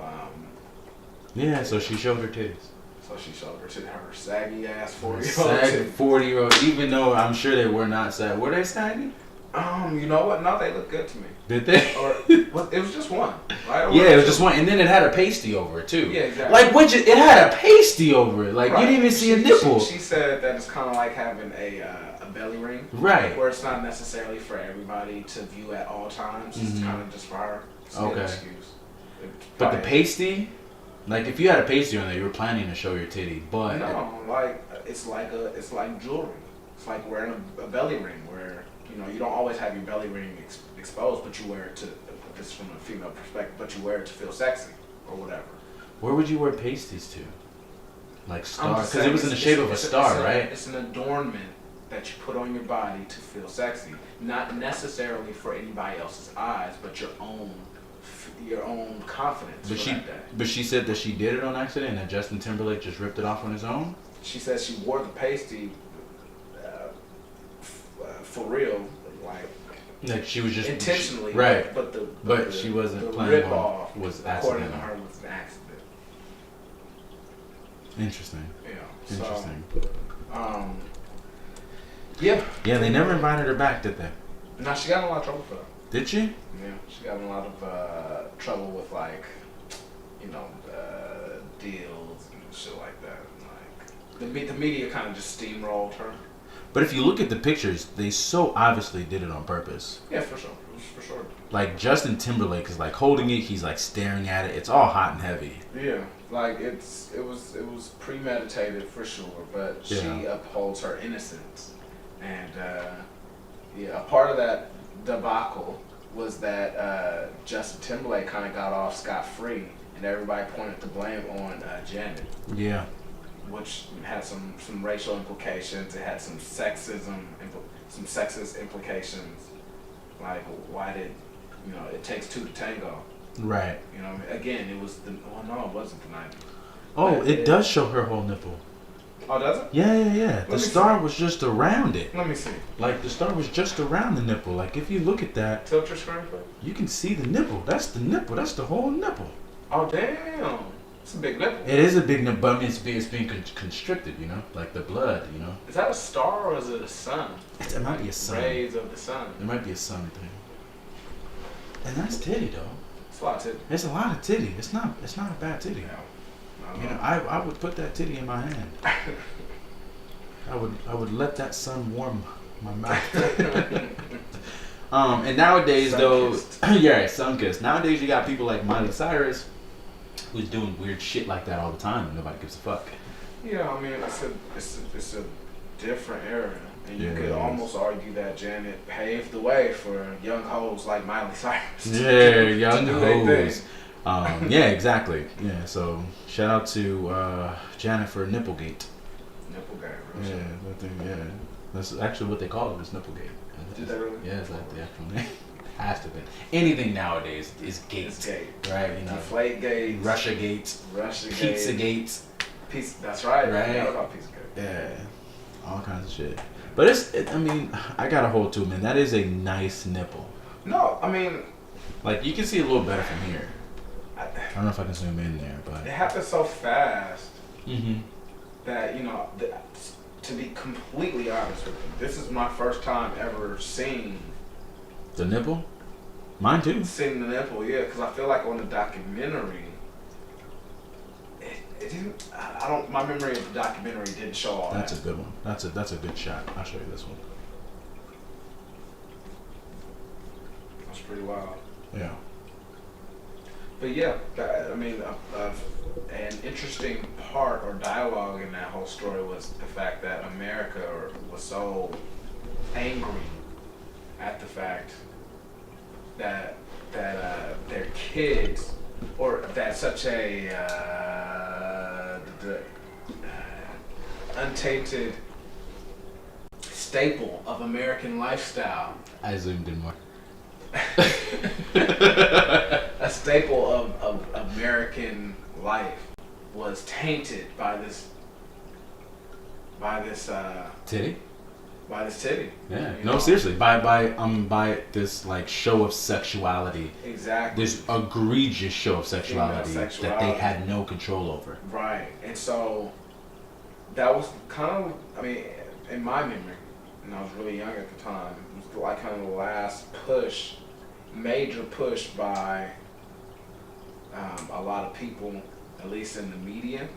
[SPEAKER 2] so she showed her titties.
[SPEAKER 1] So she showed her saggy ass 40-year-old.
[SPEAKER 2] 40-year-old, even though I'm sure they were not saggy. Were they saggy?
[SPEAKER 1] You know what? No, they look good to me.
[SPEAKER 2] Did they?
[SPEAKER 1] Or it was just one, right?
[SPEAKER 2] Yeah, it was just one, and then it had a pasty over it too.
[SPEAKER 1] Yeah, exactly.
[SPEAKER 2] It had a pasty over it. You didn't even see a nipple.
[SPEAKER 1] She said that it's kind of like having a belly ring,
[SPEAKER 2] right?
[SPEAKER 1] Where it's not necessarily for everybody to view at all times. It's kind of just for her. Excuse.
[SPEAKER 2] But the pasty. If you had a pasty on there, you were planning to show your titty, but
[SPEAKER 1] no, it's like jewelry. It's like wearing a belly ring, where you don't always have your belly ring exposed, but you wear it to. This is from a female perspective, but you wear it to feel sexy or whatever.
[SPEAKER 2] Where would you wear pasties to? Stars, because it was in the shape of a star, right?
[SPEAKER 1] It's an adornment that you put on your body to feel sexy, not necessarily for anybody else's eyes, but your own confidence.
[SPEAKER 2] But she said that she did it on accident, and that Justin Timberlake just ripped it off on his own.
[SPEAKER 1] She says she wore the pasty for real,
[SPEAKER 2] she was just
[SPEAKER 1] intentionally,
[SPEAKER 2] right?
[SPEAKER 1] But
[SPEAKER 2] she wasn't
[SPEAKER 1] the
[SPEAKER 2] planning
[SPEAKER 1] on.
[SPEAKER 2] Was
[SPEAKER 1] according
[SPEAKER 2] accident.
[SPEAKER 1] to her, was an accident.
[SPEAKER 2] Interesting.
[SPEAKER 1] Yeah.
[SPEAKER 2] Interesting.
[SPEAKER 1] So,
[SPEAKER 2] Yeah, they never invited her back, did they?
[SPEAKER 1] No, she got in a lot of trouble for that.
[SPEAKER 2] Did she?
[SPEAKER 1] Yeah, she got in a lot of trouble with deals and shit like that. The media kind of just steamrolled her.
[SPEAKER 2] But if you look at the pictures, they so obviously did it on purpose.
[SPEAKER 1] Yeah, for sure. For sure.
[SPEAKER 2] Like Justin Timberlake is like holding it. He's like staring at it. It's all hot and heavy.
[SPEAKER 1] Yeah, like it was premeditated for sure, but she upholds her innocence, and a part of that debacle was that Justin Timberlake kind of got off scot-free, and everybody pointed the blame on Janet.
[SPEAKER 2] Yeah.
[SPEAKER 1] Which had some racial implications. It had some sexist implications. Like, why did, it takes two to tango.
[SPEAKER 2] Right.
[SPEAKER 1] Again, it was it wasn't the 90s.
[SPEAKER 2] Oh,
[SPEAKER 1] but
[SPEAKER 2] it does show her whole nipple.
[SPEAKER 1] Oh, does it?
[SPEAKER 2] Yeah. The star was just around it.
[SPEAKER 1] Let me see.
[SPEAKER 2] Like, the star was just around the nipple. Like, if you look at that,
[SPEAKER 1] Tilt your screen, please.
[SPEAKER 2] you can see the nipple. That's the nipple. That's the whole nipple.
[SPEAKER 1] Oh, damn. It's a big nipple.
[SPEAKER 2] It is a big nipple, but I mean, it's being constricted, like the blood,
[SPEAKER 1] Is that a star or is it a sun?
[SPEAKER 2] It might be a sun.
[SPEAKER 1] Rays of the sun.
[SPEAKER 2] It might be a sun thing. And that's titty, though.
[SPEAKER 1] It's a lot of titty.
[SPEAKER 2] It's a lot of titty. It's not a bad titty.
[SPEAKER 1] No.
[SPEAKER 2] I would put that titty in my hand. I would let that sun warm my mouth. And nowadays,
[SPEAKER 1] Sun-kissed.
[SPEAKER 2] though, yeah, sun-kissed. Nowadays, you got people like Miley Cyrus who's doing weird shit like that all the time, and nobody gives a fuck.
[SPEAKER 1] Yeah, I mean, it's a different era, and you
[SPEAKER 2] Yeah,
[SPEAKER 1] could
[SPEAKER 2] it is.
[SPEAKER 1] almost argue that Janet paved the way for young hoes like Miley Cyrus.
[SPEAKER 2] Yeah, young
[SPEAKER 1] do their
[SPEAKER 2] hoes.
[SPEAKER 1] thing.
[SPEAKER 2] Yeah, exactly. Yeah, so shout out to Janet for Nipplegate.
[SPEAKER 1] Nipple game, real
[SPEAKER 2] Yeah,
[SPEAKER 1] shit.
[SPEAKER 2] that thing. Yeah, that's actually what they call it. Was Nipplegate.
[SPEAKER 1] Did they really?
[SPEAKER 2] Yeah, it's like the actual name. Has to be. Anything nowadays is gate,
[SPEAKER 1] It's gay.
[SPEAKER 2] right?
[SPEAKER 1] Deflate gate.
[SPEAKER 2] Russia Gate,
[SPEAKER 1] Russia gate.
[SPEAKER 2] Pizza Gate.
[SPEAKER 1] Pizza. That's right.
[SPEAKER 2] Right.
[SPEAKER 1] Yeah, about pizza gate.
[SPEAKER 2] Yeah, all kinds of shit. But I mean, I got to hold to it, man. That is a nice nipple.
[SPEAKER 1] No, I mean,
[SPEAKER 2] Like, you can see a little better from here.
[SPEAKER 1] I,
[SPEAKER 2] I don't know if I can zoom in there, but.
[SPEAKER 1] it happened so fast
[SPEAKER 2] Mm-hmm.
[SPEAKER 1] that to be completely honest with you, this is my first time ever seeing
[SPEAKER 2] The nipple? Mine too.
[SPEAKER 1] the nipple. Yeah, because I feel like on the documentary, it didn't. I don't. My memory of the documentary didn't show all
[SPEAKER 2] That's
[SPEAKER 1] that.
[SPEAKER 2] a good one. That's a good shot. I'll show you this one.
[SPEAKER 1] That's pretty wild.
[SPEAKER 2] Yeah.
[SPEAKER 1] But yeah, I mean, an interesting part or dialogue in that whole story was the fact that America was so angry at the fact that their kids, or that such a untainted staple of American lifestyle.
[SPEAKER 2] I zoomed in more.
[SPEAKER 1] A staple of American life was tainted by this
[SPEAKER 2] Titty?
[SPEAKER 1] titty.
[SPEAKER 2] Yeah.
[SPEAKER 1] You
[SPEAKER 2] No,
[SPEAKER 1] know?
[SPEAKER 2] seriously. By this like show of sexuality.
[SPEAKER 1] Exactly.
[SPEAKER 2] This egregious show of sexuality,
[SPEAKER 1] Female
[SPEAKER 2] that they
[SPEAKER 1] sexuality.
[SPEAKER 2] had no control over.
[SPEAKER 1] Right. And so that was kind of, I mean, in my memory, and I was really young at the time, it was like kind of the last major push by a lot of people, at least in the media,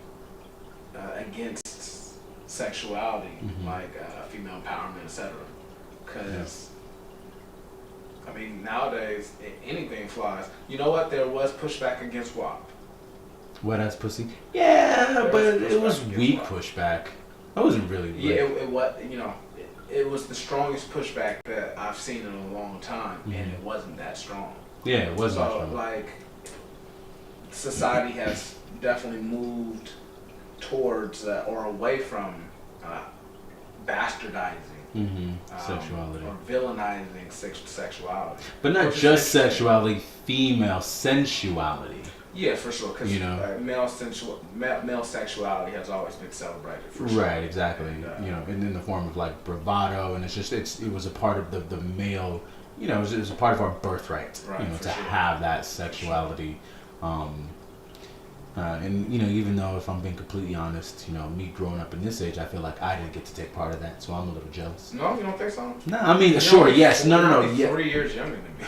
[SPEAKER 1] against sexuality,
[SPEAKER 2] Mhm.
[SPEAKER 1] like female empowerment, etc. Because, I mean, nowadays, anything flies. You know what? There was pushback against WAP.
[SPEAKER 2] Wet ass pussy? Yeah,
[SPEAKER 1] There
[SPEAKER 2] but
[SPEAKER 1] was
[SPEAKER 2] it was
[SPEAKER 1] pushback
[SPEAKER 2] weak
[SPEAKER 1] against
[SPEAKER 2] pushback. That wasn't really weak.
[SPEAKER 1] Yeah, it was, it was the strongest pushback that I've seen in a long time, and
[SPEAKER 2] Mhm.
[SPEAKER 1] it wasn't that strong.
[SPEAKER 2] Yeah, it wasn't
[SPEAKER 1] So,
[SPEAKER 2] strong.
[SPEAKER 1] like, society has definitely moved towards or away from bastardizing
[SPEAKER 2] Sexuality.
[SPEAKER 1] or villainizing sexuality.
[SPEAKER 2] But not
[SPEAKER 1] Which is
[SPEAKER 2] just
[SPEAKER 1] interesting.
[SPEAKER 2] sexuality, female sensuality.
[SPEAKER 1] Yeah, for sure. Because
[SPEAKER 2] You know?
[SPEAKER 1] male sexuality has always been celebrated. For sure.
[SPEAKER 2] Right, exactly.
[SPEAKER 1] And,
[SPEAKER 2] And in the form of like bravado, and it was a part of the male. It was a part of our birthright.
[SPEAKER 1] Right, for
[SPEAKER 2] to
[SPEAKER 1] sure.
[SPEAKER 2] have that sexuality. And even though, if I'm being completely honest, me growing up in this age, I feel like I didn't get to take part of that, so I'm a little jealous.
[SPEAKER 1] No, you don't think so?
[SPEAKER 2] No, I mean,
[SPEAKER 1] You're
[SPEAKER 2] sure,
[SPEAKER 1] only
[SPEAKER 2] yes,
[SPEAKER 1] you're
[SPEAKER 2] no,
[SPEAKER 1] only
[SPEAKER 2] yeah.
[SPEAKER 1] 3 years younger than me.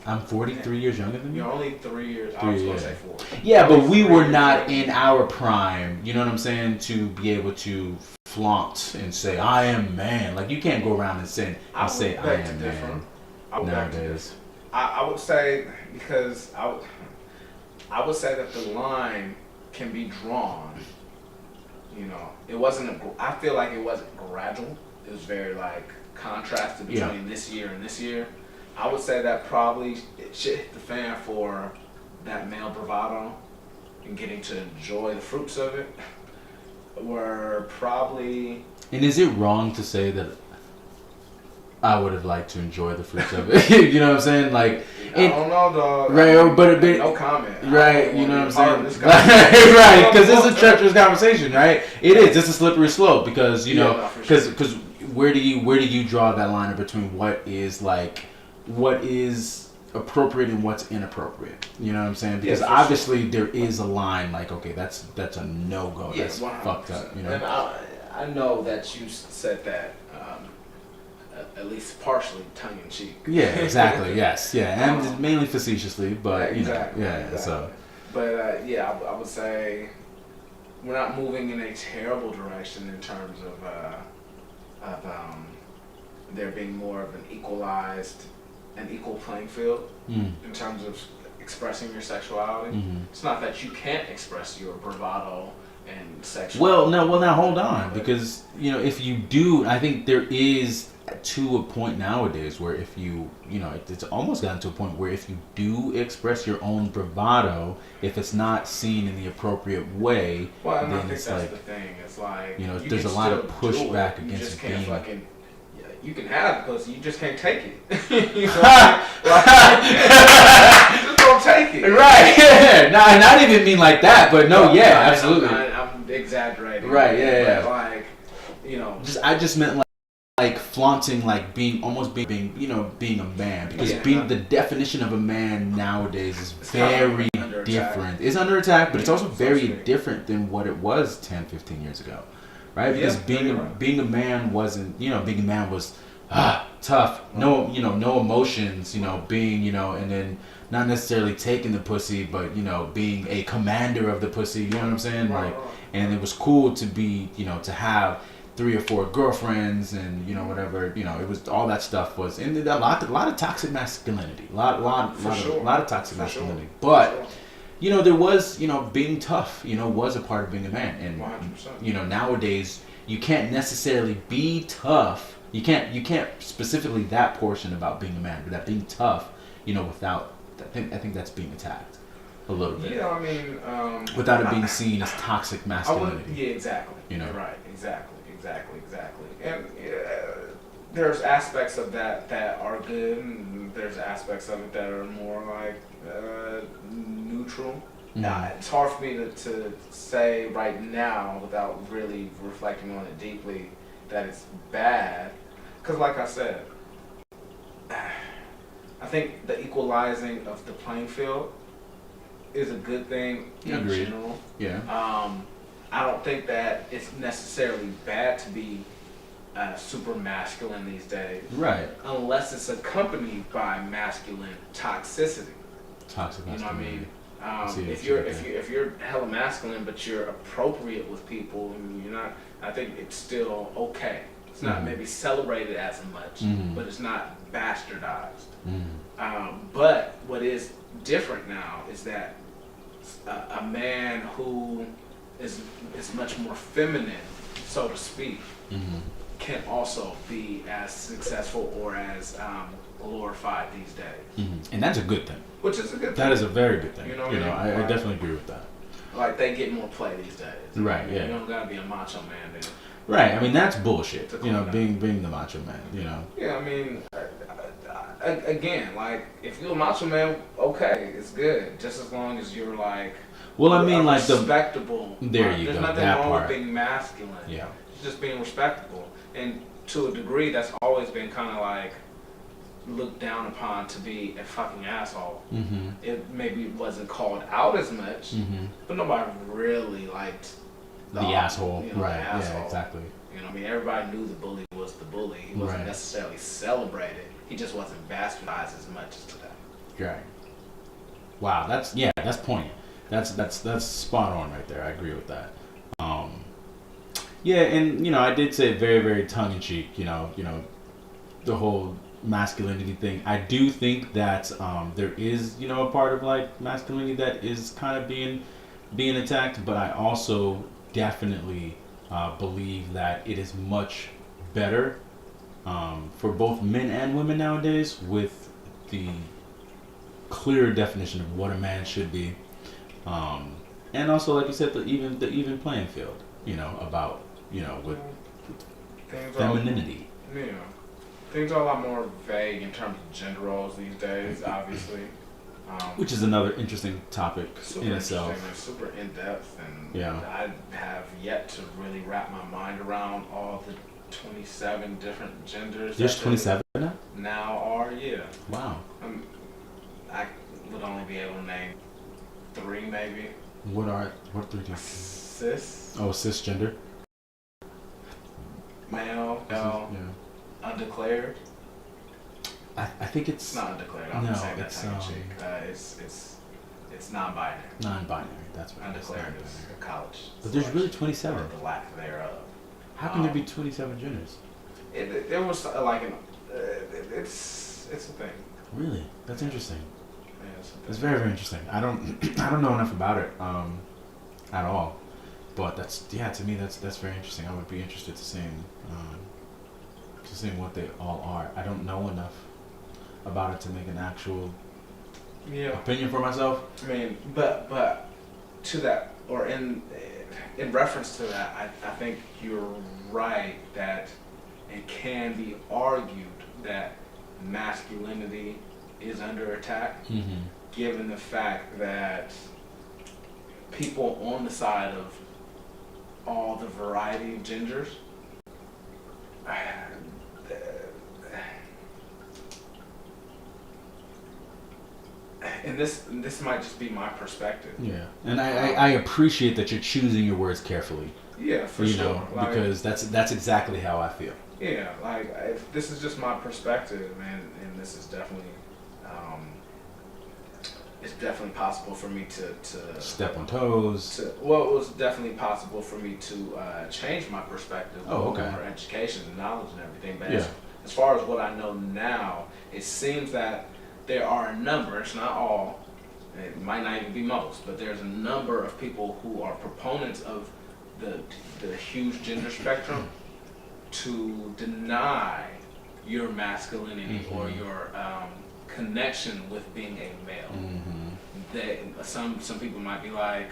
[SPEAKER 2] I'm 43 years younger than you.
[SPEAKER 1] You're only 3 years. I
[SPEAKER 2] 3
[SPEAKER 1] was going
[SPEAKER 2] years.
[SPEAKER 1] to say 4.
[SPEAKER 2] Yeah, but we
[SPEAKER 1] 3
[SPEAKER 2] were
[SPEAKER 1] years
[SPEAKER 2] not
[SPEAKER 1] younger.
[SPEAKER 2] in our prime. You know what I'm saying? To be able to flaunt and say I am man. Like you can't go around and say I am man nowadays.
[SPEAKER 1] I would say because I would say that the line can be drawn. You know, it wasn't. I feel like it wasn't gradual. It was very like contrasted between this year and this year. I would say that probably it should hit the fan for that male bravado and getting to enjoy the fruits of it. Were probably.
[SPEAKER 2] And is it wrong to say that I would have liked to enjoy the fruits of it? You know what I'm saying? Like,
[SPEAKER 1] I don't know, dog.
[SPEAKER 2] Right, but
[SPEAKER 1] no comment.
[SPEAKER 2] Right, you know what I'm saying?
[SPEAKER 1] Right,
[SPEAKER 2] Right, because it's a treacherous conversation, right? It is. It's a slippery slope because you know, because where do you draw that line between what is appropriate and what's inappropriate? You know what I'm saying? Because obviously there is a line like, okay, that's a no go.
[SPEAKER 1] Yeah,
[SPEAKER 2] that's
[SPEAKER 1] 100%.
[SPEAKER 2] fucked up. You know.
[SPEAKER 1] And I know that you said that at least partially tongue in cheek.
[SPEAKER 2] Yeah, exactly. Yes, yeah, and mainly facetiously, but
[SPEAKER 1] exactly,
[SPEAKER 2] you know, yeah.
[SPEAKER 1] Exactly.
[SPEAKER 2] So,
[SPEAKER 1] but yeah, I would say we're not moving in a terrible direction in terms of there being more of an equal playing field in terms of expressing your sexuality. It's not that you can't express your bravado and sexuality.
[SPEAKER 2] Well, now hold on, because you know if you do, I think there is to a point nowadays where if you know it's almost gotten to a point where if you do express your own bravado, if it's not seen in the appropriate way,
[SPEAKER 1] well,
[SPEAKER 2] then
[SPEAKER 1] I think
[SPEAKER 2] it's
[SPEAKER 1] that's
[SPEAKER 2] like
[SPEAKER 1] the thing. It's like
[SPEAKER 2] you know
[SPEAKER 1] you
[SPEAKER 2] there's a
[SPEAKER 1] can
[SPEAKER 2] lot of
[SPEAKER 1] still do
[SPEAKER 2] pushback
[SPEAKER 1] it. You
[SPEAKER 2] against
[SPEAKER 1] just can't
[SPEAKER 2] being.
[SPEAKER 1] fucking. You can have the pussy, you just can't take it. You know? Just don't take it.
[SPEAKER 2] Right. Yeah. No, and I didn't even mean like that, but no, yeah, absolutely.
[SPEAKER 1] I'm exaggerating.
[SPEAKER 2] Right. Yeah.
[SPEAKER 1] But like, you know.
[SPEAKER 2] I just meant like flaunting, like being a man, because being the definition of a man nowadays is very different. It's under attack, but it's also very different than what it was 10, 15 years ago. Right? Because being a man wasn't, being a man was tough, no emotions, being, and then not necessarily taking the pussy, but being a commander of the pussy, you know what I'm saying? And it was cool to be, to have 3 or 4 girlfriends and whatever, it was all that stuff was, and a lot of toxic masculinity, a lot of toxic masculinity, but. There was, being tough, was a part of being a man. And,
[SPEAKER 1] 100%.
[SPEAKER 2] Nowadays, you can't necessarily be tough. You can't specifically that portion about being a man, but that being tough, without, I think that's being attacked a little bit.
[SPEAKER 1] Yeah, I mean.
[SPEAKER 2] Without it being seen as toxic masculinity.
[SPEAKER 1] Yeah, exactly. Right, exactly. And there's aspects of that are good, and there's aspects of it that are more like neutral. Now, it's hard for me to say right now without really reflecting on it deeply that it's bad, because like I said, I think the equalizing of the playing field is a good thing in general.
[SPEAKER 2] Yeah.
[SPEAKER 1] I don't think that it's necessarily bad to be super masculine these days.
[SPEAKER 2] Right.
[SPEAKER 1] Unless it's accompanied by masculine toxicity.
[SPEAKER 2] Toxic masculinity.
[SPEAKER 1] You know what I mean? If you're hella masculine but you're appropriate with people and you're not, I think it's still okay. It's not maybe celebrated as much, but it's not bastardized. But what is different now is that a man who is much more feminine, so to speak, can also be as successful or as glorified these days.
[SPEAKER 2] And that's a good thing.
[SPEAKER 1] Which is a good thing.
[SPEAKER 2] That is a very good thing.
[SPEAKER 1] I
[SPEAKER 2] I definitely agree with that.
[SPEAKER 1] Like, they get more play these days.
[SPEAKER 2] Right, yeah.
[SPEAKER 1] You don't gotta be a macho man then.
[SPEAKER 2] Right, I mean, that's bullshit. Being the macho man,
[SPEAKER 1] Yeah, I mean, again, like, if you're a macho man, okay, it's good. Just as long as you're like,
[SPEAKER 2] well, I mean, like
[SPEAKER 1] respectable.
[SPEAKER 2] There you
[SPEAKER 1] There's
[SPEAKER 2] go.
[SPEAKER 1] nothing
[SPEAKER 2] That
[SPEAKER 1] wrong
[SPEAKER 2] part.
[SPEAKER 1] with being masculine.
[SPEAKER 2] Yeah.
[SPEAKER 1] It's just being respectable. And to a degree, that's always been kind of like looked down upon to be a fucking asshole. It maybe wasn't called out as much, but nobody really liked
[SPEAKER 2] the asshole. Right.
[SPEAKER 1] The asshole.
[SPEAKER 2] Yeah, exactly.
[SPEAKER 1] I mean, everybody knew the bully was the bully. He wasn't necessarily celebrated. He just wasn't bastardized as much as today.
[SPEAKER 2] Right. Wow, that's poignant. That's spot on right there. I agree with that. Yeah, and I did say very, very tongue in cheek. The whole masculinity thing. I do think that there is a part of like masculinity that is kind of being attacked, but I also definitely believe that it is much better for both men and women nowadays with the clear definition of what a man should be, and also like you said, the even playing field. About with femininity.
[SPEAKER 1] Things are a lot more vague in terms of gender roles these days, obviously.
[SPEAKER 2] Which is another interesting topic
[SPEAKER 1] Super
[SPEAKER 2] in itself.
[SPEAKER 1] interesting and super in depth, and
[SPEAKER 2] Yeah.
[SPEAKER 1] I have yet to really wrap my mind around all the 27 different genders.
[SPEAKER 2] There's
[SPEAKER 1] that
[SPEAKER 2] 27 now?
[SPEAKER 1] now are, yeah.
[SPEAKER 2] Wow.
[SPEAKER 1] I would only be able to name 3 maybe.
[SPEAKER 2] What 3 do?
[SPEAKER 1] Cis,
[SPEAKER 2] Oh, cisgender.
[SPEAKER 1] male,
[SPEAKER 2] Yeah.
[SPEAKER 1] undeclared.
[SPEAKER 2] I think it's
[SPEAKER 1] It's not undeclared. I'm
[SPEAKER 2] No,
[SPEAKER 1] saying that
[SPEAKER 2] it's,
[SPEAKER 1] tongue in cheek. It's non-binary.
[SPEAKER 2] non-binary. That's what
[SPEAKER 1] Undeclared
[SPEAKER 2] it is.
[SPEAKER 1] is a college.
[SPEAKER 2] But there's really
[SPEAKER 1] selection,
[SPEAKER 2] 27.
[SPEAKER 1] or the lack thereof.
[SPEAKER 2] How can there be 27 genders?
[SPEAKER 1] There was like it's a thing.
[SPEAKER 2] Really? That's interesting.
[SPEAKER 1] Yeah, it's a thing.
[SPEAKER 2] It's very, very interesting. I don't know enough about it at all. But to me that's very interesting. I would be interested to seeing what they all are. I don't know enough about it to make an actual opinion for myself.
[SPEAKER 1] I mean, but to that, or in reference to that, I think you're right that it can be argued that masculinity is under attack, given the fact that people on the side of all the variety of genders and this might just be my perspective.
[SPEAKER 2] Yeah, and I appreciate that you're choosing your words carefully.
[SPEAKER 1] Yeah, for sure.
[SPEAKER 2] Because that's exactly how I feel.
[SPEAKER 1] Yeah, this is just my perspective, and this is definitely, it's definitely possible for me to
[SPEAKER 2] step on toes.
[SPEAKER 1] It was definitely possible for me to change my perspective.
[SPEAKER 2] Oh, okay.
[SPEAKER 1] More education and knowledge and everything, but
[SPEAKER 2] Yeah.
[SPEAKER 1] as far as what I know now, it seems that there are a number, it's not all, it might not even be most, but there's a number of people who are proponents of the huge gender spectrum to deny your masculinity or your connection with being a male. That some people might be like,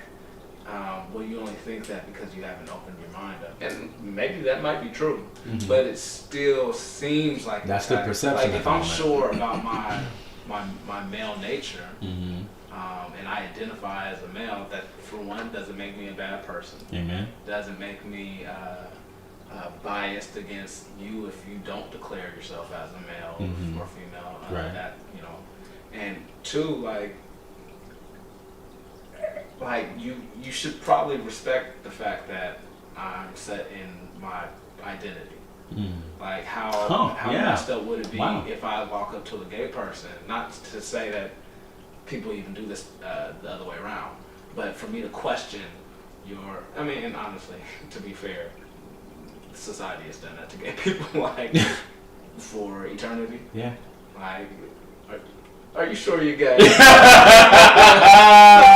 [SPEAKER 1] well, you only think that because you haven't opened your mind up, and maybe that might be true, but it still seems like
[SPEAKER 2] that's the perception.
[SPEAKER 1] Like if I'm sure about my male nature, and I identify as a male, that for one doesn't make me a bad person.
[SPEAKER 2] Amen.
[SPEAKER 1] Doesn't make me biased against you if you don't declare yourself as a male or female.
[SPEAKER 2] Right.
[SPEAKER 1] That and two, like you should probably respect the fact that I'm set in my identity. Like how messed up would it be if I walk up to a gay person? Not to say that people even do this the other way around, but for me to question and honestly, to be fair, society has done that to gay people for eternity.
[SPEAKER 2] Yeah.
[SPEAKER 1] Are you sure you're gay?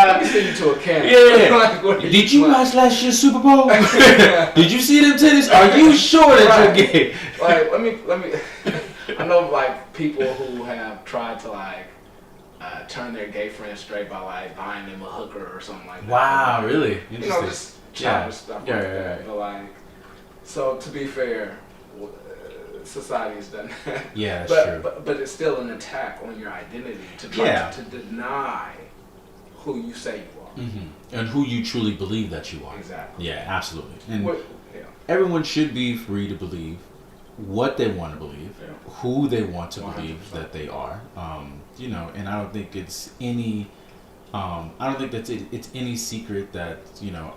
[SPEAKER 1] Let me send you to a camp.
[SPEAKER 2] Yeah. Did you watch last year's Super Bowl? Did you see them titties? Are you sure that you're gay?
[SPEAKER 1] Let me. I know people who have tried to turn their gay friends straight by buying them a hooker or something like that.
[SPEAKER 2] Wow, really?
[SPEAKER 1] Interesting. Just childish stuff like that. But so to be fair, society has done that.
[SPEAKER 2] Yeah, that's true.
[SPEAKER 1] But it's still an attack on your identity to try to deny who you say you are.
[SPEAKER 2] And who you truly believe that you are.
[SPEAKER 1] Exactly.
[SPEAKER 2] Yeah, absolutely. And everyone should be free to believe what they want to believe, who they want to 100%. Believe that they are. And I don't think it's any. I don't think that it's any secret that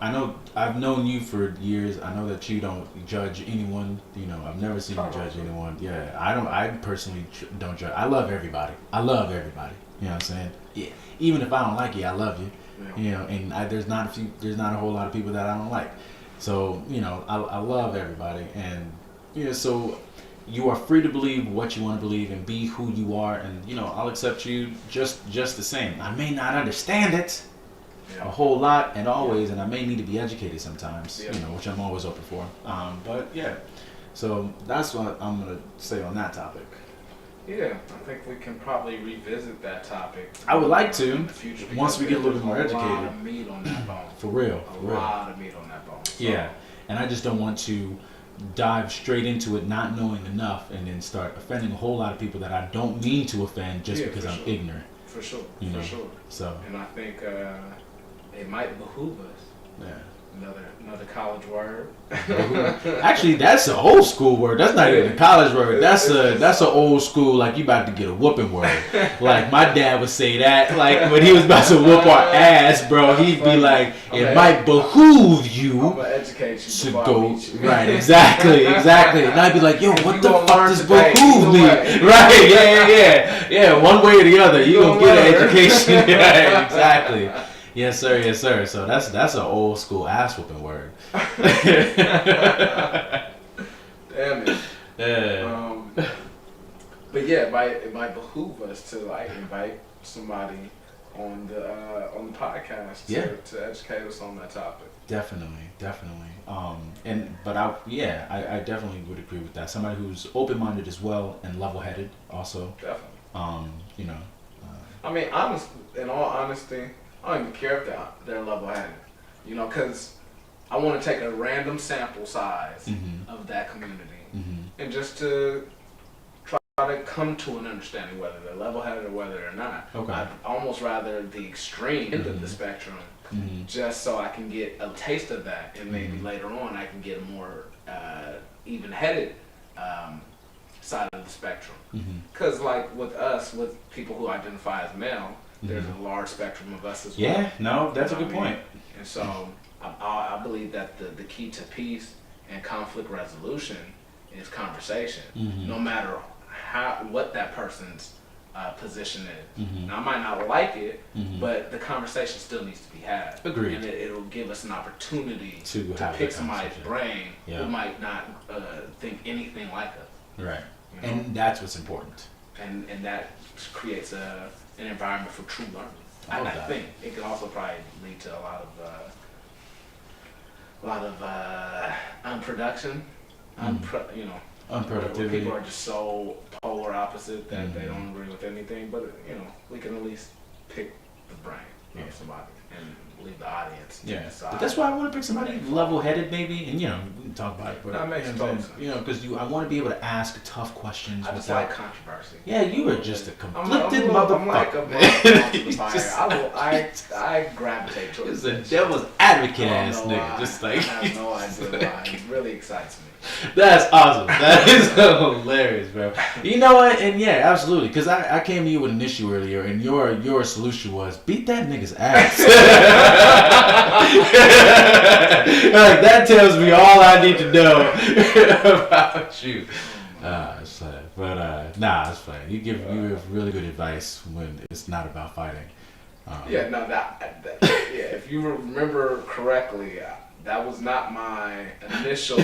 [SPEAKER 2] I know. I've known you for years. I know that you don't judge anyone. I've never seen you judge anyone. Yeah, I don't. I personally don't judge. I love everybody. You know what I'm saying? Yeah. Even if I don't like you, I love you.
[SPEAKER 1] Yeah.
[SPEAKER 2] You know, and there's not a whole lot of people that I don't like. So, you know, I love everybody, and you know, so you are free to believe what you want to believe and be who you are, and you know, I'll accept you just the same. I may not understand it a whole lot and always, and I may need to be educated sometimes, you know, which I'm always open for. But yeah, so that's what I'm gonna say on that topic.
[SPEAKER 1] Yeah, I think we can probably revisit that topic.
[SPEAKER 2] I would like to
[SPEAKER 1] in the future,
[SPEAKER 2] once we get a little bit more
[SPEAKER 1] there's
[SPEAKER 2] educated.
[SPEAKER 1] A lot of meat on that bone.
[SPEAKER 2] For real,
[SPEAKER 1] A lot of meat on that bone. So,
[SPEAKER 2] yeah, and I just don't want to dive straight into it not knowing enough and then start offending a whole lot of people that I don't mean to offend just because I'm ignorant.
[SPEAKER 1] For sure,
[SPEAKER 2] you know?
[SPEAKER 1] for sure.
[SPEAKER 2] So,
[SPEAKER 1] and I think it might behoove us.
[SPEAKER 2] Yeah.
[SPEAKER 1] Another college word.
[SPEAKER 2] Actually, that's an old school word. That's not even a college word. That's an old school, like you about to get a whooping word. Like my dad would say that, like when he was about to whoop our ass, bro. He'd be like, "It might behoove you
[SPEAKER 1] I'm gonna educate you
[SPEAKER 2] to go." Right, exactly. And I'd be like, "Yo, what the fuck does behoove me?" Right? Yeah. One way or the other, you gonna get an education. Right, exactly. Yes, sir. So that's an old school ass whooping word.
[SPEAKER 1] Damn it.
[SPEAKER 2] Yeah.
[SPEAKER 1] But yeah, it might behoove us to like invite somebody on the podcast to educate us on that topic.
[SPEAKER 2] Definitely. I definitely would agree with that. Somebody who's open-minded as well and level-headed also.
[SPEAKER 1] Definitely.
[SPEAKER 2] You know.
[SPEAKER 1] I mean, in all honesty, I don't even care if they're level-headed, you know, because I want to take a random sample size of that community and just to try to come to an understanding whether they're level-headed or whether they're not.
[SPEAKER 2] Okay.
[SPEAKER 1] I'd almost rather the extreme end of the spectrum, just so I can get a taste of that, and maybe later on I can get a more even-headed side of the spectrum. Because like with people who identify as male, there's a large spectrum of us as well.
[SPEAKER 2] Yeah, no, that's a good point.
[SPEAKER 1] And so I believe that the key to peace and conflict resolution is conversation, no matter what that person's position is. Now, I might not like it, but the conversation still needs to be had.
[SPEAKER 2] Agreed.
[SPEAKER 1] And it'll give us an opportunity
[SPEAKER 2] to
[SPEAKER 1] pick somebody's brain
[SPEAKER 2] Yeah.
[SPEAKER 1] who might not think anything like us.
[SPEAKER 2] Right.
[SPEAKER 1] You know?
[SPEAKER 2] And that's what's important.
[SPEAKER 1] And that creates an environment for true learning.
[SPEAKER 2] I
[SPEAKER 1] I think it can also probably lead to a lot of unproduction, you know,
[SPEAKER 2] Unproductivity.
[SPEAKER 1] where people are just so polar opposite that they don't agree with anything. But you know, we can at least pick the brain of somebody and leave the audience.
[SPEAKER 2] Yeah,
[SPEAKER 1] decide.
[SPEAKER 2] but that's why I want to pick somebody level-headed, maybe, and you know, we can talk about it. But
[SPEAKER 1] That makes sense.
[SPEAKER 2] you know, because I want to be able to ask tough questions.
[SPEAKER 1] I just like controversy.
[SPEAKER 2] Yeah, you are just a
[SPEAKER 1] I'm
[SPEAKER 2] conflicted
[SPEAKER 1] like
[SPEAKER 2] motherfucker.
[SPEAKER 1] I gravitate towards
[SPEAKER 2] Just a
[SPEAKER 1] this.
[SPEAKER 2] devil's advocate
[SPEAKER 1] I
[SPEAKER 2] ass
[SPEAKER 1] don't know
[SPEAKER 2] nigga.
[SPEAKER 1] why.
[SPEAKER 2] Just
[SPEAKER 1] I
[SPEAKER 2] like
[SPEAKER 1] have no idea why. It really excites me.
[SPEAKER 2] that's awesome. That is hilarious, bro. You know what? And yeah, absolutely. Because I came to you with an issue earlier, and your solution was beat that nigga's ass. Like, that tells me all I need to know about you. It's funny. But nah, it's funny. You give really good advice when it's not about fighting.
[SPEAKER 1] If you remember correctly, that was not my initial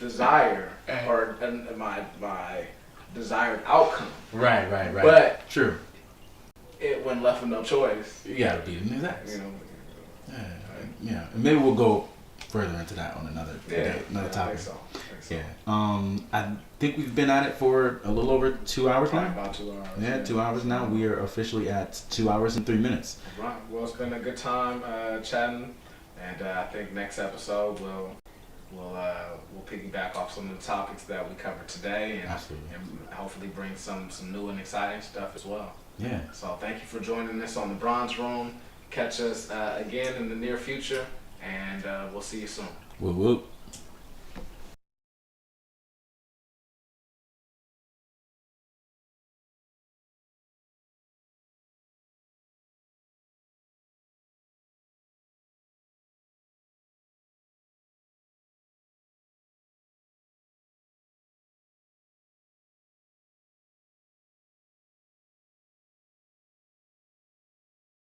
[SPEAKER 1] desire or my desired outcome.
[SPEAKER 2] Right.
[SPEAKER 1] But
[SPEAKER 2] true.
[SPEAKER 1] When left with no choice,
[SPEAKER 2] You gotta beat him in his ass.
[SPEAKER 1] you know.
[SPEAKER 2] Yeah. And maybe we'll go further into that on another topic.
[SPEAKER 1] I think so.
[SPEAKER 2] Yeah. I think we've been at it for a little over 2 hours
[SPEAKER 1] Probably
[SPEAKER 2] now.
[SPEAKER 1] about 2 hours.
[SPEAKER 2] Yeah, 2 hours now. We are officially at 2 hours and 3 minutes.
[SPEAKER 1] Right. Well, it's been a good time chatting, and I think next episode we'll piggyback off some of the topics that we covered today, and hopefully bring some new and exciting stuff as well.
[SPEAKER 2] Yeah.
[SPEAKER 1] So thank you for joining us on the Bronze Room. Catch us again in the near future, and we'll see you soon.
[SPEAKER 2] Whoop whoop.